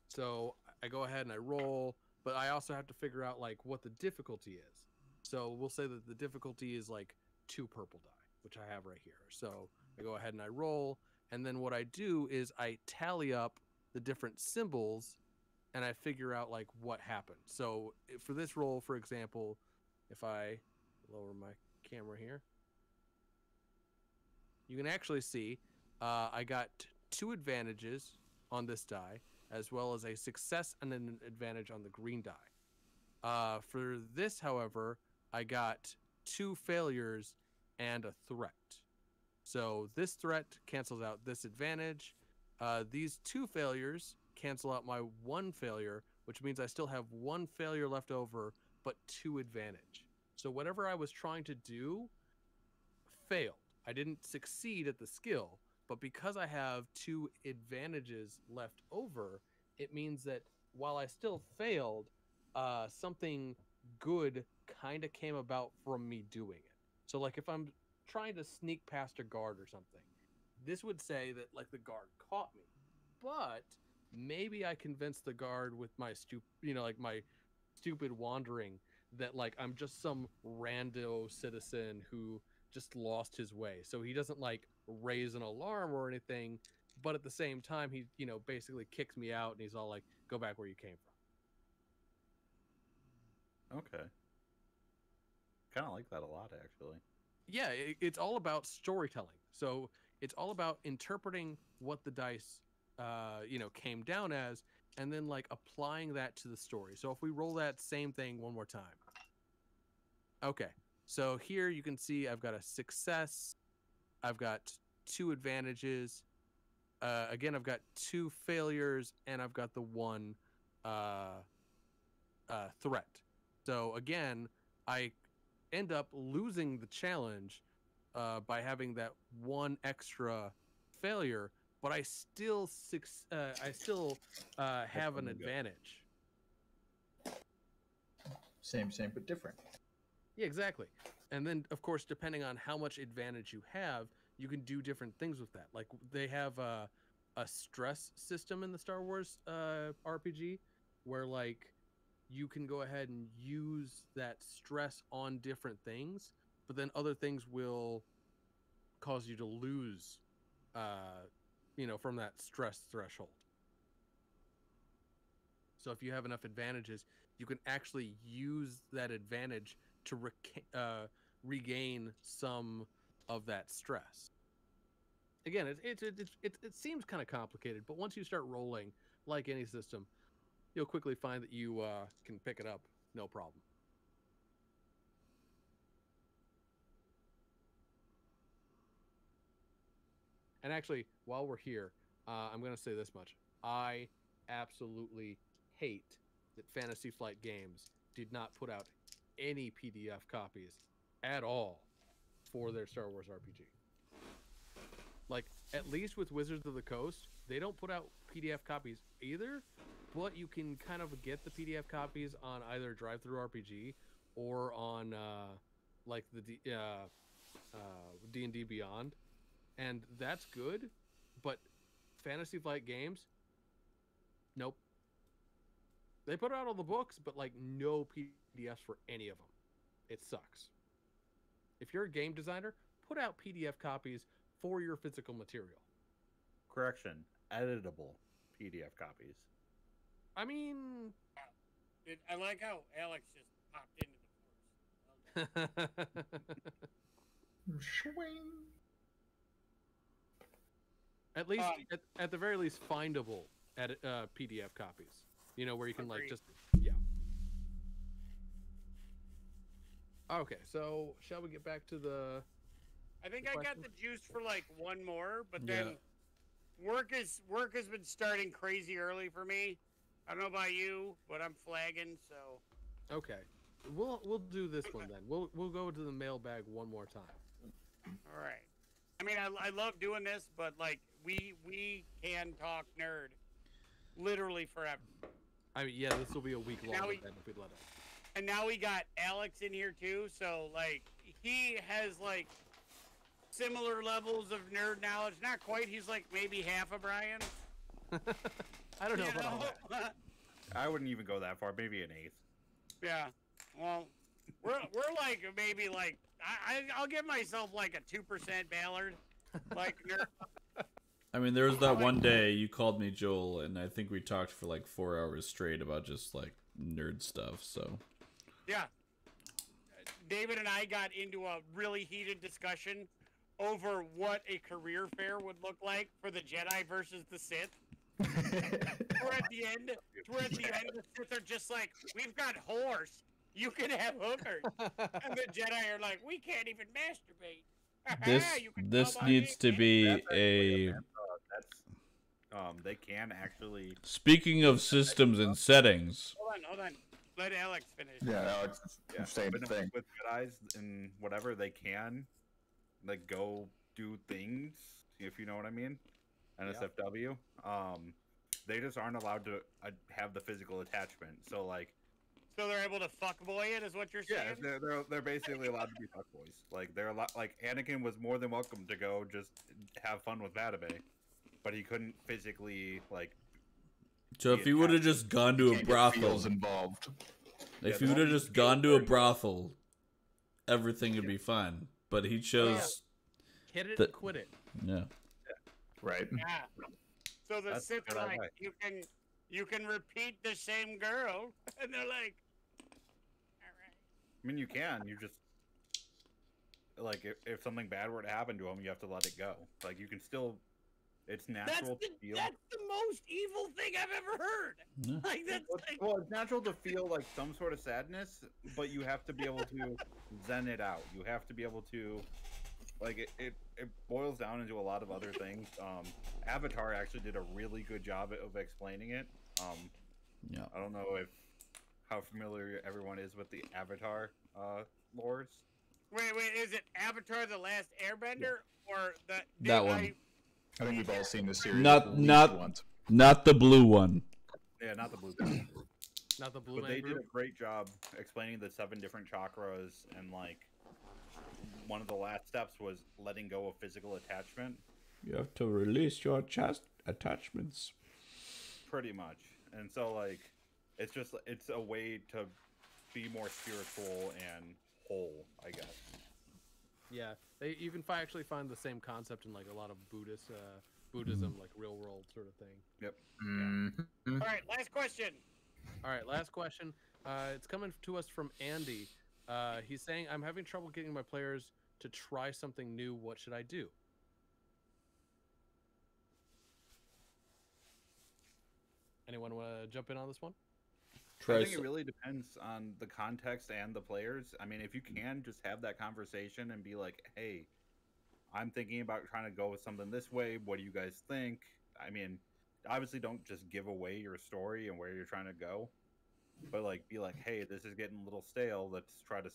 So I go ahead and I roll, but I also have to figure out like what the difficulty is. So we'll say that the difficulty is like 2 purple die, which I have right here. So I go ahead and I roll, and then what I do is I tally up the different symbols and I figure out like what happened. So for this roll, for example, if I lower my camera here, you can actually see I got 2 advantages on this die, as well as a success and an advantage on the green die. For this, however, I got 2 failures and a threat. So this threat cancels out this advantage. These 2 failures cancel out my 1 failure, which means I still have 1 failure left over, but 2 advantage. So whatever I was trying to do failed. I didn't succeed at the skill, but because I have 2 advantages left over, it means that while I still failed, something good kind of came about from me doing it. So like if I'm trying to sneak past a guard or something, this would say that like the guard caught me. But maybe I convinced the guard with my my stupid wandering that like I'm just some rando citizen who just lost his way. So he doesn't like raise an alarm or anything, but at the same time he, basically kicks me out and he's all like, go back where you came from. Okay. Kind of like that a lot, actually. Yeah, it's all about storytelling. So it's all about interpreting what the dice came down as, and then like applying that to the story. So if we roll that same thing one more time. Okay, so here you can see I've got a success, I've got 2 advantages, again I've got 2 failures, and I've got the 1 threat. So again, I end up losing the challenge by having that 1 extra failure, but I still have an advantage. Same, but different. Yeah, exactly. And then, of course, depending on how much advantage you have, you can do different things with that. Like they have a stress system in the Star Wars RPG, where like you can go ahead and use that stress on different things, but then other things will cause you to lose, from that stress threshold. So if you have enough advantages, you can actually use that advantage to regain some of that stress. Again, it seems kind of complicated, but once you start rolling, like any system, you'll quickly find that you can pick it up, no problem. And actually, while we're here, I'm going to say this much. I absolutely hate that Fantasy Flight Games did not put out any PDF copies at all for their Star Wars RPG. Like, at least with Wizards of the Coast, they don't put out PDF copies either, but you can kind of get the PDF copies on either Drive-Thru RPG or on like the D&D Beyond, and that's good. But Fantasy Flight Games, nope. They put out all the books, but like no PDFs for any of them. It sucks. If you're a game designer, put out PDF copies for your physical material. Correction, editable PDF copies. I mean, I like how Alex just popped into the force. Swing. At least, at the very least, findable PDF copies. Where you can like just, yeah. Okay, so shall we get back to the? I think I got the juice for like one more, but then work has been starting crazy early for me. I don't know about you, but I'm flagging, so. Okay, we'll do this one then. We'll go to the mailbag one more time. All right. I mean, I love doing this, but like we can talk nerd literally forever. I mean, yeah, this will be a week long if we let it. And now we got Alex in here too, so like he has like similar levels of nerd knowledge. Not quite. He's like maybe half of Brian. I don't know about all that. I wouldn't even go that far. Maybe an 1/8. Yeah. Well, we're like maybe like I'll give myself like a 2% Ballard, like nerd. I mean, there was that one day you called me Joel, and I think we talked for like 4 hours straight about just like nerd stuff. So yeah, David and I got into a really heated discussion over what a career fair would look like for the Jedi versus the Sith. We're at the end. The Sith are just like, we've got whores. You can have hookers, and the Jedi are like, we can't even masturbate. This needs to be a. They can actually. Speaking of systems and settings. Hold on. Let Alex finish. Yeah, Alex is saying the thing. With Jedi's and whatever, they can like go do things, if you know what I mean. NSFW. They just aren't allowed to have the physical attachment. So like, So they're able to fuckboy it, is what you're Yeah, saying? they're basically allowed to be fuckboys. Like they're a lot. Like Anakin was more than welcome to go just have fun with Padme, but he couldn't physically like. So be if he would have attached. just gone to You a can't get brothel, feels involved. if Yeah, he would have the just feels gone to a are involved. brothel, everything would be fine. But he chose, Hit it, The- quit it. yeah. Right. Yeah. So the That's Sith what are I like, like. you can repeat the same girl, and they're like, all right. I mean, you can. You just like if something bad were to happen to him, you have to let it go. Like you can still. It's natural to feel. That's the most evil thing I've ever heard. Yeah. Like that's like, Well, it's natural to feel like some sort of sadness, but you have to be able to zen it out. You have to be able to, like, it boils down into a lot of other things. Avatar actually did a really good job of explaining it. Yeah. I don't know how familiar everyone is with the Avatar lores. wait, is it Avatar: The Last Airbender or That one. I think we've all seen the series. Not- at least not- once. Not the blue one. Yeah, not the blue guy. Not the blue But man they did group. a great job explaining the 7 different chakras, and like one of the last steps was letting go of physical attachment. You have to release your chest attachments. Pretty much. And so like it's a way to be more spiritual and whole, I guess. Yeah, you can actually find the same concept in like a lot of Buddhism, like real world sort of thing. Yep. Mhm. All right, last question. All right, last question. It's coming to us from Andy. He's saying, "I'm having trouble getting my players to try something new. What should I do?" Anyone want to jump in on this one? I think it really depends on the context and the players. I mean, if you can just have that conversation and be like, "Hey, I'm thinking about trying to go with something this way. What do you guys think?" I mean, obviously don't just give away your story and where you're trying to go, but like be like, "Hey, this is getting a little stale. Let's try to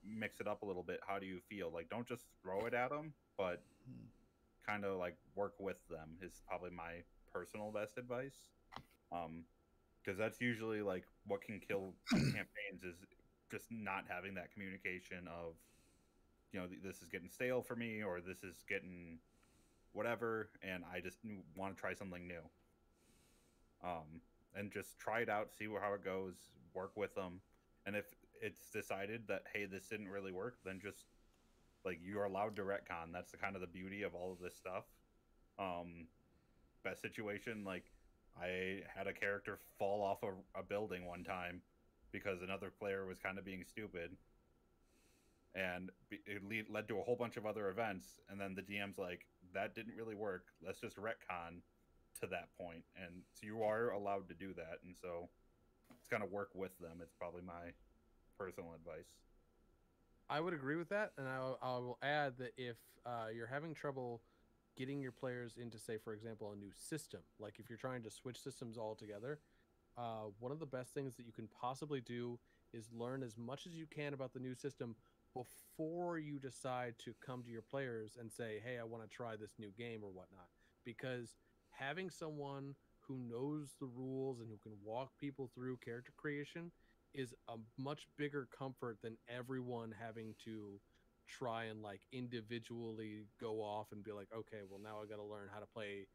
mix it up a little bit. How do you feel?" Like don't just throw it at them, but kind of like work with them is probably my personal best advice. Because that's usually like what can kill campaigns is just not having that communication of, you know, this is getting stale for me, or this is getting whatever, and I just want to try something new. And just try it out, see how it goes, work with them, and if it's decided that, hey, this didn't really work, then just like you are allowed to retcon. That's the kind of the beauty of all of this stuff. Best situation, like I had a character fall off a building one time because another player was kind of being stupid, and it led to a whole bunch of other events, and then the DM's like, that didn't really work, let's just retcon to that point. And so you are allowed to do that, and so it's kind of work with them. It's probably my personal advice. I would agree with that, and I will add that if you're having trouble getting your players into, say, for example, a new system, like if you're trying to switch systems altogether, one of the best things that you can possibly do is learn as much as you can about the new system before you decide to come to your players and say, hey, I want to try this new game or whatnot. Because having someone who knows the rules and who can walk people through character creation is a much bigger comfort than everyone having to try and like individually go off and be like, okay, well now I got to learn how to play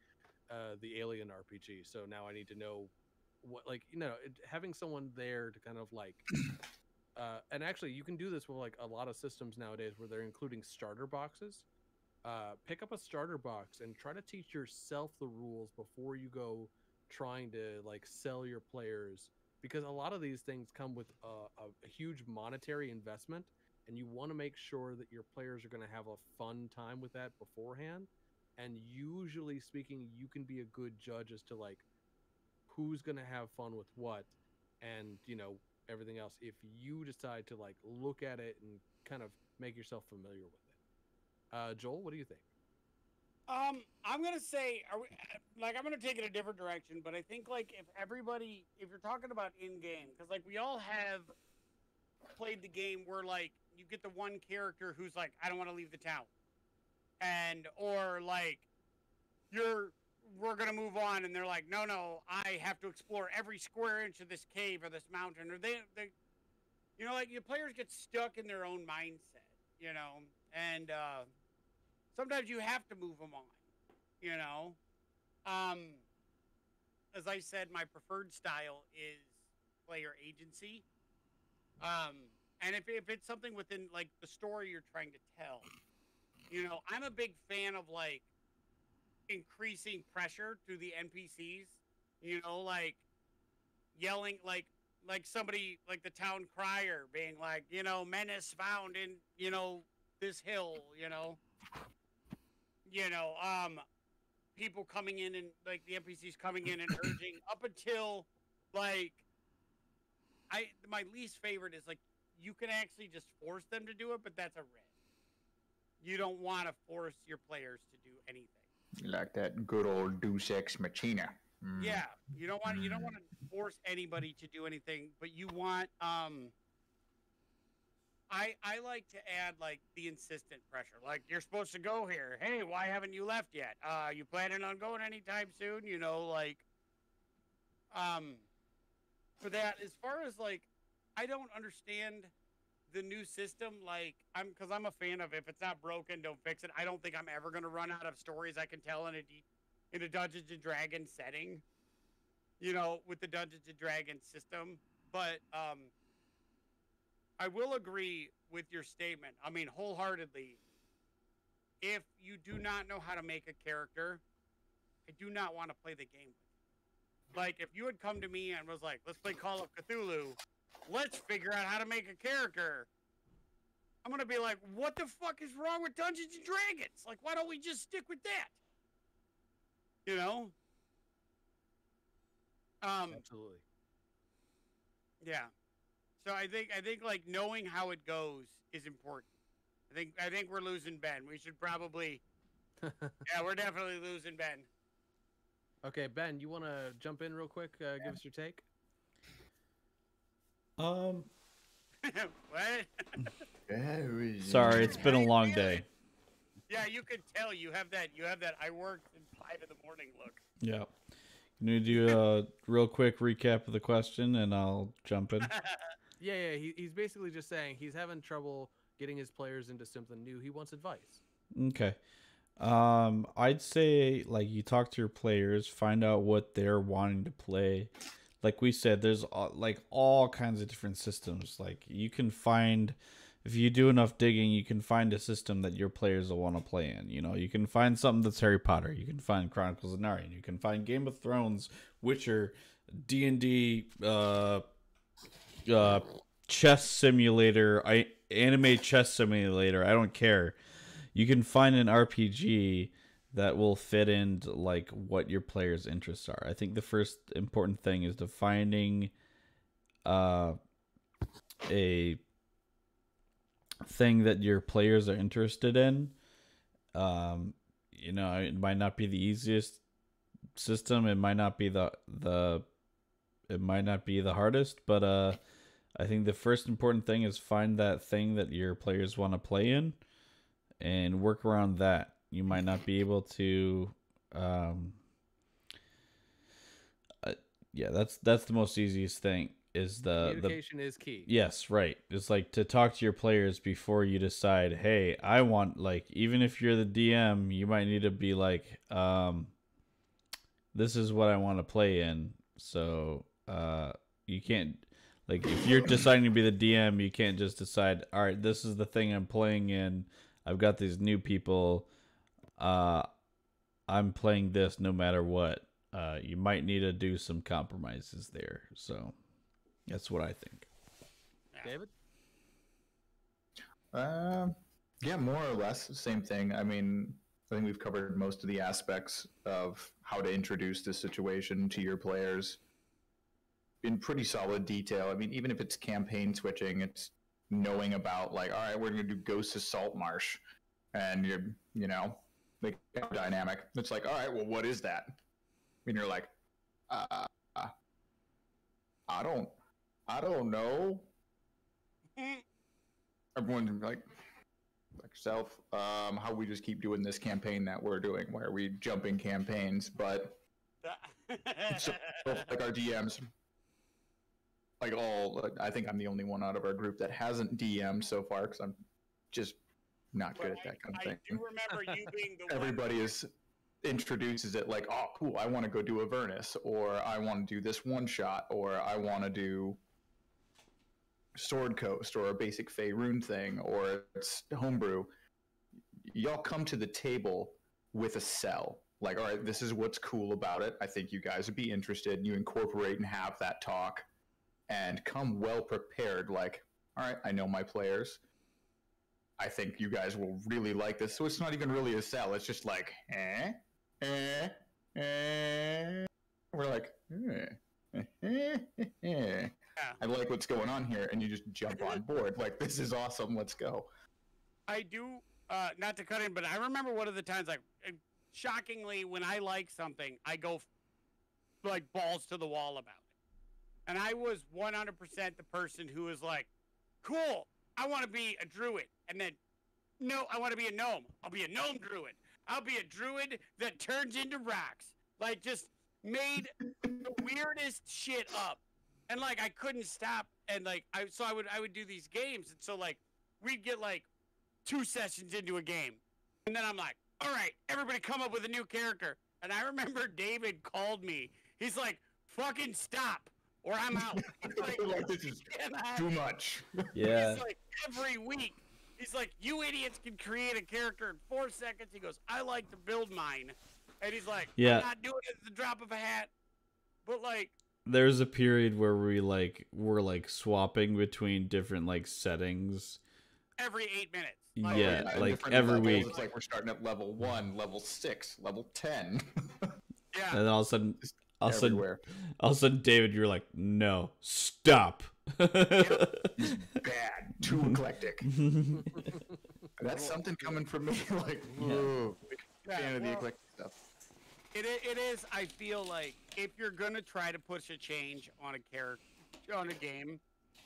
the Alien RPG, so now I need to know what, like, you know, having someone there to kind of like and actually you can do this with like a lot of systems nowadays where they're including starter boxes. Pick up a starter box and try to teach yourself the rules before you go trying to like sell your players, because a lot of these things come with a huge monetary investment, and you want to make sure that your players are going to have a fun time with that beforehand. And usually speaking, you can be a good judge as to like who's going to have fun with what, and you know, everything else, if you decide to like look at it and kind of make yourself familiar with it. Joel, what do you think? I'm gonna say, I'm gonna take it a different direction, but I think like if you're talking about in game, because like we all have played the game where like you get the one character who's like, I don't want to leave the town, or like you're we're gonna move on, and they're like, no, I have to explore every square inch of this cave or this mountain, or they you know, like your players get stuck in their own mindset, you know, and sometimes you have to move them on, you know. As I said, my preferred style is player agency. And if it's something within like the story you're trying to tell, you know, I'm a big fan of like increasing pressure through the NPCs. You know, like yelling, like somebody like the town crier being like, you know, menace found in this hill. You know, people coming in and like the NPCs coming in and urging up until like my least favorite is like you can actually just force them to do it, but that's a risk. You don't want to force your players to do anything. Like that good old Deus Ex Machina. Mm. Yeah, you don't want to force anybody to do anything, but you want I like to add like the insistent pressure. Like you're supposed to go here. Hey, why haven't you left yet? You planning on going anytime soon? You know, like for that, as far as like I don't understand the new system. Like because I'm a fan of if it's not broken, don't fix it. I don't think I'm ever gonna run out of stories I can tell in a Dungeons and Dragons setting. You know, with the Dungeons and Dragons system, but I will agree with your statement. I mean, wholeheartedly. If you do not know how to make a character, I do not want to play the game with you. Like, if you had come to me and was like, let's play Call of Cthulhu, let's figure out how to make a character. I'm going to be like, what the fuck is wrong with Dungeons and Dragons? Like, why don't we just stick with that? You know? Absolutely. Yeah. So I think like knowing how it goes is important. I think we're losing Ben. We should probably yeah, we're definitely losing Ben. Okay, Ben, you want to jump in real quick? Give us your take. What? Sorry, it's been a long day. Yeah, you can tell you have that I worked in 5 in the morning look. Yeah. Can you do a real quick recap of the question and I'll jump in? Yeah. He's basically just saying he's having trouble getting his players into something new. He wants advice. Okay. I'd say like you talk to your players, find out what they're wanting to play. Like we said, there's like all kinds of different systems. Like you can find, if you do enough digging, you can find a system that your players will want to play in. You know, you can find something that's Harry Potter. You can find Chronicles of Narnia. You can find Game of Thrones, Witcher, D&D, chess simulator, anime chess simulator. I don't care. You can find an RPG that will fit into like what your players' interests are. I think the first important thing is defining a thing that your players are interested in. You know, it might not be the easiest system. It might not be the hardest, but I think the first important thing is find that thing that your players want to play in and work around that. You might not be able to yeah, that's the most easiest thing is communication is key. Yes, right. It's like to talk to your players before you decide, hey, I want, like, even if you're the DM, you might need to be like, this is what I want to play in. So you can't, like, if you're deciding to be the DM, you can't just decide, all right, this is the thing I'm playing in. I've got these new people. I'm playing this no matter what. You might need to do some compromises there. So that's what I think. David? Yeah, more or less the same thing. I mean, I think we've covered most of the aspects of how to introduce this situation to your players in pretty solid detail. I mean, even if it's campaign switching, it's knowing about, like, all right, we're going to do Ghosts of Salt Marsh, and you know, make it dynamic. It's like, all right, well, what is that? And you're like, I don't know. Everyone's like, like yourself, how we just keep doing this campaign that we're doing, where we jumping campaigns, but so, like our DMs, like I think I'm the only one out of our group that hasn't DM'd so far because I'm just not good at that kind of thing. I do remember you being the Everybody introduces it like, oh, cool, I want to go do Avernus, or I want to do this one shot, or I want to do Sword Coast, or a basic Faerun thing, or it's homebrew. Y'all come to the table with a sell. Like, all right, this is what's cool about it. I think you guys would be interested. And you incorporate and have that talk and come well prepared. Like, all right, I know my players. I think you guys will really like this. So it's not even really a sell. It's just like, We're like, I like what's going on here. And you just jump on board. Like, this is awesome. Let's go. I do, not to cut in, but I remember one of the times, like, shockingly, when I like something, I go like balls to the wall about it. And I was 100% the person who was like, cool, I want to be a druid. And then, no, I want to be a gnome. I'll be a gnome druid. I'll be a druid that turns into rocks. Like, just made the weirdest shit up. And like, I couldn't stop. And like, I would do these games. And so like, we'd get like 2 sessions into a game. And then I'm like, all right, everybody come up with a new character. And I remember David called me. He's like, fucking stop, or I'm out. Like, this is too much. Yeah. He's like, every week, he's like, you idiots can create a character in 4 seconds. He goes, I like to build mine. And he's like, Yeah. I'm not doing it at the drop of a hat. But like, There's a period where we're like swapping between different like settings. every 8 minutes. Yeah, and like different every levels, week. It's like we're starting at level 1, level 6, level 10. Yeah. And then all of a sudden, Everywhere. all of a sudden, David, you're like, no, stop. He's bad. Too eclectic. That's something coming from me. Like, whoa. Big fan of the eclectic stuff. It is, I feel like, if you're going to try to push a change on a character, on a game,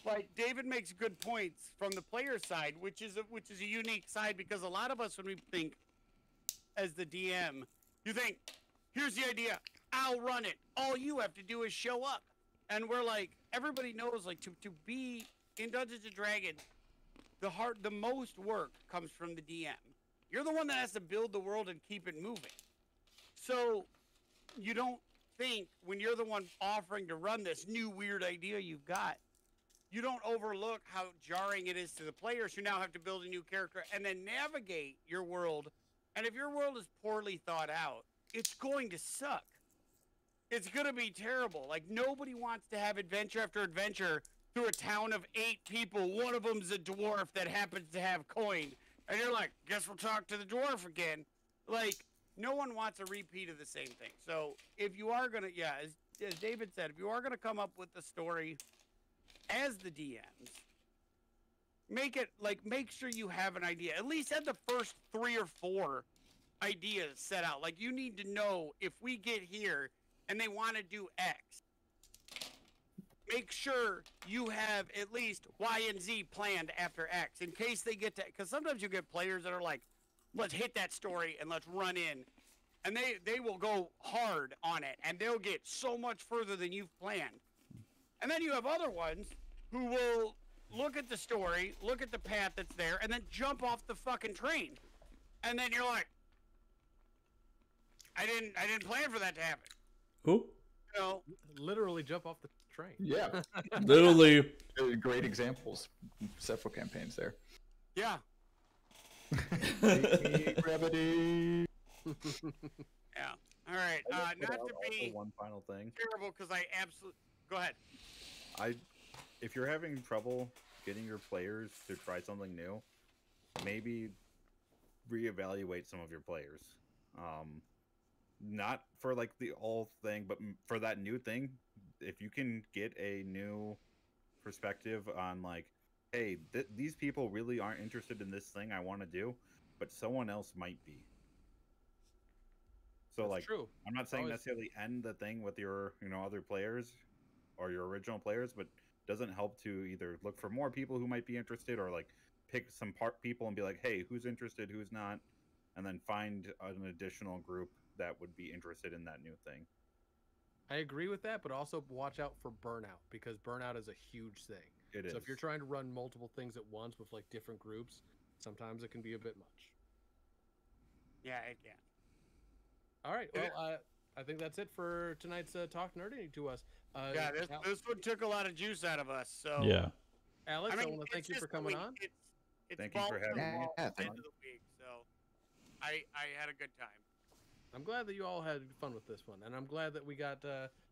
like David makes good points from the player side, which is a unique side, because a lot of us, when we think as the DM, you think, here's the idea, I'll run it. All you have to do is show up. And we're like, everybody knows, like, to be in Dungeons and Dragons, the most work comes from the DM. You're the one that has to build the world and keep it moving. So you don't think, when you're the one offering to run this new weird idea you've got, you don't overlook how jarring it is to the players who now have to build a new character and then navigate your world. And if your world is poorly thought out, it's going to suck. It's going to be terrible. Like, nobody wants to have adventure after adventure through a town of 8 people. One of them's a dwarf that happens to have coin. And you're like, guess we'll talk to the dwarf again. Like, no one wants a repeat of the same thing. So if you are going to, yeah, as David said, if you are going to come up with the story as the DMs, make sure you have an idea. At least have the first 3 or 4 ideas set out. Like, you need to know, if we get here and they want to do X, make sure you have at least Y and Z planned after X, in case they get to, because sometimes you get players that are like, let's hit that story and let's run in. And they will go hard on it, and they'll get so much further than you've planned. And then you have other ones who will look at the story, look at the path that's there, and then jump off the fucking train. And then you're like, I didn't plan for that to happen. Who? You know? Literally jump off the train. Yeah. Literally. Great examples. Several campaigns there. Yeah. Gravity. Yeah. All right. Not to be one final thing. terrible, because I absolutely... Go ahead. If you're having trouble getting your players to try something new, maybe reevaluate some of your players. Not for like the old thing, but for that new thing, if you can get a new perspective on like, hey, these people really aren't interested in this thing I want to do, but someone else might be. So That's like, true. I'm not saying necessarily end the thing with your, other players or your original players, but doesn't help to either look for more people who might be interested, or like pick some people and be like, hey, who's interested, who's not, and then find an additional group that would be interested in that new thing. I agree with that, but also watch out for burnout, because burnout is a huge thing. It is. So if you're trying to run multiple things at once with like different groups, sometimes it can be a bit much. Yeah, it can. All right. Well, I think that's it for tonight's Talk Nerdy to us. Yeah, this one took a lot of juice out of us. So Yeah. Alex, I mean, want to thank you for coming on. It's Thank you for having me. End of the week, so I had a good time. I'm glad that you all had fun with this one, and I'm glad that we got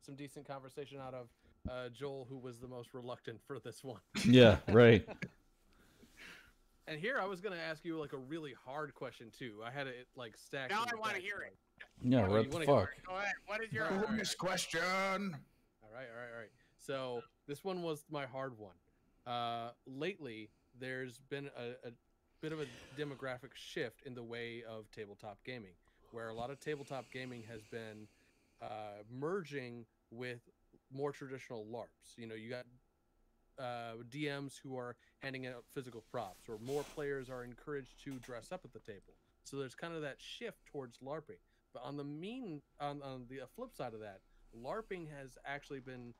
some decent conversation out of Joel, who was the most reluctant for this one. Yeah, right. And here I was going to ask you like a really hard question too. I had it like stacked. Now I want to hear it. Yeah, Oh, what you the wanna fuck? Go ahead. What is your Bonus question. All right. So this one was my hard one. Lately, there's been a bit of a demographic shift in the way of tabletop gaming, where a lot of tabletop gaming has been merging with more traditional LARPs. You know, you got DMs who are handing out physical props, or more players are encouraged to dress up at the table. So there's kind of that shift towards LARPing. But on the flip side of that, LARPing has actually been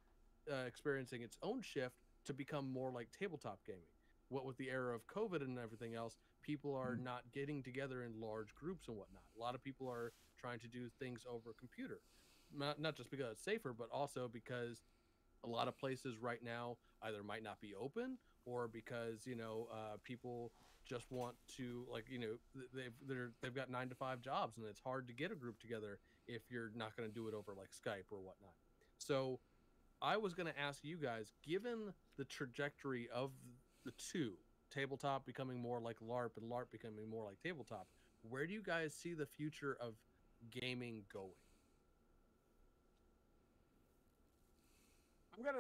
experiencing its own shift to become more like tabletop gaming. What with the era of COVID and everything else, people are not getting together in large groups and whatnot. A lot of people are trying to do things over a computer, not just because it's safer, but also because a lot of places right now either might not be open, or because people just want to, like, they've got 9-to-5 jobs, and it's hard to get a group together if you're not going to do it over like Skype or whatnot. So I was going to ask you guys, given the trajectory of the two, tabletop becoming more like LARP and LARP becoming more like tabletop, where do you guys see the future of gaming going?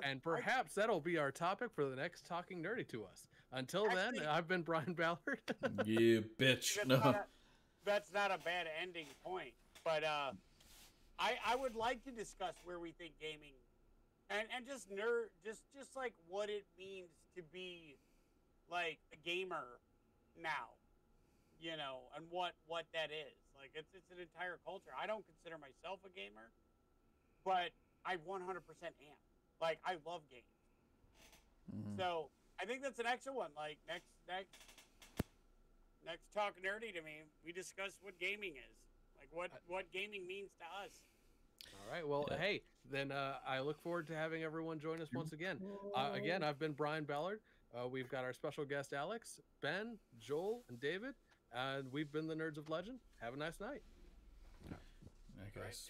And perhaps that'll be our topic for the next Talking Nerdy to us. Until then, I've been Brian Ballard. You bitch. That's not a bad ending point. But I would like to discuss where we think gaming and just like what it means to be like a gamer now, and what that is. Like it's an entire culture. I don't consider myself a gamer, but I 100% am. Like, I love games. Mm-hmm. So I think that's an excellent one. Like next Talk Nerdy to me, we discuss what gaming is. Like what gaming means to us. All right. Well, hey, then I look forward to having everyone join us once again. Again, I've been Brian Ballard. We've got our special guest Alex, Ben, Joel, and David, and we've been the Nerds of Legend. Have a nice night. I guess.